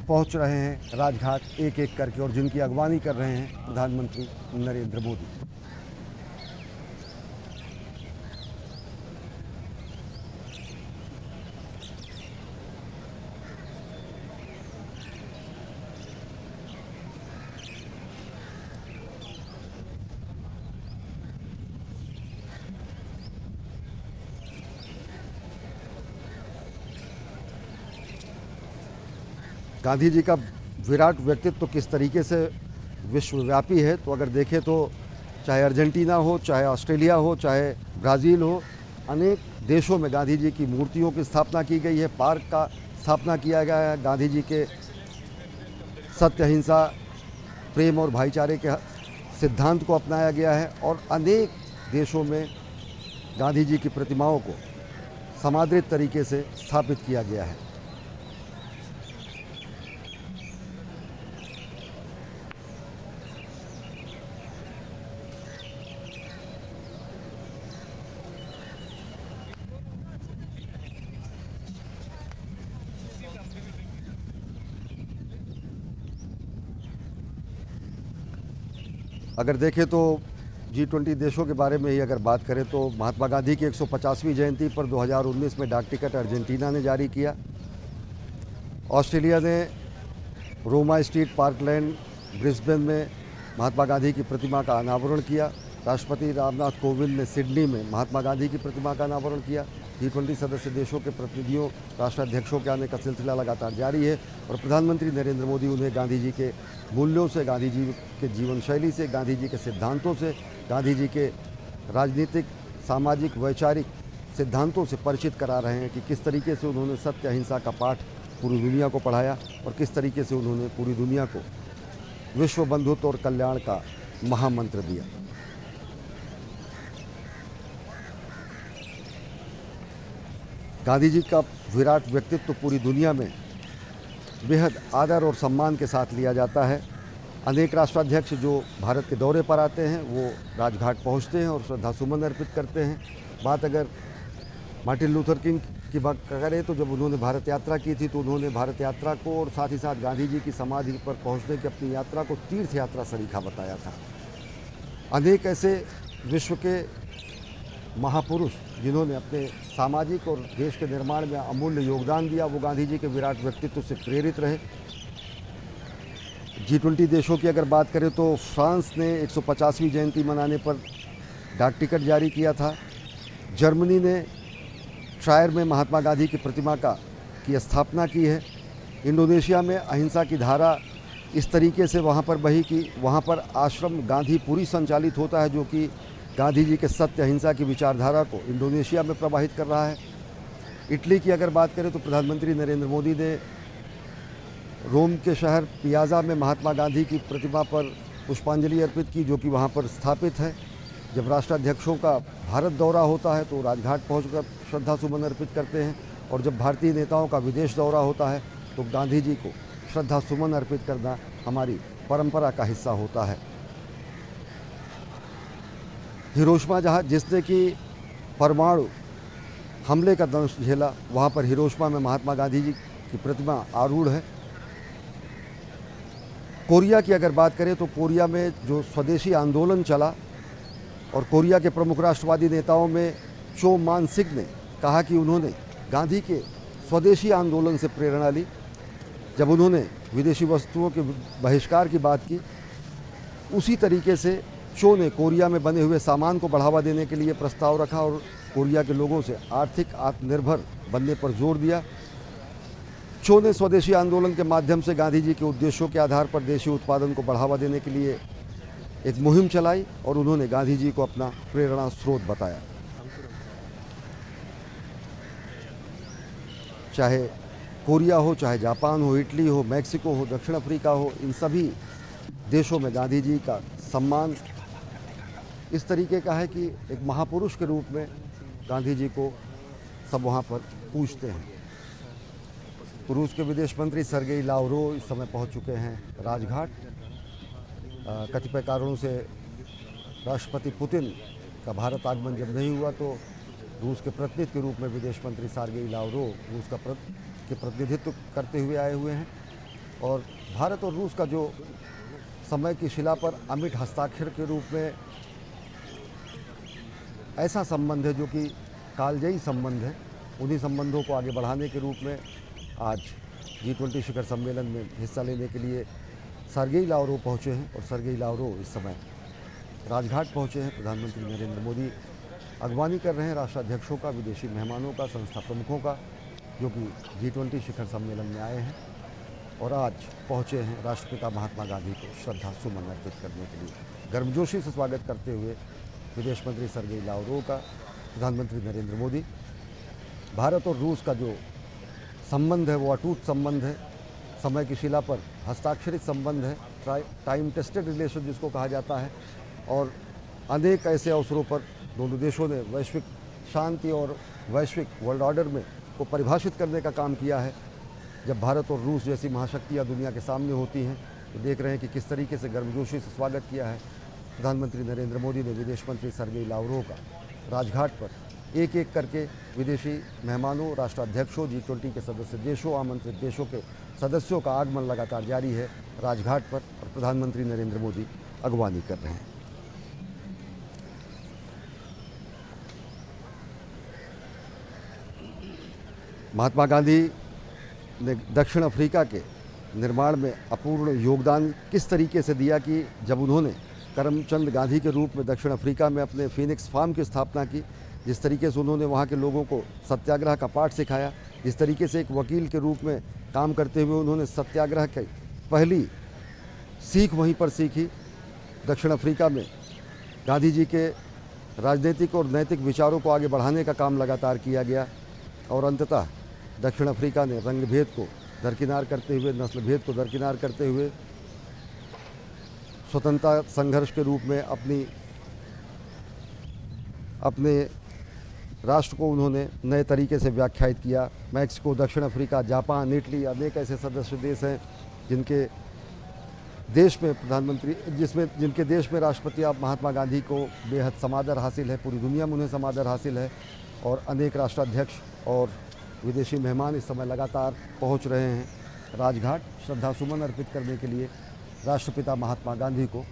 पहुँच रहे हैं राजघाट एक एक करके, और जिनकी अगवानी कर रहे हैं प्रधानमंत्री नरेंद्र मोदी। गांधी जी का विराट व्यक्तित्व किस तरीके से विश्वव्यापी है, तो अगर देखें तो चाहे अर्जेंटीना हो, चाहे ऑस्ट्रेलिया हो, चाहे ब्राज़ील हो, अनेक देशों में गांधी जी की मूर्तियों की स्थापना की गई है, पार्क का स्थापना किया गया है, गांधी जी के सत्य, अहिंसा, प्रेम और भाईचारे के सिद्धांत को अपनाया गया है और अनेक देशों में गांधी जी की प्रतिमाओं को समादृत तरीके से स्थापित किया गया है। अगर देखें तो G20 देशों के बारे में ही अगर बात करें तो महात्मा गांधी की 150वीं जयंती पर 2019 में डाक टिकट अर्जेंटीना ने जारी किया, ऑस्ट्रेलिया ने रोमा स्ट्रीट, पार्कलैंड, ब्रिस्बेन में महात्मा गांधी की प्रतिमा का अनावरण किया, राष्ट्रपति रामनाथ कोविंद ने सिडनी में महात्मा गांधी की प्रतिमा का अनावरण किया। G20 सदस्य देशों के प्रतिनिधियों, राष्ट्राध्यक्षों के आने का सिलसिला लगातार जारी है और प्रधानमंत्री नरेंद्र मोदी उन्हें गांधी जी के मूल्यों से, गांधी जी के जीवन शैली से, गांधी जी के सिद्धांतों से, गांधी जी के राजनीतिक, सामाजिक, वैचारिक सिद्धांतों से परिचित करा रहे हैं कि किस तरीके से उन्होंने सत्य, अहिंसा का पाठ पूरी दुनिया को पढ़ाया और किस तरीके से उन्होंने पूरी दुनिया को विश्व बंधुत्व और कल्याण का महामंत्र दिया। गांधी जी का विराट व्यक्तित्व पूरी दुनिया में बेहद आदर और सम्मान के साथ लिया जाता है। अनेक राष्ट्राध्यक्ष जो भारत के दौरे पर आते हैं वो राजघाट पहुंचते हैं और श्रद्धासुमन अर्पित करते हैं। बात अगर मार्टिन लूथर किंग की बात करें तो जब उन्होंने भारत यात्रा की थी तो उन्होंने भारत यात्रा को और साथ ही साथ गांधी जी की समाधि पर पहुंचने की अपनी यात्रा को तीर्थ यात्रा सरीखा बताया था। अनेक ऐसे विश्व के महापुरुष जिन्होंने अपने सामाजिक और देश के निर्माण में अमूल्य योगदान दिया वो गांधी जी के विराट व्यक्तित्व से प्रेरित रहे। G20 देशों की अगर बात करें तो फ्रांस ने 150वीं जयंती मनाने पर डाक टिकट जारी किया था। जर्मनी ने ट्रायर में महात्मा गांधी की प्रतिमा की स्थापना की है। इंडोनेशिया में अहिंसा की धारा इस तरीके से वहाँ पर बही कि वहाँ पर आश्रम गांधीपुरी संचालित होता है जो कि गांधी जी के सत्य, अहिंसा की विचारधारा को इंडोनेशिया में प्रवाहित कर रहा है। इटली की अगर बात करें तो प्रधानमंत्री नरेंद्र मोदी ने रोम के शहर पियाजा में महात्मा गांधी की प्रतिमा पर पुष्पांजलि अर्पित की, जो कि वहाँ पर स्थापित है। जब राष्ट्राध्यक्षों का भारत दौरा होता है तो राजघाट पहुंचकर श्रद्धा सुमन अर्पित करते हैं, और जब भारतीय नेताओं का विदेश दौरा होता है तो गांधी जी को श्रद्धा सुमन अर्पित करना हमारी परंपरा का हिस्सा होता है। हिरोशिमा जहाँ जिसने कि परमाणु हमले का दंश झेला, वहाँ पर हिरोशिमा में महात्मा गांधी जी की प्रतिमा आरूढ़ है। कोरिया की अगर बात करें तो कोरिया में जो स्वदेशी आंदोलन चला, और कोरिया के प्रमुख राष्ट्रवादी नेताओं में चो मान सिक ने कहा कि उन्होंने गांधी के स्वदेशी आंदोलन से प्रेरणा ली। जब उन्होंने विदेशी वस्तुओं के बहिष्कार की बात की, उसी तरीके से चो ने कोरिया में बने हुए सामान को बढ़ावा देने के लिए प्रस्ताव रखा और कोरिया के लोगों से आर्थिक आत्मनिर्भर बनने पर जोर दिया। चो ने स्वदेशी आंदोलन के माध्यम से गांधी जी के उद्देश्यों के आधार पर देशी उत्पादन को बढ़ावा देने के लिए एक मुहिम चलाई, और उन्होंने गांधी जी को अपना प्रेरणा स्रोत बताया। चाहे कोरिया हो, चाहे जापान हो, इटली हो, मैक्सिको हो, दक्षिण अफ्रीका हो, इन सभी देशों में गांधी जी का सम्मान इस तरीके का है कि एक महापुरुष के रूप में गांधी जी को सब वहाँ पर पूजते हैं। रूस के विदेश मंत्री सर्गेई लावरोव इस समय पहुँच चुके हैं राजघाट। कतिपय कारणों से राष्ट्रपति पुतिन का भारत आगमन जब नहीं हुआ तो रूस के प्रतिनिधि के रूप में विदेश मंत्री सर्गेई लावरोव रूस का के प्रतिनिधित्व करते हुए आए हुए हैं। और भारत और रूस का जो समय की शिला पर अमिट हस्ताक्षर के रूप में ऐसा संबंध है जो कि कालजयी संबंध है, उन्हीं संबंधों को आगे बढ़ाने के रूप में आज G20 शिखर सम्मेलन में हिस्सा लेने के लिए सर्गेई लावरोव पहुँचे हैं। और सर्गेई लावरोव इस समय राजघाट पहुँचे हैं। प्रधानमंत्री नरेंद्र मोदी अगवानी कर रहे हैं राष्ट्राध्यक्षों का, विदेशी मेहमानों का, संस्था प्रमुखों का, जो कि G20 शिखर सम्मेलन में आए हैं और आज पहुँचे हैं राष्ट्रपिता महात्मा गांधी को श्रद्धा सुमन अर्पित करने के लिए। गर्मजोशी से स्वागत करते हुए विदेश मंत्री सर्गेई लावरोव का प्रधानमंत्री नरेंद्र मोदी, भारत और रूस का जो संबंध है वो अटूट संबंध है, समय की शिला पर हस्ताक्षरित संबंध है, टाइम टेस्टेड रिलेशन जिसको कहा जाता है। और अनेक ऐसे अवसरों पर दोनों देशों ने वैश्विक शांति और वैश्विक वर्ल्ड ऑर्डर में को परिभाषित करने का काम किया है। जब भारत और रूस जैसी महाशक्तियाँ दुनिया के सामने होती हैं तो देख रहे हैं कि किस तरीके से गर्मजोशी से स्वागत किया है प्रधानमंत्री नरेंद्र मोदी ने विदेश मंत्री सर्गेई लावरोव का। राजघाट पर एक एक करके विदेशी मेहमानों, राष्ट्राध्यक्षों, G20 के सदस्य देशों, आमंत्रित देशों के सदस्यों का आगमन लगातार जारी है राजघाट पर, और प्रधानमंत्री नरेंद्र मोदी अगवानी कर रहे हैं। महात्मा गांधी ने दक्षिण अफ्रीका के निर्माण में अपूर्ण योगदान किस तरीके से दिया कि जब उन्होंने करमचंद गांधी के रूप में दक्षिण अफ्रीका में अपने फीनिक्स फार्म की स्थापना की, जिस तरीके से उन्होंने वहाँ के लोगों को सत्याग्रह का पाठ सिखाया, जिस तरीके से एक वकील के रूप में काम करते हुए उन्होंने सत्याग्रह की पहली सीख वहीं पर सीखी। दक्षिण अफ्रीका में गांधी जी के राजनीतिक और नैतिक विचारों को आगे बढ़ाने का काम लगातार किया गया, और अंततः दक्षिण अफ्रीका ने रंग भेद को दरकिनार करते हुए, नस्ल भेद को दरकिनार करते हुए स्वतंत्रता संघर्ष के रूप में अपने राष्ट्र को उन्होंने नए तरीके से व्याख्यायित किया। मैक्सिको, दक्षिण अफ्रीका, जापान, इटली, अनेक ऐसे सदस्य देश हैं जिनके देश में जिनके देश में राष्ट्रपति महात्मा गांधी को बेहद समादर हासिल है, पूरी दुनिया में उन्हें समादर हासिल है। और अनेक राष्ट्राध्यक्ष और विदेशी मेहमान इस समय लगातार पहुंच रहे हैं राजघाट श्रद्धा सुमन अर्पित करने के लिए राष्ट्रपिता महात्मा गांधी को,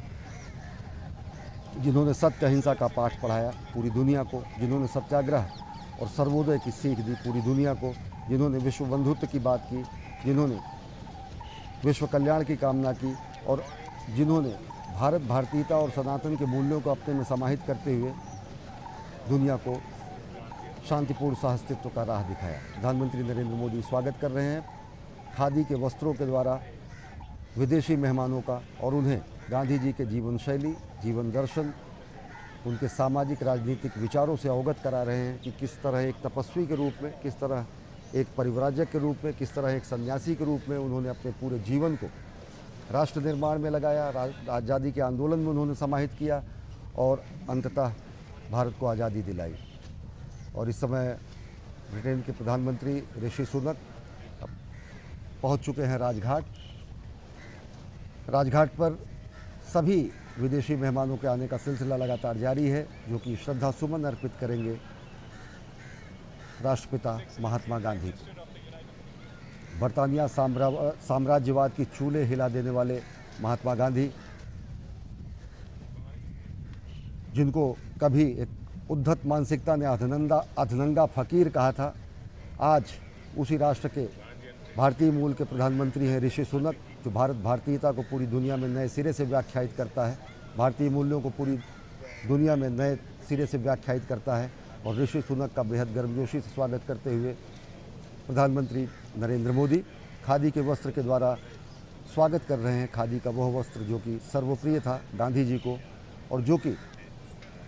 जिन्होंने सत्य अहिंसा का पाठ पढ़ाया पूरी दुनिया को, जिन्होंने सत्याग्रह और सर्वोदय की सीख दी पूरी दुनिया को, जिन्होंने विश्व बंधुत्व की बात की, जिन्होंने विश्व कल्याण की कामना की, और जिन्होंने भारत भारतीयता और सनातन के मूल्यों को अपने में समाहित करते हुए दुनिया को शांतिपूर्ण सहअस्तित्व का राह दिखाया। प्रधानमंत्री नरेंद्र मोदी स्वागत कर रहे हैं खादी के वस्त्रों के द्वारा विदेशी मेहमानों का, और उन्हें गांधी जी के जीवन शैली, जीवन दर्शन, उनके सामाजिक राजनीतिक विचारों से अवगत करा रहे हैं कि किस तरह एक तपस्वी के रूप में, किस तरह एक परिव्राजक के रूप में, किस तरह एक सन्यासी के रूप में उन्होंने अपने पूरे जीवन को राष्ट्र निर्माण में लगाया, आज़ादी के आंदोलन में उन्होंने समाहित किया और अंततः भारत को आज़ादी दिलाई। और इस समय ब्रिटेन के प्रधानमंत्री ऋषि सुनक पहुंच चुके हैं राजघाट। राजघाट पर सभी विदेशी मेहमानों के आने का सिलसिला लगातार जारी है, जो कि श्रद्धा सुमन अर्पित करेंगे राष्ट्रपिता महात्मा गांधी को। बरतानिया साम्राज्यवाद की चूल्हे हिला देने वाले महात्मा गांधी, जिनको कभी एक उद्धत मानसिकता ने अधनंगा फकीर कहा था, आज उसी राष्ट्र के भारतीय मूल के प्रधानमंत्री हैं ऋषि सुनक, जो भारत भारतीयता को पूरी दुनिया में नए सिरे से व्याख्यायित करता है, भारतीय मूल्यों को पूरी दुनिया में नए सिरे से व्याख्यायित करता है। और ऋषि सुनक का बेहद गर्मजोशी से स्वागत करते हुए प्रधानमंत्री नरेंद्र मोदी खादी के वस्त्र के द्वारा स्वागत कर रहे हैं। खादी का वह वस्त्र जो कि सर्वप्रिय था गांधी जी को, और जो कि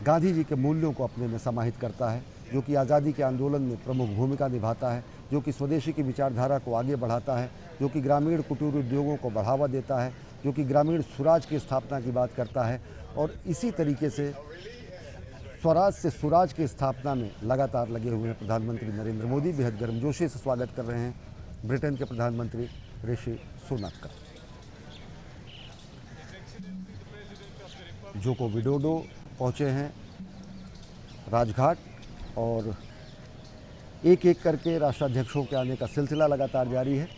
गांधी जी के मूल्यों को अपने में समाहित करता है, जो कि आज़ादी के आंदोलन में प्रमुख भूमिका निभाता है, जो कि स्वदेशी की विचारधारा को आगे बढ़ाता है, जो कि ग्रामीण कुटीर उद्योगों को बढ़ावा देता है, जो कि ग्रामीण स्वराज की स्थापना की बात करता है। और इसी तरीके से स्वराज से सुराज की स्थापना में लगातार लगे हुए हैं प्रधानमंत्री नरेंद्र मोदी। बेहद गर्मजोशी से स्वागत कर रहे हैं ब्रिटेन के प्रधानमंत्री ऋषि सुनक का। जोको विडोडो पहुँचे हैं राजघाट, और एक एक करके राष्ट्राध्यक्षों के आने का सिलसिला लगातार जारी है।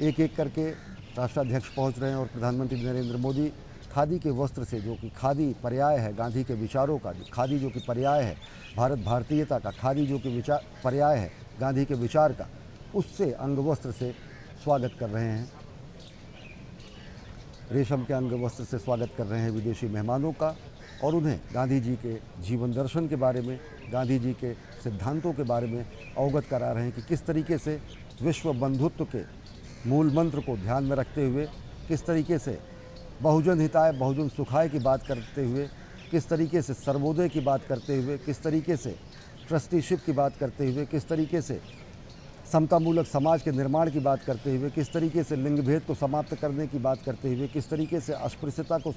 एक एक करके राष्ट्राध्यक्ष पहुंच रहे हैं और प्रधानमंत्री नरेंद्र मोदी खादी के वस्त्र से, जो कि खादी पर्याय है गांधी के विचारों का, खादी जो कि पर्याय है भारत भारतीयता का, खादी जो कि पर्याय है गांधी के विचार का, उससे अंग वस्त्र से स्वागत कर रहे हैं। रेशम के अंग वस्त्र से स्वागत कर रहे हैं विदेशी मेहमानों का, और उन्हें गांधी जी के जीवन दर्शन के बारे में, गांधी जी के सिद्धांतों के बारे में अवगत करा रहे हैं कि किस तरीके से विश्व बंधुत्व के मूल मंत्र को ध्यान में रखते हुए, किस तरीके से बहुजन हिताय बहुजन सुखाय की बात करते हुए, किस तरीके से सर्वोदय की बात करते हुए, किस तरीके से ट्रस्टीशिप की बात करते हुए, किस तरीके से समतामूलक समाज के निर्माण की बात करते हुए, किस तरीके से लिंग भेद को समाप्त करने की बात करते हुए, किस तरीके से अस्पृश्यता को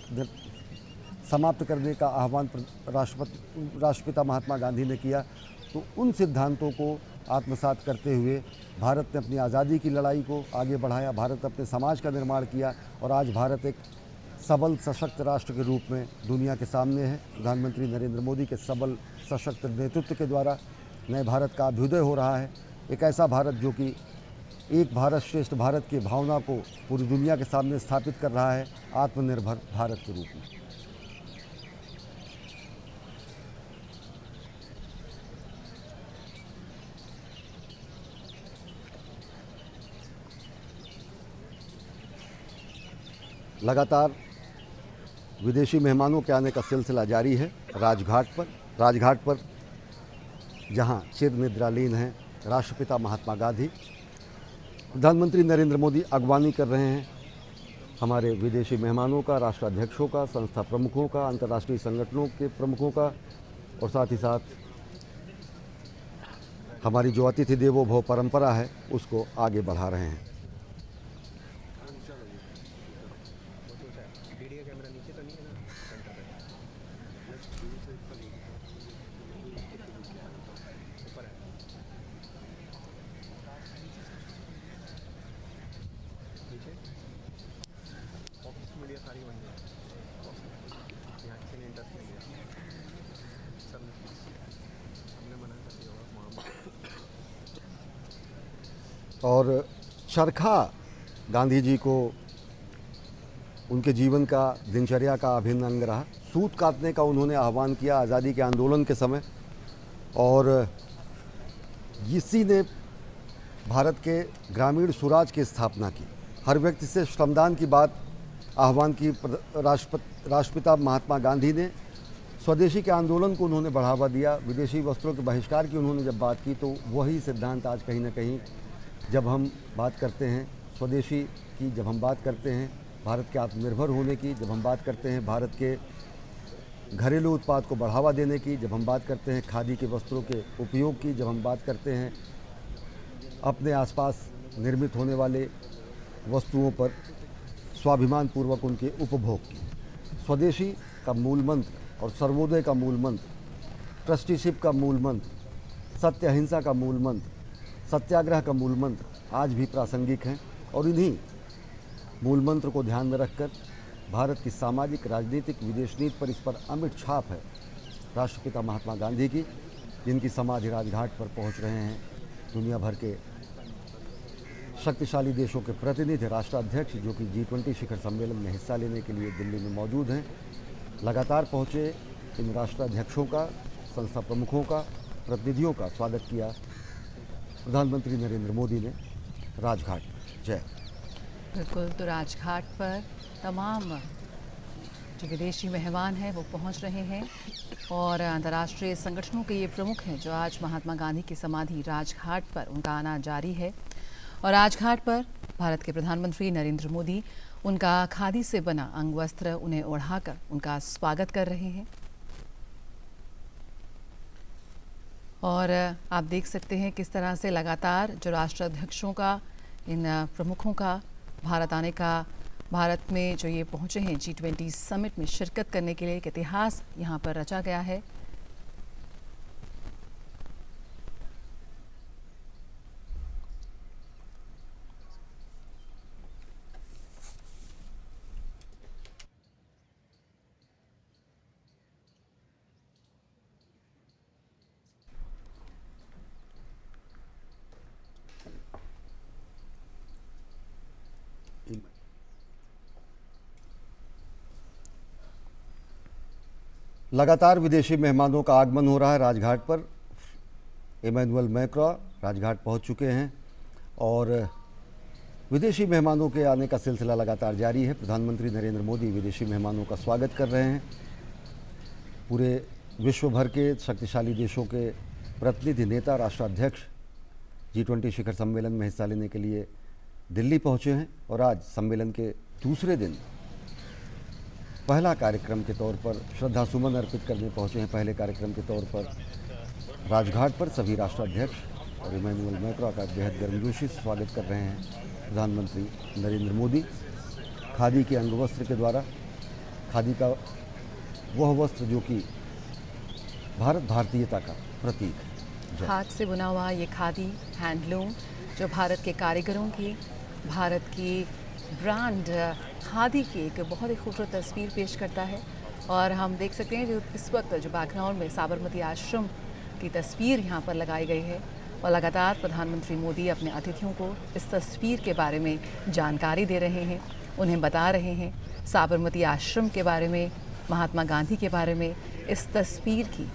समाप्त करने का आह्वान राष्ट्रपिता महात्मा गांधी ने किया। तो उन सिद्धांतों को आत्मसात करते हुए भारत ने अपनी आज़ादी की लड़ाई को आगे बढ़ाया, भारत अपने समाज का निर्माण किया, और आज भारत एक सबल सशक्त राष्ट्र के रूप में दुनिया के सामने है। प्रधानमंत्री नरेंद्र मोदी के सबल सशक्त नेतृत्व के द्वारा नए भारत का अभ्युदय हो रहा है। एक ऐसा भारत जो कि एक भारत श्रेष्ठ भारत की भावना को पूरी दुनिया के सामने स्थापित कर रहा है, आत्मनिर्भर भारत के रूप में। लगातार विदेशी मेहमानों के आने का सिलसिला जारी है राजघाट पर जहां चिर निद्रालीन हैं राष्ट्रपिता महात्मा गांधी। प्रधानमंत्री नरेंद्र मोदी अगवानी कर रहे हैं हमारे विदेशी मेहमानों का, राष्ट्राध्यक्षों का, संस्था प्रमुखों का, अंतर्राष्ट्रीय संगठनों के प्रमुखों का, और साथ ही साथ हमारी जो अतिथि देवो भव परंपरा है उसको आगे बढ़ा रहे हैं। और चरखा गांधी जी को उनके जीवन का, दिनचर्या का अभिन्न अंग रहा। सूत काटने का उन्होंने आह्वान किया आज़ादी के आंदोलन के समय, और इसी ने भारत के ग्रामीण स्वराज की स्थापना की। हर व्यक्ति से श्रमदान की बात आह्वान की राष्ट्रपिता महात्मा गांधी ने। स्वदेशी के आंदोलन को उन्होंने बढ़ावा दिया। विदेशी वस्त्रों के बहिष्कार की उन्होंने जब बात की, तो वही सिद्धांत आज कहीं ना कहीं जब हम बात करते हैं स्वदेशी की, जब हम बात करते हैं भारत के आत्मनिर्भर होने की, जब हम बात करते हैं भारत के घरेलू उत्पाद को बढ़ावा देने की, जब हम बात करते हैं खादी के वस्त्रों के उपयोग की, जब हम बात करते हैं अपने आसपास निर्मित होने वाले वस्तुओं पर स्वाभिमान पूर्वक उनके उपभोग की। स्वदेशी का मूल मंत्र और सर्वोदय का मूल मंत्र, ट्रस्टीशिप का मूल मंत्र, सत्य अहिंसा का मूल मंत्र, सत्याग्रह का मूल मंत्र आज भी प्रासंगिक हैं और इन्हीं मूल मंत्र को ध्यान में रखकर भारत की सामाजिक, राजनीतिक, विदेश नीति पर इस पर अमिट छाप है राष्ट्रपिता महात्मा गांधी की, जिनकी समाधि राजघाट पर पहुंच रहे हैं दुनिया भर के शक्तिशाली देशों के प्रतिनिधि, राष्ट्राध्यक्ष जो कि G20 शिखर सम्मेलन में हिस्सा लेने के लिए दिल्ली में मौजूद हैं। लगातार पहुंचे इन राष्ट्राध्यक्षों का, संस्था प्रमुखों का, प्रतिनिधियों का स्वागत किया प्रधानमंत्री नरेंद्र मोदी ने राजघाट पर। जय। बिल्कुल, तो राजघाट पर तमाम जो विदेशी मेहमान हैं वो पहुंच रहे हैं और अंतर्राष्ट्रीय संगठनों के ये प्रमुख हैं जो आज महात्मा गांधी की समाधि राजघाट पर उनका आना जारी है। और राजघाट पर भारत के प्रधानमंत्री नरेंद्र मोदी उनका खादी से बना अंग वस्त्र उन्हें ओढ़ाकर उनका स्वागत कर रहे हैं। और आप देख सकते हैं किस तरह से लगातार जो राष्ट्राध्यक्षों का, इन प्रमुखों का भारत आने का, भारत में जो ये पहुंचे हैं G20 समिट में शिरकत करने के लिए एक इतिहास यहाँ पर रचा गया है। लगातार विदेशी मेहमानों का आगमन हो रहा है राजघाट पर। इमैनुअल मैक्रों राजघाट पहुंच चुके हैं और विदेशी मेहमानों के आने का सिलसिला लगातार जारी है। प्रधानमंत्री नरेंद्र मोदी विदेशी मेहमानों का स्वागत कर रहे हैं। पूरे विश्व भर के शक्तिशाली देशों के प्रतिनिधि, नेता, राष्ट्राध्यक्ष G20 शिखर सम्मेलन में हिस्सा लेने के लिए दिल्ली पहुंचे हैं और आज सम्मेलन के दूसरे दिन पहला कार्यक्रम के तौर पर श्रद्धा सुमन अर्पित करने पहुंचे हैं। पहले कार्यक्रम के तौर पर राजघाट पर सभी राष्ट्राध्यक्ष और इमैनुअल मैक्रों का बेहद गर्मजोशी से स्वागत कर रहे हैं प्रधानमंत्री नरेंद्र मोदी। खादी के अंग वस्त्र के द्वारा, खादी का वह वस्त्र जो कि भारत भारतीयता का प्रतीक है। हाथ से बुना हुआ ये खादी हैंडलूम जो भारत के कारीगरों की, भारत की ब्रांड खादी की एक बहुत ही खूबसूरत तस्वीर पेश करता है। और हम देख सकते हैं जो इस वक्त जो बैकग्राउंड में साबरमती आश्रम की तस्वीर यहाँ पर लगाई गई है और लगातार प्रधानमंत्री मोदी अपने अतिथियों को इस तस्वीर के बारे में जानकारी दे रहे हैं, उन्हें बता रहे हैं साबरमती आश्रम के बारे में, महात्मा गांधी के बारे में, इस तस्वीर की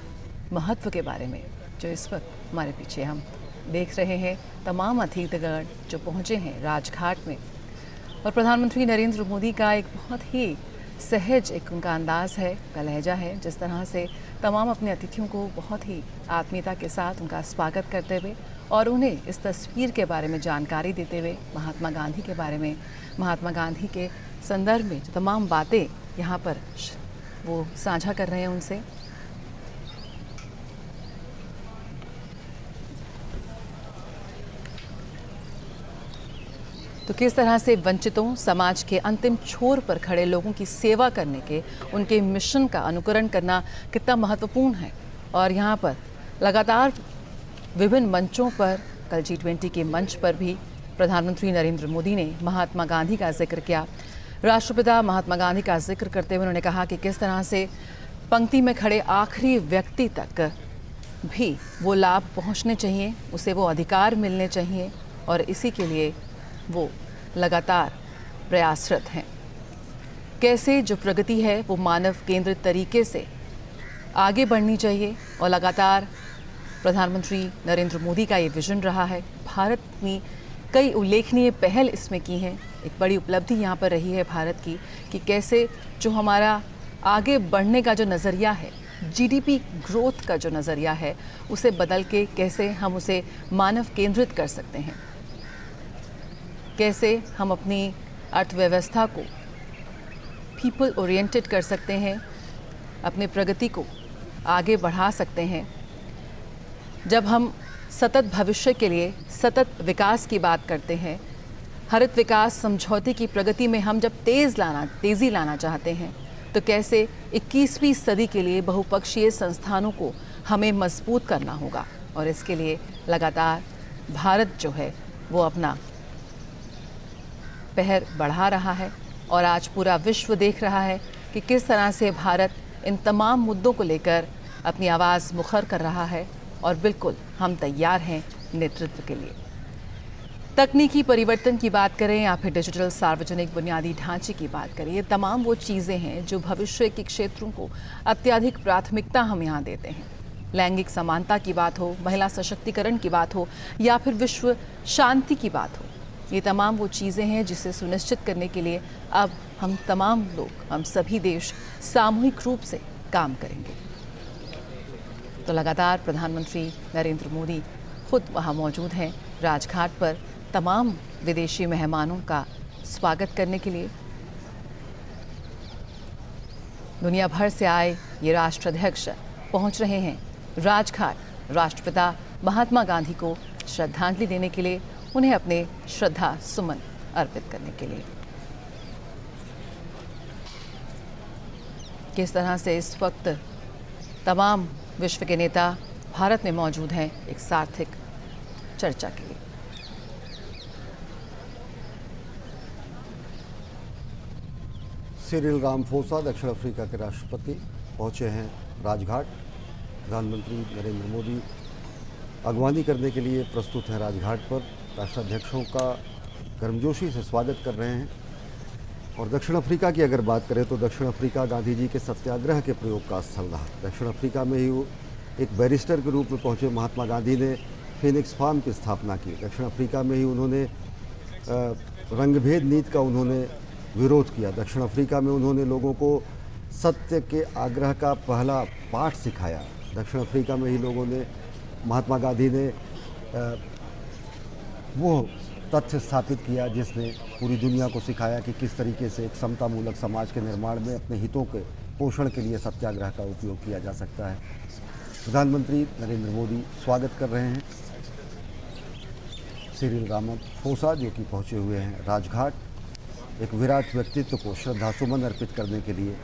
महत्व के बारे में जो इस वक्त हमारे पीछे हम देख रहे हैं। तमाम अतिथिगण जो पहुँचे हैं राजघाट में और प्रधानमंत्री नरेंद्र मोदी का एक बहुत ही सहज एक उनका अंदाज़ है, का लहजा है, जिस तरह से तमाम अपने अतिथियों को बहुत ही आत्मीयता के साथ उनका स्वागत करते हुए और उन्हें इस तस्वीर के बारे में जानकारी देते हुए, महात्मा गांधी के बारे में, महात्मा गांधी के संदर्भ में जो तमाम बातें यहाँ पर वो साझा कर रहे हैं उनसे। तो किस तरह से वंचितों, समाज के अंतिम छोर पर खड़े लोगों की सेवा करने के उनके मिशन का अनुकरण करना कितना महत्वपूर्ण है। और यहाँ पर लगातार विभिन्न मंचों पर, कल G20 के मंच पर भी प्रधानमंत्री नरेंद्र मोदी ने महात्मा गांधी का जिक्र किया। राष्ट्रपिता महात्मा गांधी का जिक्र करते हुए उन्होंने कहा कि किस तरह से पंक्ति में खड़े आखिरी व्यक्ति तक भी वो लाभ पहुँचने चाहिए, उसे वो अधिकार मिलने चाहिए और इसी के लिए वो लगातार प्रयासरत हैं। कैसे जो प्रगति है वो मानव केंद्रित तरीके से आगे बढ़नी चाहिए और लगातार प्रधानमंत्री नरेंद्र मोदी का ये विजन रहा है। भारत ने कई उल्लेखनीय पहल इसमें की हैं। एक बड़ी उपलब्धि यहाँ पर रही है भारत की कि कैसे जो हमारा आगे बढ़ने का जो नज़रिया है, GDP ग्रोथ का जो नज़रिया है, उसे बदल के कैसे हम उसे मानव केंद्रित कर सकते हैं, कैसे हम अपनी अर्थव्यवस्था को पीपल ओरिएंटेड कर सकते हैं, अपने प्रगति को आगे बढ़ा सकते हैं। जब हम सतत भविष्य के लिए सतत विकास की बात करते हैं, हरित विकास समझौते की प्रगति में हम जब तेज़ी लाना चाहते हैं, तो कैसे 21वीं सदी के लिए बहुपक्षीय संस्थानों को हमें मजबूत करना होगा। और इसके लिए लगातार भारत जो है वो अपना पहर बढ़ा रहा है और आज पूरा विश्व देख रहा है कि किस तरह से भारत इन तमाम मुद्दों को लेकर अपनी आवाज़ मुखर कर रहा है। और बिल्कुल हम तैयार हैं नेतृत्व के लिए। तकनीकी परिवर्तन की बात करें या फिर डिजिटल सार्वजनिक बुनियादी ढांचे की बात करें, ये तमाम वो चीज़ें हैं जो भविष्य के क्षेत्रों को अत्यधिक प्राथमिकता हम यहाँ देते हैं। लैंगिक समानता की बात हो, महिला सशक्तिकरण की बात हो या फिर विश्व शांति की बात हो, ये तमाम वो चीज़ें हैं जिसे सुनिश्चित करने के लिए अब हम तमाम लोग, हम सभी देश सामूहिक रूप से काम करेंगे। तो लगातार प्रधानमंत्री नरेंद्र मोदी खुद वहाँ मौजूद हैं राजघाट पर तमाम विदेशी मेहमानों का स्वागत करने के लिए। दुनिया भर से आए ये राष्ट्राध्यक्ष पहुँच रहे हैं राजघाट राष्ट्रपिता महात्मा गांधी को श्रद्धांजलि देने के लिए, उन्हें अपने श्रद्धा सुमन अर्पित करने के लिए। किस तरह से इस वक्त तमाम विश्व के नेता भारत में मौजूद हैं एक सार्थक चर्चा के लिए। सिरिल रामाफोसा दक्षिण अफ्रीका के राष्ट्रपति पहुंचे हैं राजघाट। प्रधानमंत्री नरेंद्र मोदी अगवानी करने के लिए प्रस्तुत हैं राजघाट पर। राष्ट्राध्यक्षों का गर्मजोशी से स्वागत कर रहे हैं। और दक्षिण अफ्रीका की अगर बात करें तो दक्षिण अफ्रीका गांधी जी के सत्याग्रह के प्रयोग का स्थल रहा। दक्षिण अफ्रीका में ही वो एक बैरिस्टर के रूप में पहुंचे महात्मा गांधी ने फिनिक्स फार्म की स्थापना की। दक्षिण अफ्रीका में ही उन्होंने रंगभेद नीति का उन्होंने विरोध किया। दक्षिण अफ्रीका में उन्होंने लोगों को सत्य के आग्रह का पहला पाठ सिखाया। दक्षिण अफ्रीका में ही लोगों ने, महात्मा गांधी ने वो तथ्य स्थापित किया जिसने पूरी दुनिया को सिखाया कि किस तरीके से एक समतामूलक समाज के निर्माण में अपने हितों के पोषण के लिए सत्याग्रह का उपयोग किया जा सकता है। प्रधानमंत्री नरेंद्र मोदी स्वागत कर रहे हैं सिरिल रामाफोसा जो कि पहुंचे हुए हैं राजघाट, एक विराट व्यक्तित्व को श्रद्धासुमन अर्पित करने के लिए,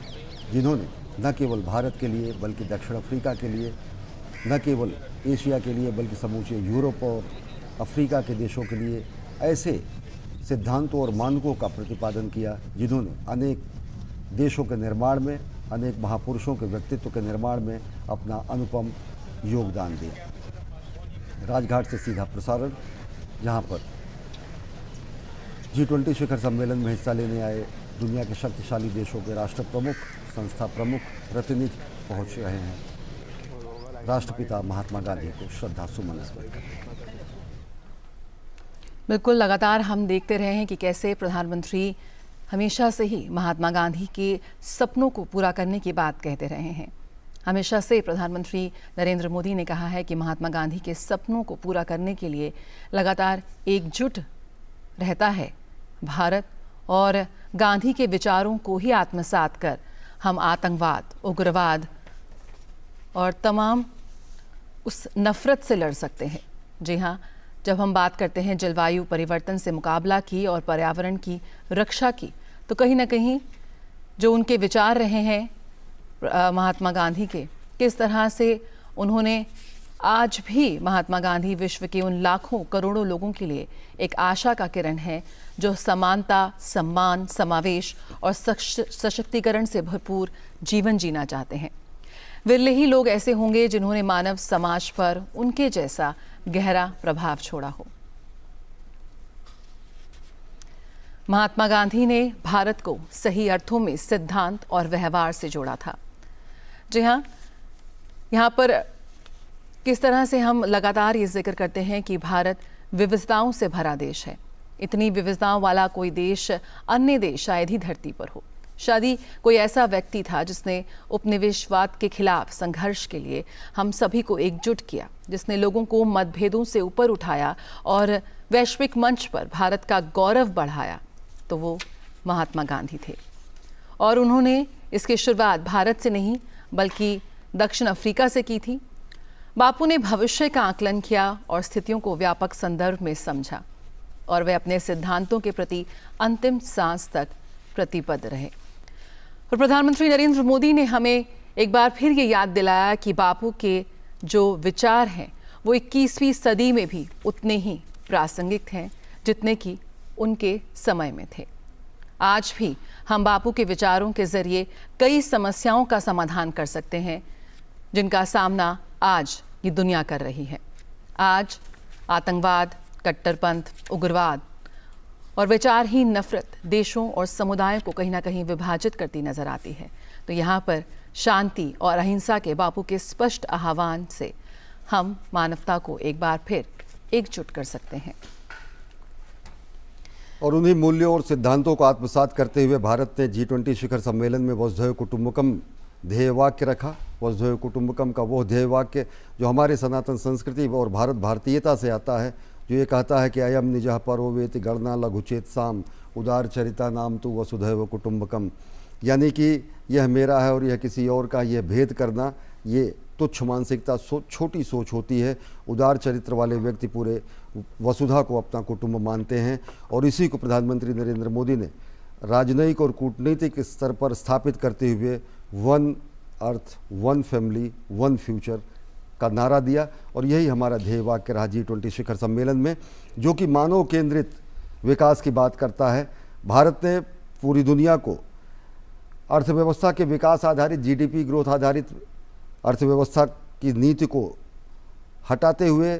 जिन्होंने न केवल भारत के लिए बल्कि दक्षिण अफ्रीका के लिए, न केवल एशिया के लिए बल्कि समूचे यूरोप और अफ्रीका के देशों के लिए ऐसे सिद्धांतों और मानकों का प्रतिपादन किया जिन्होंने अनेक देशों के निर्माण में, अनेक महापुरुषों के व्यक्तित्व के निर्माण में अपना अनुपम योगदान दिया। राजघाट से सीधा प्रसारण, जहां पर G20 शिखर सम्मेलन में हिस्सा लेने आए दुनिया के शक्तिशाली देशों के राष्ट्र प्रमुख, संस्था प्रमुख, प्रतिनिधि पहुंच रहे हैं राष्ट्रपिता महात्मा गांधी को श्रद्धा सुमन अर्पित करने। बिल्कुल, लगातार हम देखते रहे हैं कि कैसे प्रधानमंत्री हमेशा से ही महात्मा गांधी के सपनों को पूरा करने की बात कहते रहे हैं। हमेशा से प्रधानमंत्री नरेंद्र मोदी ने कहा है कि महात्मा गांधी के सपनों को पूरा करने के लिए लगातार एकजुट रहता है भारत, और गांधी के विचारों को ही आत्मसात कर हम आतंकवाद, उग्रवाद और तमाम उस नफ़रत से लड़ सकते हैं। जी हाँ, जब हम बात करते हैं जलवायु परिवर्तन से मुकाबला की और पर्यावरण की रक्षा की, तो कहीं ना कहीं जो उनके विचार रहे हैं महात्मा गांधी के, किस तरह से उन्होंने आज भी महात्मा गांधी विश्व के उन लाखों करोड़ों लोगों के लिए एक आशा का किरण है जो समानता, सम्मान, समावेश और सशक्तिकरण से भरपूर जीवन जीना चाहते हैं। विरले ही लोग ऐसे होंगे जिन्होंने मानव समाज पर उनके जैसा गहरा प्रभाव छोड़ा हो। महात्मा गांधी ने भारत को सही अर्थों में सिद्धांत और व्यवहार से जोड़ा था। जी हाँ, यहाँ पर किस तरह से हम लगातार ये जिक्र करते हैं कि भारत विविधताओं से भरा देश है। इतनी विविधताओं वाला कोई देश, अन्य देश शायद ही धरती पर हो। शायद कोई ऐसा व्यक्ति था जिसने उपनिवेशवाद के खिलाफ संघर्ष के लिए हम सभी को एकजुट किया, जिसने लोगों को मतभेदों से ऊपर उठाया और वैश्विक मंच पर भारत का गौरव बढ़ाया, तो वो महात्मा गांधी थे। और उन्होंने इसकी शुरुआत भारत से नहीं बल्कि दक्षिण अफ्रीका से की थी। बापू ने भविष्य का आकलन किया और स्थितियों को व्यापक संदर्भ में समझा और वे अपने सिद्धांतों के प्रति अंतिम सांस तक प्रतिबद्ध रहे। और प्रधानमंत्री नरेंद्र मोदी ने हमें एक बार फिर ये याद दिलाया कि बापू के जो विचार हैं वो 21वीं सदी में भी उतने ही प्रासंगिक हैं जितने कि उनके समय में थे। आज भी हम बापू के विचारों के जरिए कई समस्याओं का समाधान कर सकते हैं जिनका सामना आज ये दुनिया कर रही है। आज आतंकवाद, कट्टरपंथ, उग्रवाद और विचारहीन नफरत देशों और समुदायों को कहीं ना कहीं विभाजित करती नजर आती है। तो यहाँ पर शांति और अहिंसा के बापू के स्पष्ट आह्वान से हम मानवता को एक बार फिर एकजुट कर सकते हैं। और उन्हीं मूल्यों और सिद्धांतों को आत्मसात करते हुए भारत ने G20 शिखर सम्मेलन में वसुधैव कुटुंबकम ध्येय वाक्य रखा। वसुधैव कुटुंबकम का वो ध्येय वाक्य जो हमारे सनातन संस्कृति और भारत भारतीयता से आता है, जो ये कहता है कि अयम निजः परो वेति गणना लघुचेत साम उदार चरिता नाम तु वसुधैव कुटुंबकम, यानी कि यह मेरा है और यह किसी और का, यह भेद करना, ये तुच्छ मानसिकता, छोटी सोच होती है। उदार चरित्र वाले व्यक्ति पूरे वसुधा को अपना कुटुंब मानते हैं और इसी को प्रधानमंत्री नरेंद्र मोदी ने राजनयिक और कूटनीतिक स्तर पर स्थापित करते हुए one earth, one family, one future का नारा दिया। और यही हमारा ध्येय वाक्य रहा G20 शिखर सम्मेलन में, जो कि मानव केंद्रित विकास की बात करता है। भारत ने पूरी दुनिया को अर्थव्यवस्था के विकास आधारित, GDP ग्रोथ आधारित अर्थव्यवस्था की नीति को हटाते हुए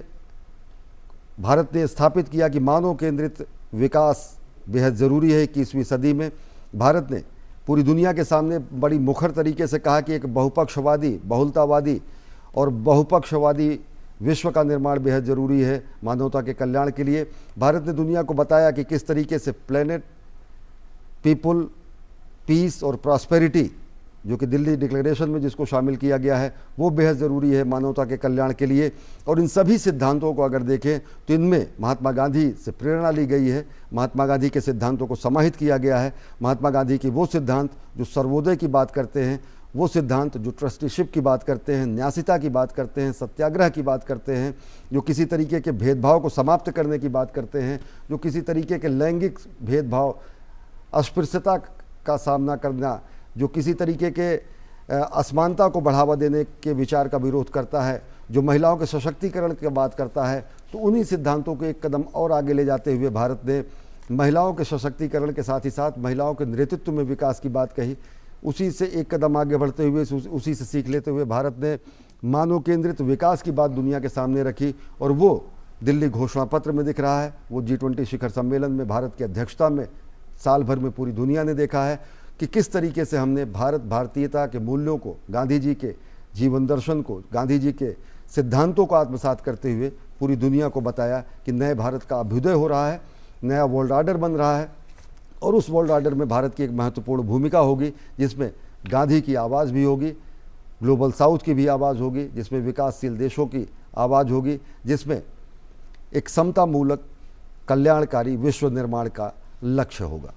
भारत ने स्थापित किया कि मानव केंद्रित विकास बेहद ज़रूरी है। 21वीं सदी में भारत ने पूरी दुनिया के सामने बड़ी मुखर तरीके से कहा कि एक बहुपक्षवादी, बहुलतावादी और बहुपक्षवादी विश्व का निर्माण बेहद ज़रूरी है मानवता के कल्याण के लिए। भारत ने दुनिया को बताया कि किस तरीके से प्लेनेट, पीपुल, पीस और प्रॉस्पेरिटी, जो कि दिल्ली डिक्लेरेशन में जिसको शामिल किया गया है, वो बेहद ज़रूरी है मानवता के कल्याण के लिए। और इन सभी सिद्धांतों को अगर देखें तो इनमें महात्मा गांधी से प्रेरणा ली गई है। महात्मा गांधी के सिद्धांतों को समाहित किया गया है। महात्मा गांधी की वो सिद्धांत जो सर्वोदय की बात करते हैं, वो सिद्धांत जो ट्रस्टीशिप की बात करते हैं, न्यासिता की बात करते हैं, सत्याग्रह की बात करते हैं, जो किसी तरीके के भेदभाव को समाप्त करने की बात करते हैं, जो किसी तरीके के लैंगिक भेदभाव, अस्पृश्यता का सामना करना, जो किसी तरीके के असमानता को बढ़ावा देने के विचार का विरोध करता है, जो महिलाओं के सशक्तिकरण की बात करता है, तो उन्हीं सिद्धांतों को एक कदम और आगे ले जाते हुए भारत ने महिलाओं के सशक्तिकरण के साथ ही साथ महिलाओं के नेतृत्व में विकास की बात कही। उसी से एक कदम आगे बढ़ते हुए, उसी से सीख लेते हुए भारत ने मानव केंद्रित विकास की बात दुनिया के सामने रखी और वो दिल्ली घोषणा पत्र में दिख रहा है। वो G20 शिखर सम्मेलन में भारत की अध्यक्षता में साल भर में पूरी दुनिया ने देखा है कि किस तरीके से हमने भारत भारतीयता के मूल्यों को, गांधी जी के जीवन दर्शन को, गांधी जी के सिद्धांतों को आत्मसात करते हुए पूरी दुनिया को बताया कि नए भारत का अभ्युदय हो रहा है, नया वर्ल्ड ऑर्डर बन रहा है और उस वर्ल्ड ऑर्डर में भारत की एक महत्वपूर्ण भूमिका होगी, जिसमें गांधी की आवाज़ भी होगी, ग्लोबल साउथ की भी आवाज़ होगी, जिसमें विकासशील देशों की आवाज़ होगी, जिसमें एक समतामूलक कल्याणकारी विश्व निर्माण का लक्ष्य होगा।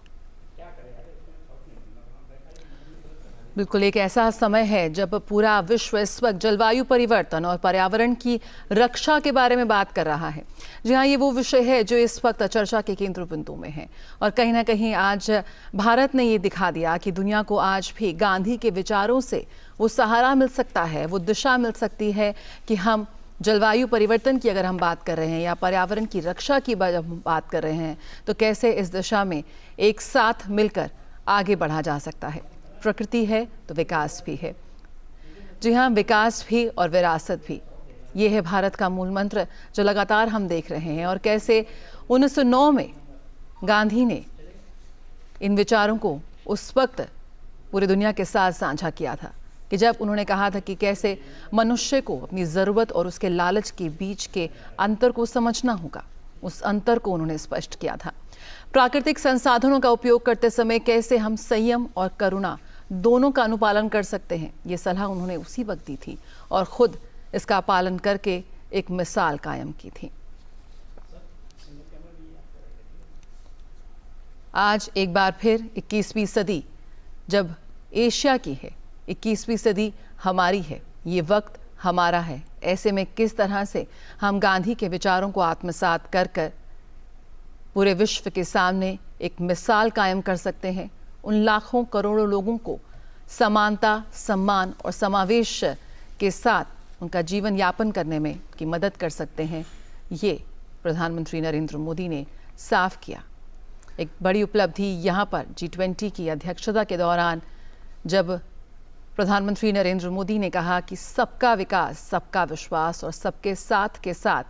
बिल्कुल एक ऐसा समय है जब पूरा विश्व इस वक्त जलवायु परिवर्तन और पर्यावरण की रक्षा के बारे में बात कर रहा है। जी हाँ, ये वो विषय है जो इस वक्त चर्चा के केंद्र बिंदु में है और कहीं ना कहीं आज भारत ने ये दिखा दिया कि दुनिया को आज भी गांधी के विचारों से वो सहारा मिल सकता है, वो दिशा मिल सकती है कि हम जलवायु परिवर्तन की अगर हम बात कर रहे हैं या पर्यावरण की रक्षा की बात कर रहे हैं तो कैसे इस दिशा में एक साथ मिलकर आगे बढ़ा जा सकता है। प्रकृति है तो विकास भी है। जी हाँ, विकास भी और विरासत भी, ये है भारत का मूल मंत्र जो लगातार हम देख रहे हैं। और कैसे 1909 में गांधी ने इन विचारों को उस वक्त पूरी दुनिया के साथ साझा किया था कि जब उन्होंने कहा था कि कैसे मनुष्य को अपनी ज़रूरत और उसके लालच के बीच के अंतर को समझना होगा। उस अंतर को उन्होंने स्पष्ट किया था। प्राकृतिक संसाधनों का उपयोग करते समय कैसे हम संयम और करुणा दोनों का अनुपालन कर सकते हैं, ये सलाह उन्होंने उसी वक्त दी थी और खुद इसका पालन करके एक मिसाल कायम की थी। आज एक बार फिर 21वीं सदी जब एशिया की है, 21वीं सदी हमारी है, ये वक्त हमारा है, ऐसे में किस तरह से हम गांधी के विचारों को आत्मसात कर कर पूरे विश्व के सामने एक मिसाल कायम कर सकते हैं, उन लाखों करोड़ों लोगों को समानता, सम्मान और समावेश के साथ उनका जीवन यापन करने में की मदद कर सकते हैं, ये प्रधानमंत्री नरेंद्र मोदी ने साफ किया। एक बड़ी उपलब्धि यहाँ पर G20 की अध्यक्षता के दौरान जब प्रधानमंत्री नरेंद्र मोदी ने कहा कि सबका विकास, सबका विश्वास और सबके साथ के साथ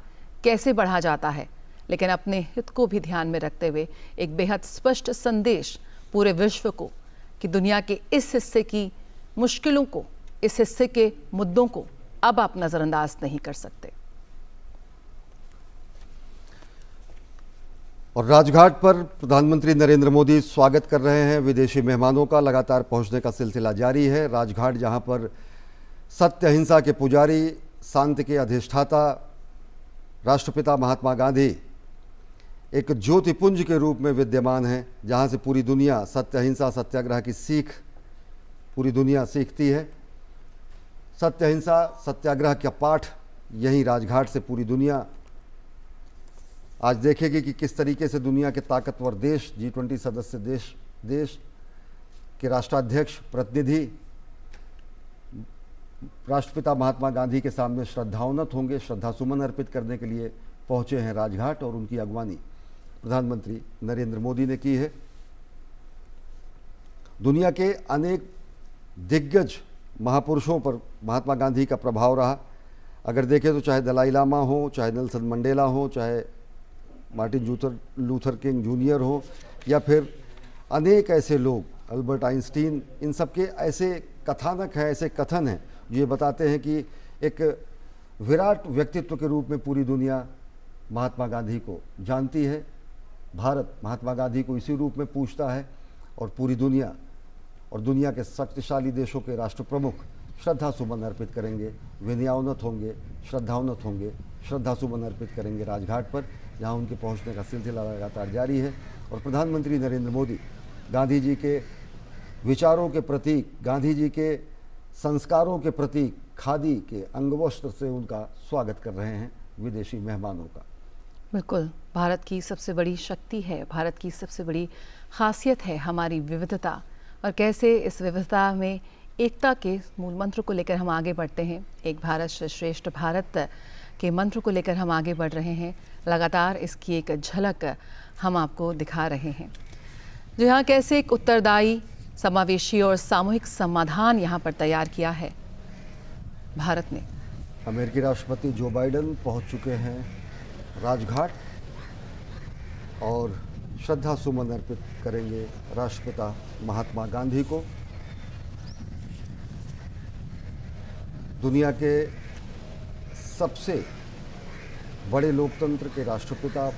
कैसे बढ़ा जाता है, लेकिन अपने हित को भी ध्यान में रखते हुए एक बेहद स्पष्ट संदेश पूरे विश्व को कि दुनिया के इस हिस्से की मुश्किलों को, इस हिस्से के मुद्दों को अब आप नजरअंदाज नहीं कर सकते। और राजघाट पर प्रधानमंत्री नरेंद्र मोदी स्वागत कर रहे हैं विदेशी मेहमानों का। लगातार पहुंचने का सिलसिला जारी है। राजघाट जहां पर सत्य अहिंसा के पुजारी, शांति के अधिष्ठाता राष्ट्रपिता महात्मा गांधी एक ज्योतिपुंज के रूप में विद्यमान हैं, जहां से पूरी दुनिया सत्य अहिंसा सत्याग्रह की सीख पूरी दुनिया सीखती है। सत्य अहिंसा सत्याग्रह का पाठ यहीं राजघाट से पूरी दुनिया आज देखेगी कि किस तरीके से दुनिया के ताकतवर देश, G20 सदस्य देश के राष्ट्राध्यक्ष, प्रतिनिधि राष्ट्रपिता महात्मा गांधी के सामने श्रद्धावनत होंगे, श्रद्धासुमन अर्पित करने के लिए पहुंचे हैं राजघाट। और उनकी अगवानी प्रधानमंत्री नरेंद्र मोदी ने की है। दुनिया के अनेक दिग्गज महापुरुषों पर महात्मा गांधी का प्रभाव रहा। अगर देखें तो चाहे दलाई लामा हो, चाहे नेल्सन मंडेला हो, चाहे मार्टिन लूथर किंग जूनियर हो, या फिर अनेक ऐसे लोग, अल्बर्ट आइंस्टीन, इन सब के ऐसे कथानक हैं, ऐसे कथन हैं जो ये बताते हैं कि एक विराट व्यक्तित्व के रूप में पूरी दुनिया महात्मा गांधी को जानती है। भारत महात्मा गांधी को इसी रूप में पूछता है और पूरी दुनिया और दुनिया के शक्तिशाली देशों के राष्ट्र प्रमुख श्रद्धा सुमन अर्पित करेंगे, विनयावनत होंगे, श्रद्धावनत होंगे, श्रद्धा सुमन अर्पित करेंगे राजघाट पर, जहां उनके पहुंचने का सिलसिला लगातार जारी है। और प्रधानमंत्री नरेंद्र मोदी गांधी जी के विचारों के प्रतीक, गांधी जी के संस्कारों के प्रतीक खादी के अंगवस्त्र से उनका स्वागत कर रहे हैं विदेशी मेहमानों का। बिल्कुल, भारत की सबसे बड़ी शक्ति है, भारत की सबसे बड़ी खासियत है हमारी विविधता, और कैसे इस विविधता में एकता के मूल मंत्र को लेकर हम आगे बढ़ते हैं। एक भारत श्रेष्ठ भारत के मंत्र को लेकर हम आगे बढ़ रहे हैं। लगातार इसकी एक झलक हम आपको दिखा रहे हैं। जो यहाँ कैसे एक उत्तरदायी, समावेशी और सामूहिक समाधान यहाँ पर तैयार किया है भारत ने। अमेरिकी राष्ट्रपति जो बाइडेन पहुंच चुके हैं राजघाट और श्रद्धा सुमन अर्पित करेंगे राष्ट्रपिता महात्मा गांधी को। दुनिया के सबसे बड़े लोकतंत्र के राष्ट्रपिता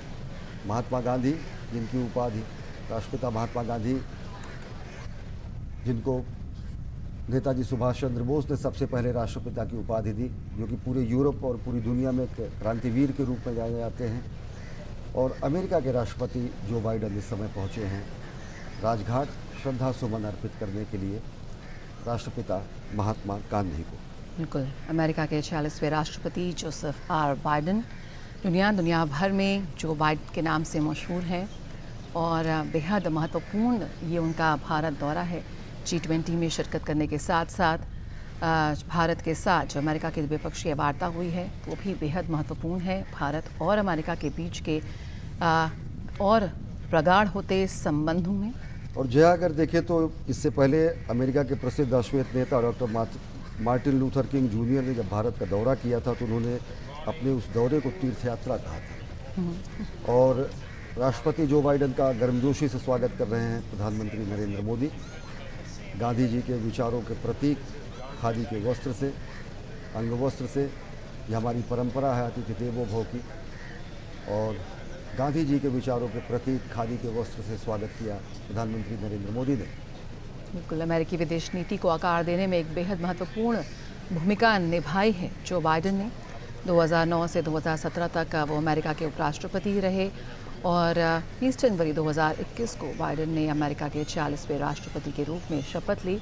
महात्मा गांधी, जिनकी उपाधि राष्ट्रपिता महात्मा गांधी, जिनको नेताजी सुभाष चंद्र बोस ने सबसे पहले राष्ट्रपिता की उपाधि दी, जो कि पूरे यूरोप और पूरी दुनिया में क्रांतिवीर के रूप में जाने जाते हैं। और अमेरिका के राष्ट्रपति जो बाइडेन इस समय पहुंचे हैं राजघाट श्रद्धा सुमन अर्पित करने के लिए राष्ट्रपिता महात्मा गांधी को। बिल्कुल, अमेरिका के 46वें राष्ट्रपति जोसेफ आर बाइडेन दुनिया भर में जो बाइडेन के नाम से मशहूर है, और बेहद महत्वपूर्ण ये उनका भारत दौरा है। G20 में शिरकत करने के साथ साथ भारत के साथ जो अमेरिका की द्विपक्षीय वार्ता हुई है वो भी बेहद महत्वपूर्ण है। भारत और अमेरिका के बीच के और प्रगाढ़ होते संबंधों में। और जया अगर देखें तो इससे पहले अमेरिका के प्रसिद्ध अश्वेत नेता doctor Martin Luther king junior ने जब भारत का दौरा किया था तो उन्होंने अपने उस दौरे को तीर्थ यात्रा कहा था। और राष्ट्रपति जो बाइडेन का गर्मजोशी से स्वागत कर रहे हैं प्रधानमंत्री नरेंद्र मोदी। गांधी जी के विचारों के प्रतीक खादी के वस्त्र से, अंगवस्त्र से, यह हमारी परंपरा है अतिथि देवो भव की, और गांधी जी के विचारों के प्रतीक खादी के वस्त्र से स्वागत किया प्रधानमंत्री नरेंद्र मोदी ने। बिल्कुल, अमेरिकी विदेश नीति को आकार देने में एक बेहद महत्वपूर्ण भूमिका निभाई है जो बाइडेन ने। 2009 से 2017 तक वो अमेरिका के उपराष्ट्रपति रहे, और 30 जनवरी 2021 को बाइडेन ने अमेरिका के 46वें राष्ट्रपति के रूप में शपथ ली।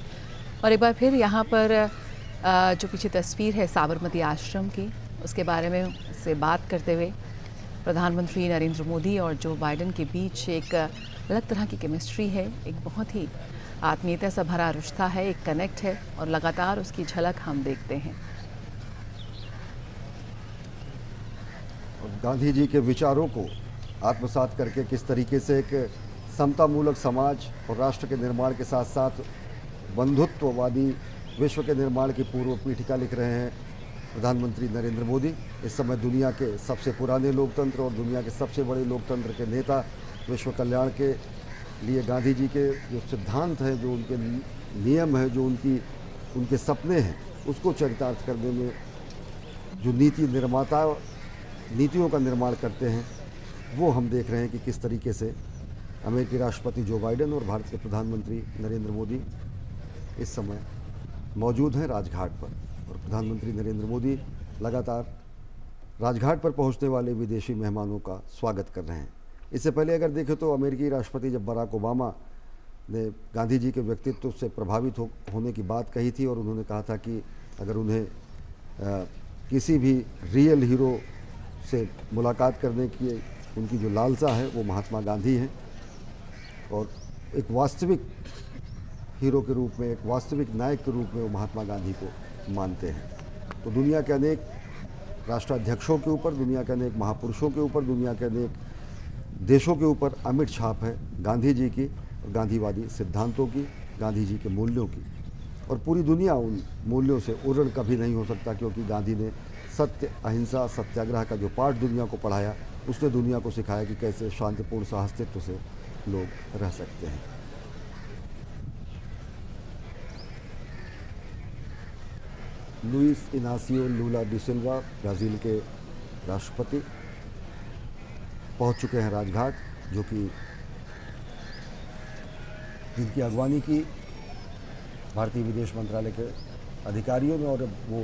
और एक बार फिर यहाँ पर जो पीछे तस्वीर है साबरमती आश्रम की, उसके बारे में से बात करते हुए प्रधानमंत्री नरेंद्र मोदी और जो बाइडेन के बीच एक अलग तरह की केमिस्ट्री है, एक बहुत ही आत्मीयता से भरा रिश्ता है, एक कनेक्ट है और लगातार उसकी झलक हम देखते हैं। और गांधी जी के विचारों को आत्मसात करके किस तरीके से एक समतामूलक समाज और राष्ट्र के निर्माण के साथ साथ बंधुत्ववादी विश्व के निर्माण की पूर्व पीठिका लिख रहे हैं प्रधानमंत्री नरेंद्र मोदी। इस समय दुनिया के सबसे पुराने लोकतंत्र और दुनिया के सबसे बड़े लोकतंत्र के नेता विश्व कल्याण के लिए गांधी जी के जो सिद्धांत हैं, जो उनके नियम हैं, जो उनके सपने हैं, उसको चरितार्थ करने में जो नीति निर्माता नीतियों का निर्माण करते हैं, वो हम देख रहे हैं कि किस तरीके से अमेरिकी राष्ट्रपति जो बाइडेन और भारत के प्रधानमंत्री नरेंद्र मोदी इस समय मौजूद हैं राजघाट पर। और प्रधानमंत्री नरेंद्र मोदी लगातार राजघाट पर पहुंचने वाले विदेशी मेहमानों का स्वागत कर रहे हैं। इससे पहले अगर देखें तो अमेरिकी राष्ट्रपति जब बराक ओबामा ने गांधी जी के व्यक्तित्व से प्रभावित होने की बात कही थी और उन्होंने कहा था कि अगर उन्हें किसी भी रियल हीरो से मुलाकात करने की उनकी जो लालसा है वो महात्मा गांधी हैं और एक वास्तविक हीरो के रूप में, एक वास्तविक नायक के रूप में वो महात्मा गांधी को मानते हैं। तो दुनिया के अनेक राष्ट्राध्यक्षों के ऊपर, दुनिया के अनेक महापुरुषों के ऊपर, दुनिया के अनेक देशों के ऊपर अमिट छाप है गांधी जी की, गांधीवादी सिद्धांतों की, गांधी जी के मूल्यों की। और पूरी दुनिया उन मूल्यों से उड़न कभी नहीं हो सकता, क्योंकि गांधी ने सत्य, अहिंसा, सत्याग्रह का जो पाठ दुनिया को पढ़ाया, उसने दुनिया को सिखाया कि कैसे शांतिपूर्ण सहअस्तित्व से लोग रह सकते हैं। लुइस इनासियो लूला डी सिल्वा ब्राज़ील के राष्ट्रपति पहुंच चुके हैं राजघाट, जो कि जिनकी अगवानी की भारतीय विदेश मंत्रालय के अधिकारियों ने, और वो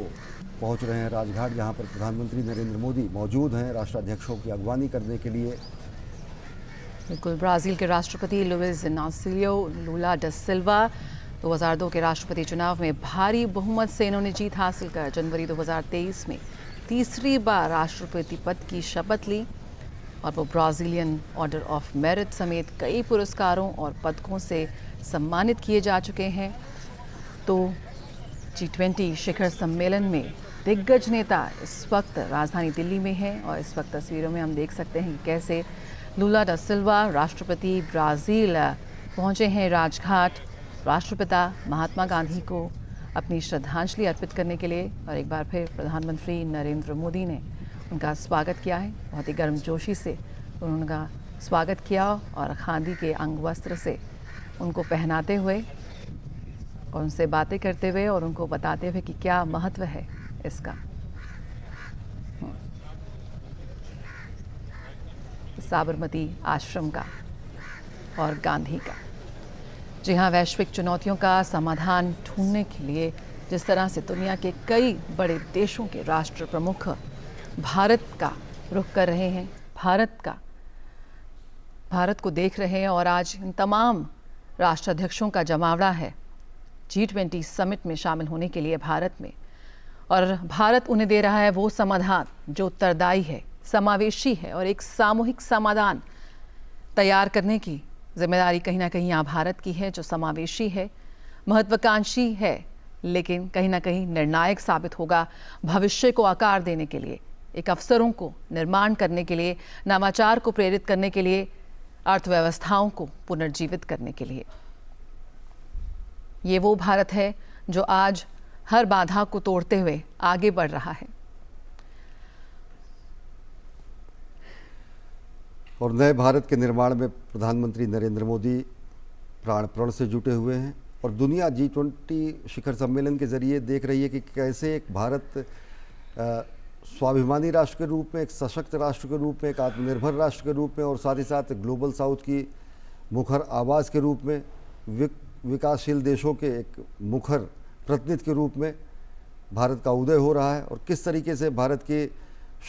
पहुंच रहे हैं राजघाट, जहां पर प्रधानमंत्री नरेंद्र मोदी मौजूद हैं राष्ट्राध्यक्षों की अगवानी करने के लिए। बिल्कुल, ब्राज़ील के राष्ट्रपति लुइस इनासियो लूला डी सिल्वा 2002 के राष्ट्रपति चुनाव में भारी बहुमत से इन्होंने जीत हासिल कर जनवरी 2023 में तीसरी बार राष्ट्रपति पद की शपथ ली और वो ब्राज़ीलियन ऑर्डर ऑफ मेरिट समेत कई पुरस्कारों और पदकों से सम्मानित किए जा चुके हैं। तो G20 शिखर सम्मेलन में दिग्गज नेता इस वक्त राजधानी दिल्ली में हैं और इस वक्त तस्वीरों में हम देख सकते हैं कि कैसे लूला दा सिल्वा राष्ट्रपति ब्राज़ील पहुंचे हैं राजघाट राष्ट्रपिता महात्मा गांधी को अपनी श्रद्धांजलि अर्पित करने के लिए। और एक बार फिर प्रधानमंत्री नरेंद्र मोदी ने उनका स्वागत किया है, बहुत ही गर्मजोशी से उन्होंने उनका स्वागत किया और खादी के अंग वस्त्र से उनको पहनाते हुए और उनसे बातें करते हुए और उनको बताते हुए कि क्या महत्व है इसका। साबरमती आश्रम का और गांधी का। जी हाँ, वैश्विक चुनौतियों का समाधान ढूंढने के लिए जिस तरह से दुनिया के कई बड़े देशों के राष्ट्र प्रमुख भारत का रुख कर रहे हैं, भारत को देख रहे हैं और आज इन तमाम राष्ट्राध्यक्षों का जमावड़ा है G20 समिट में शामिल होने के लिए भारत में। और भारत उन्हें दे रहा है वो समाधान जो उत्तरदायी है, समावेशी है और एक सामूहिक समाधान तैयार करने की जिम्मेदारी कहीं ना कहीं यहाँ भारत की है, जो समावेशी है, महत्वाकांक्षी है, लेकिन कहीं ना कहीं निर्णायक साबित होगा भविष्य को आकार देने के लिए, एक अवसरों को निर्माण करने के लिए, नवाचार को प्रेरित करने के लिए, अर्थव्यवस्थाओं को पुनर्जीवित करने के लिए। ये वो भारत है जो आज हर बाधा को तोड़ते हुए आगे बढ़ रहा है। और नए भारत के निर्माण में प्रधानमंत्री नरेंद्र मोदी प्राण प्रण से जुटे हुए हैं और दुनिया G20 शिखर सम्मेलन के जरिए देख रही है कि कैसे एक भारत स्वाभिमानी राष्ट्र के रूप में, एक सशक्त राष्ट्र के रूप में, एक आत्मनिर्भर राष्ट्र के रूप में और साथ ही साथ ग्लोबल साउथ की मुखर आवाज़ के रूप में, विकासशील देशों के एक मुखर प्रतिनिधि के रूप में भारत का उदय हो रहा है। और किस तरीके से भारत के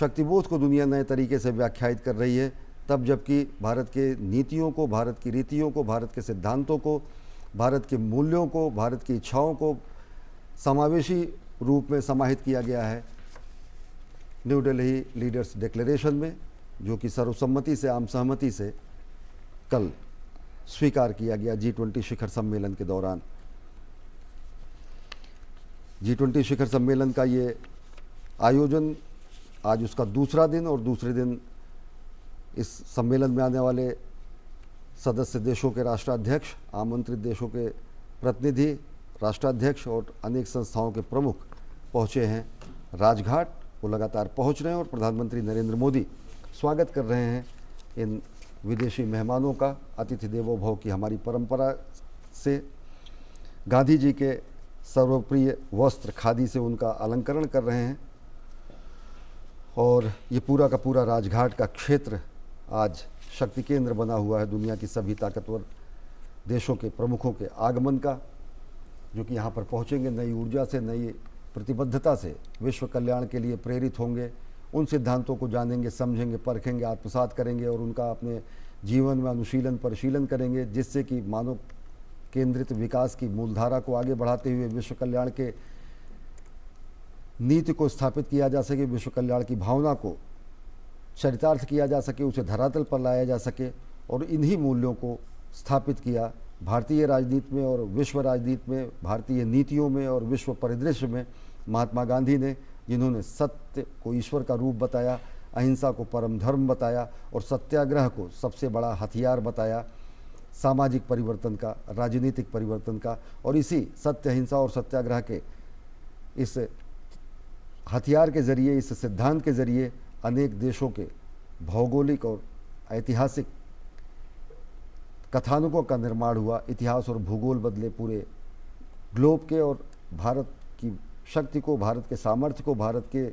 शक्तिबोध को दुनिया नए तरीके से व्याख्यायित कर रही है, तब जबकि भारत के नीतियों को, भारत की रीतियों को, भारत के सिद्धांतों को, भारत के मूल्यों को, भारत की इच्छाओं को समावेशी रूप में समाहित किया गया है न्यू दिल्ली लीडर्स डिक्लेरेशन में, जो कि सर्वसम्मति से, आम सहमति से कल स्वीकार किया गया G20 शिखर सम्मेलन के दौरान। G20 शिखर सम्मेलन का ये आयोजन आज उसका दूसरा दिन, और दूसरे दिन इस सम्मेलन में आने वाले सदस्य देशों के राष्ट्राध्यक्ष, आमंत्रित देशों के प्रतिनिधि, राष्ट्राध्यक्ष और अनेक संस्थाओं के प्रमुख पहुँचे हैं राजघाट। वो लगातार पहुँच रहे हैं और प्रधानमंत्री नरेंद्र मोदी स्वागत कर रहे हैं इन विदेशी मेहमानों का। अतिथि देवो भव की हमारी परंपरा से गांधी जी के सर्वप्रिय वस्त्र खादी से उनका अलंकरण कर रहे हैं, और ये पूरा का पूरा राजघाट का क्षेत्र आज शक्ति केंद्र बना हुआ है दुनिया की सभी ताकतवर देशों के प्रमुखों के आगमन का, जो कि यहाँ पर पहुँचेंगे नई ऊर्जा से, नई प्रतिबद्धता से, विश्व कल्याण के लिए प्रेरित होंगे, उन सिद्धांतों को जानेंगे, समझेंगे, परखेंगे, आत्मसात करेंगे और उनका अपने जीवन में अनुशीलन परिशीलन करेंगे, जिससे कि मानव केंद्रित विकास की मूलधारा को आगे बढ़ाते हुए विश्व कल्याण के नीति को स्थापित किया जा सके, विश्व कल्याण की भावना को चरितार्थ किया जा सके, उसे धरातल पर लाया जा सके। और इन्हीं मूल्यों को स्थापित किया भारतीय राजनीति में और विश्व राजनीति में, भारतीय नीतियों में और विश्व परिदृश्य में महात्मा गांधी ने, जिन्होंने सत्य को ईश्वर का रूप बताया, अहिंसा को परम धर्म बताया और सत्याग्रह को सबसे बड़ा हथियार बताया सामाजिक परिवर्तन का, राजनीतिक परिवर्तन का। और इसी सत्य, अहिंसा और सत्याग्रह के इस हथियार के ज़रिए, इस सिद्धांत के ज़रिए अनेक देशों के भौगोलिक और ऐतिहासिक कथानकों का निर्माण हुआ। इतिहास और भूगोल बदले पूरे ग्लोब के, और भारत की शक्ति को, भारत के सामर्थ्य को, भारत के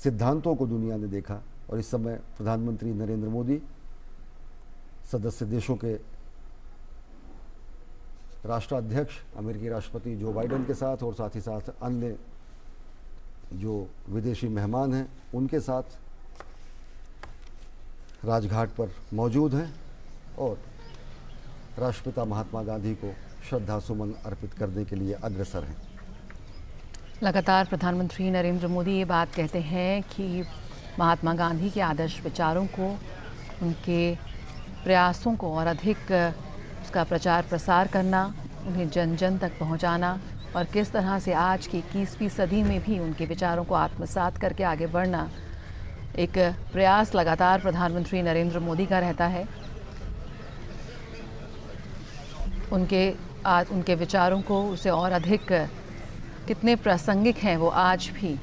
सिद्धांतों को दुनिया ने देखा। और इस समय प्रधानमंत्री नरेंद्र मोदी सदस्य देशों के राष्ट्राध्यक्ष अमेरिकी राष्ट्रपति जो बाइडेन के साथ, और साथ ही साथ अन्य जो विदेशी मेहमान हैं उनके साथ राजघाट पर मौजूद हैं और राष्ट्रपिता महात्मा गांधी को श्रद्धा सुमन अर्पित करने के लिए अग्रसर हैं। लगातार प्रधानमंत्री नरेंद्र मोदी ये बात कहते हैं कि महात्मा गांधी के आदर्श विचारों को, उनके प्रयासों को और अधिक उसका प्रचार प्रसार करना, उन्हें जन जन तक पहुंचाना, और किस तरह से आज की 21वीं सदी में भी उनके विचारों को आत्मसात करके आगे बढ़ना, एक प्रयास लगातार प्रधानमंत्री नरेंद्र मोदी का रहता है। उनके विचारों को उसे और अधिक कितने प्रासंगिक हैं वो आज भी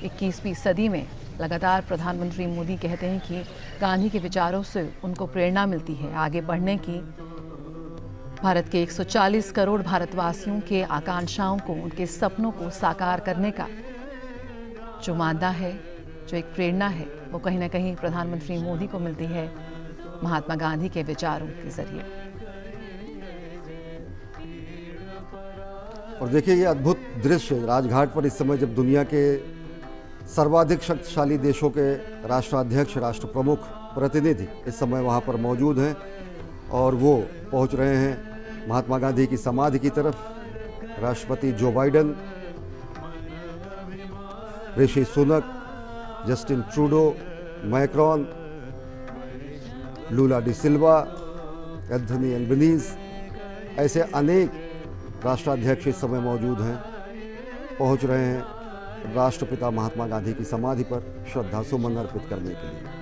21वीं सदी में। लगातार प्रधानमंत्री मोदी कहते हैं कि गांधी के विचारों से उनको प्रेरणा मिलती है आगे बढ़ने की। भारत के 140 करोड़ भारतवासियों के आकांक्षाओं को, उनके सपनों को साकार करने का जो मादा है, जो एक प्रेरणा है, वो कहीं ना कहीं प्रधानमंत्री मोदी को मिलती है महात्मा गांधी के विचारों के जरिए। और देखिए ये अद्भुत दृश्य राजघाट पर इस समय, जब दुनिया के सर्वाधिक शक्तिशाली देशों के राष्ट्राध्यक्ष, राष्ट्र प्रमुख, प्रतिनिधि इस समय वहाँ पर मौजूद हैं और वो पहुँच रहे हैं महात्मा गांधी की समाधि की तरफ। राष्ट्रपति Joe Biden, Rishi Sunak, Justin Trudeau, Macron, Lula da Silva, Anthony Albanese, ऐसे अनेक राष्ट्राध्यक्ष इस समय मौजूद हैं, पहुंच रहे हैं राष्ट्रपिता महात्मा गांधी की समाधि पर श्रद्धा सुमन अर्पित करने के लिए।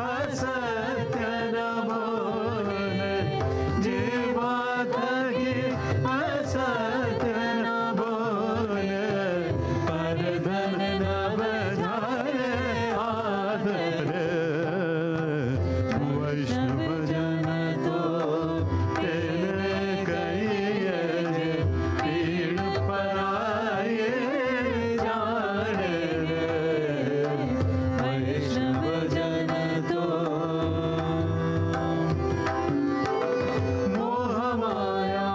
असत्य न बोले, जीवा थकी असत्य न बोले, पर धन न बजाए आदर, वैष्णव जन तो तेरे कहिए जे, पीड़ पराए जाने रे, वैष्णव जन तो मोह माया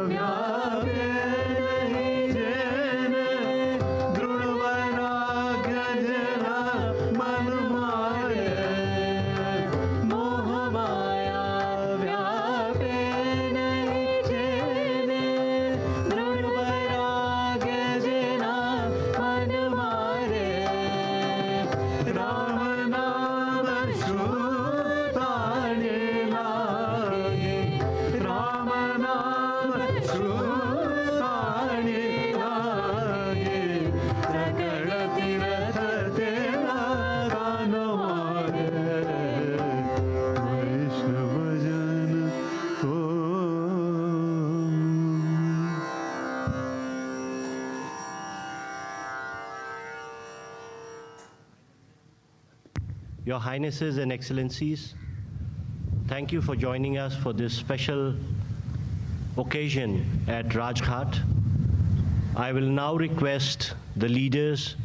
व्यापे नहीं जेने, दृढ़ वैराग्य जना मन मारे, मोह माया व्यापे नहीं जेने, दृढ़ वैराग्य जना मन मारे, राम नाम श्रुताने लागे, राम नाम श्रुताने लागे, सकल तीर्थ तेरा गान मारे, वैष्णव जन तो। Your Highnesses and Excellencies, thank you for joining us for this special occasion at Rajghat. I will now request the leaders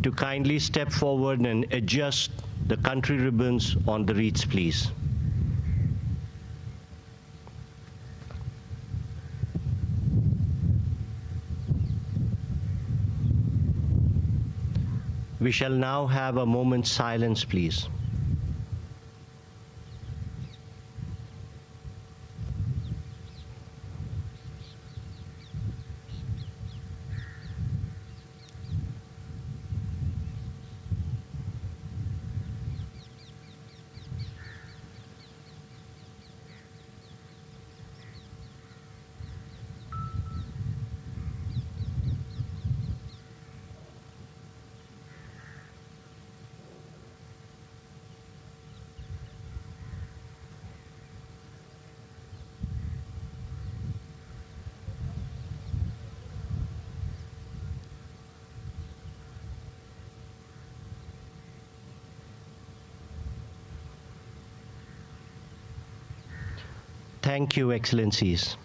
to kindly step forward and adjust the country ribbons on the wreaths, please. We shall now have a moment's silence, please. Thank you, Excellencies.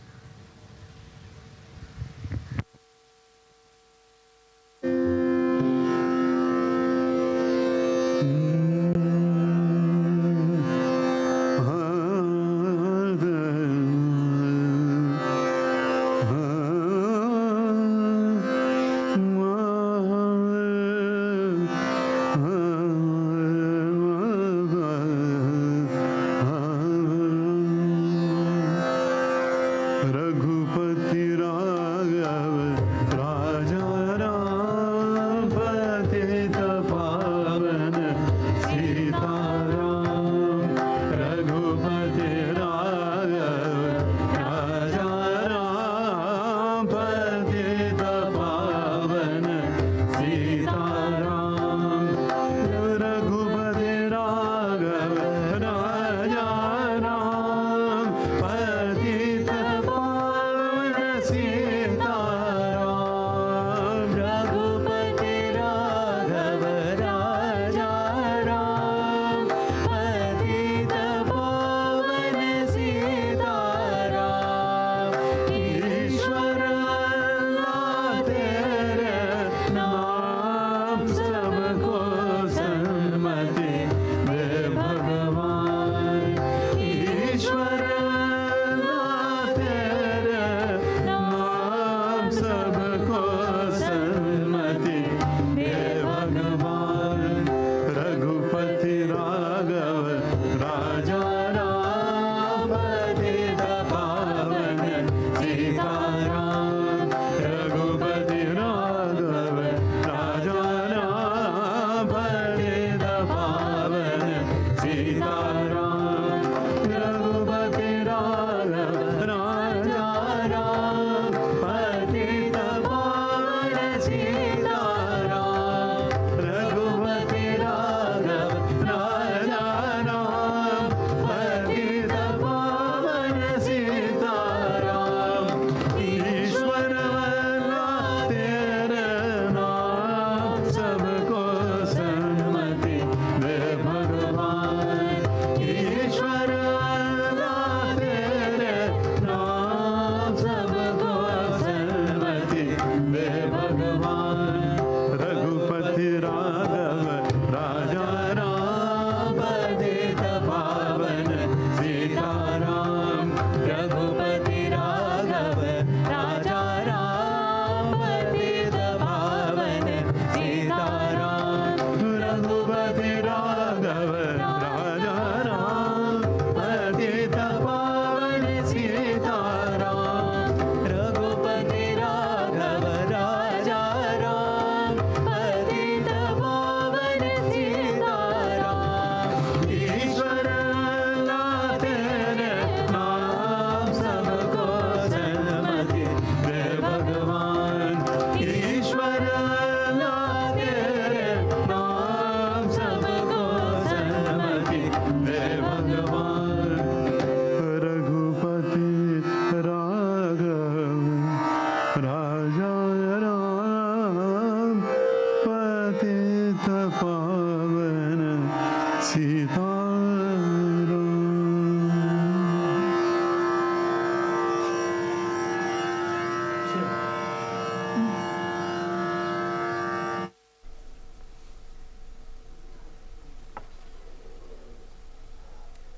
Raghupati Raghav राजा राम पतित पावन सीताराम, रघुपति राघव राजा राम पतित पावन सीताराम, रघुपति राघव राजा राम पतित पावन सीताराम, रघुपति राघव राजा राम पतित पावन सीताराम, ईश्वर अल्लाह तेरे नाम सबको सन्मति दे भगवान, ईश्वर अल्लाह तेरे नाम सबको सन्मति दे भगवान, रघुपति राघव राजा राम पतित पावन सीताराम, रघुपति राघव राजा राम पतित पावन सीताराम, रघुपति राघव राजा राम पतित पावन सीताराम, रघुपति राघव राजा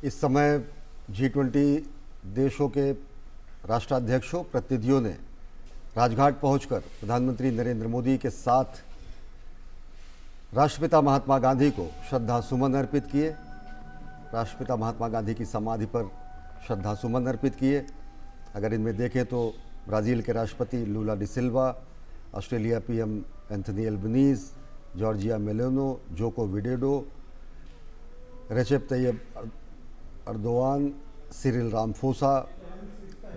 इस समय G20 देशों के राष्ट्राध्यक्षों प्रतिनिधियों ने राजघाट पहुंचकर प्रधानमंत्री नरेंद्र मोदी के साथ राष्ट्रपिता महात्मा गांधी को श्रद्धा सुमन अर्पित किए। राष्ट्रपिता महात्मा गांधी की समाधि पर श्रद्धा सुमन अर्पित किए। अगर इनमें देखें तो ब्राज़ील के राष्ट्रपति Lula da Silva, Australia PM Anthony Albanese, Giorgia Meloni, Joko Widodo, Recep Tayyip Erdogan, Cyril Ramaphosa,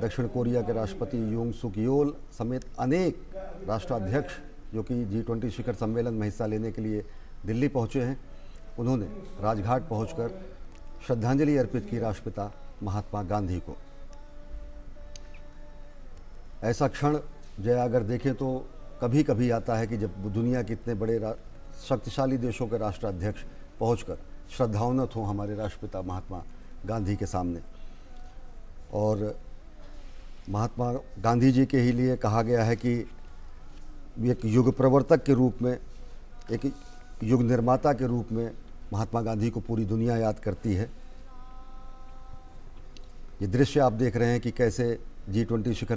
दक्षिण कोरिया के राष्ट्रपति यूंग सुक योल समेत अनेक राष्ट्राध्यक्ष जो कि G20 शिखर सम्मेलन में हिस्सा लेने के लिए दिल्ली पहुंचे हैं, उन्होंने राजघाट पहुंचकर श्रद्धांजलि अर्पित की राष्ट्रपिता महात्मा गांधी को। ऐसा क्षण जया अगर देखें तो कभी कभी आता है कि जब दुनिया के इतने बड़े शक्तिशाली देशों के राष्ट्राध्यक्ष पहुंचकर श्रद्धावनत हों हमारे राष्ट्रपिता महात्मा गांधी के सामने। और महात्मा गांधी जी के ही लिए कहा गया है कि एक युग प्रवर्तक के रूप में, एक युग निर्माता के रूप में महात्मा गांधी को पूरी दुनिया याद करती है। ये दृश्य आप देख रहे हैं कि कैसे G20 शिखर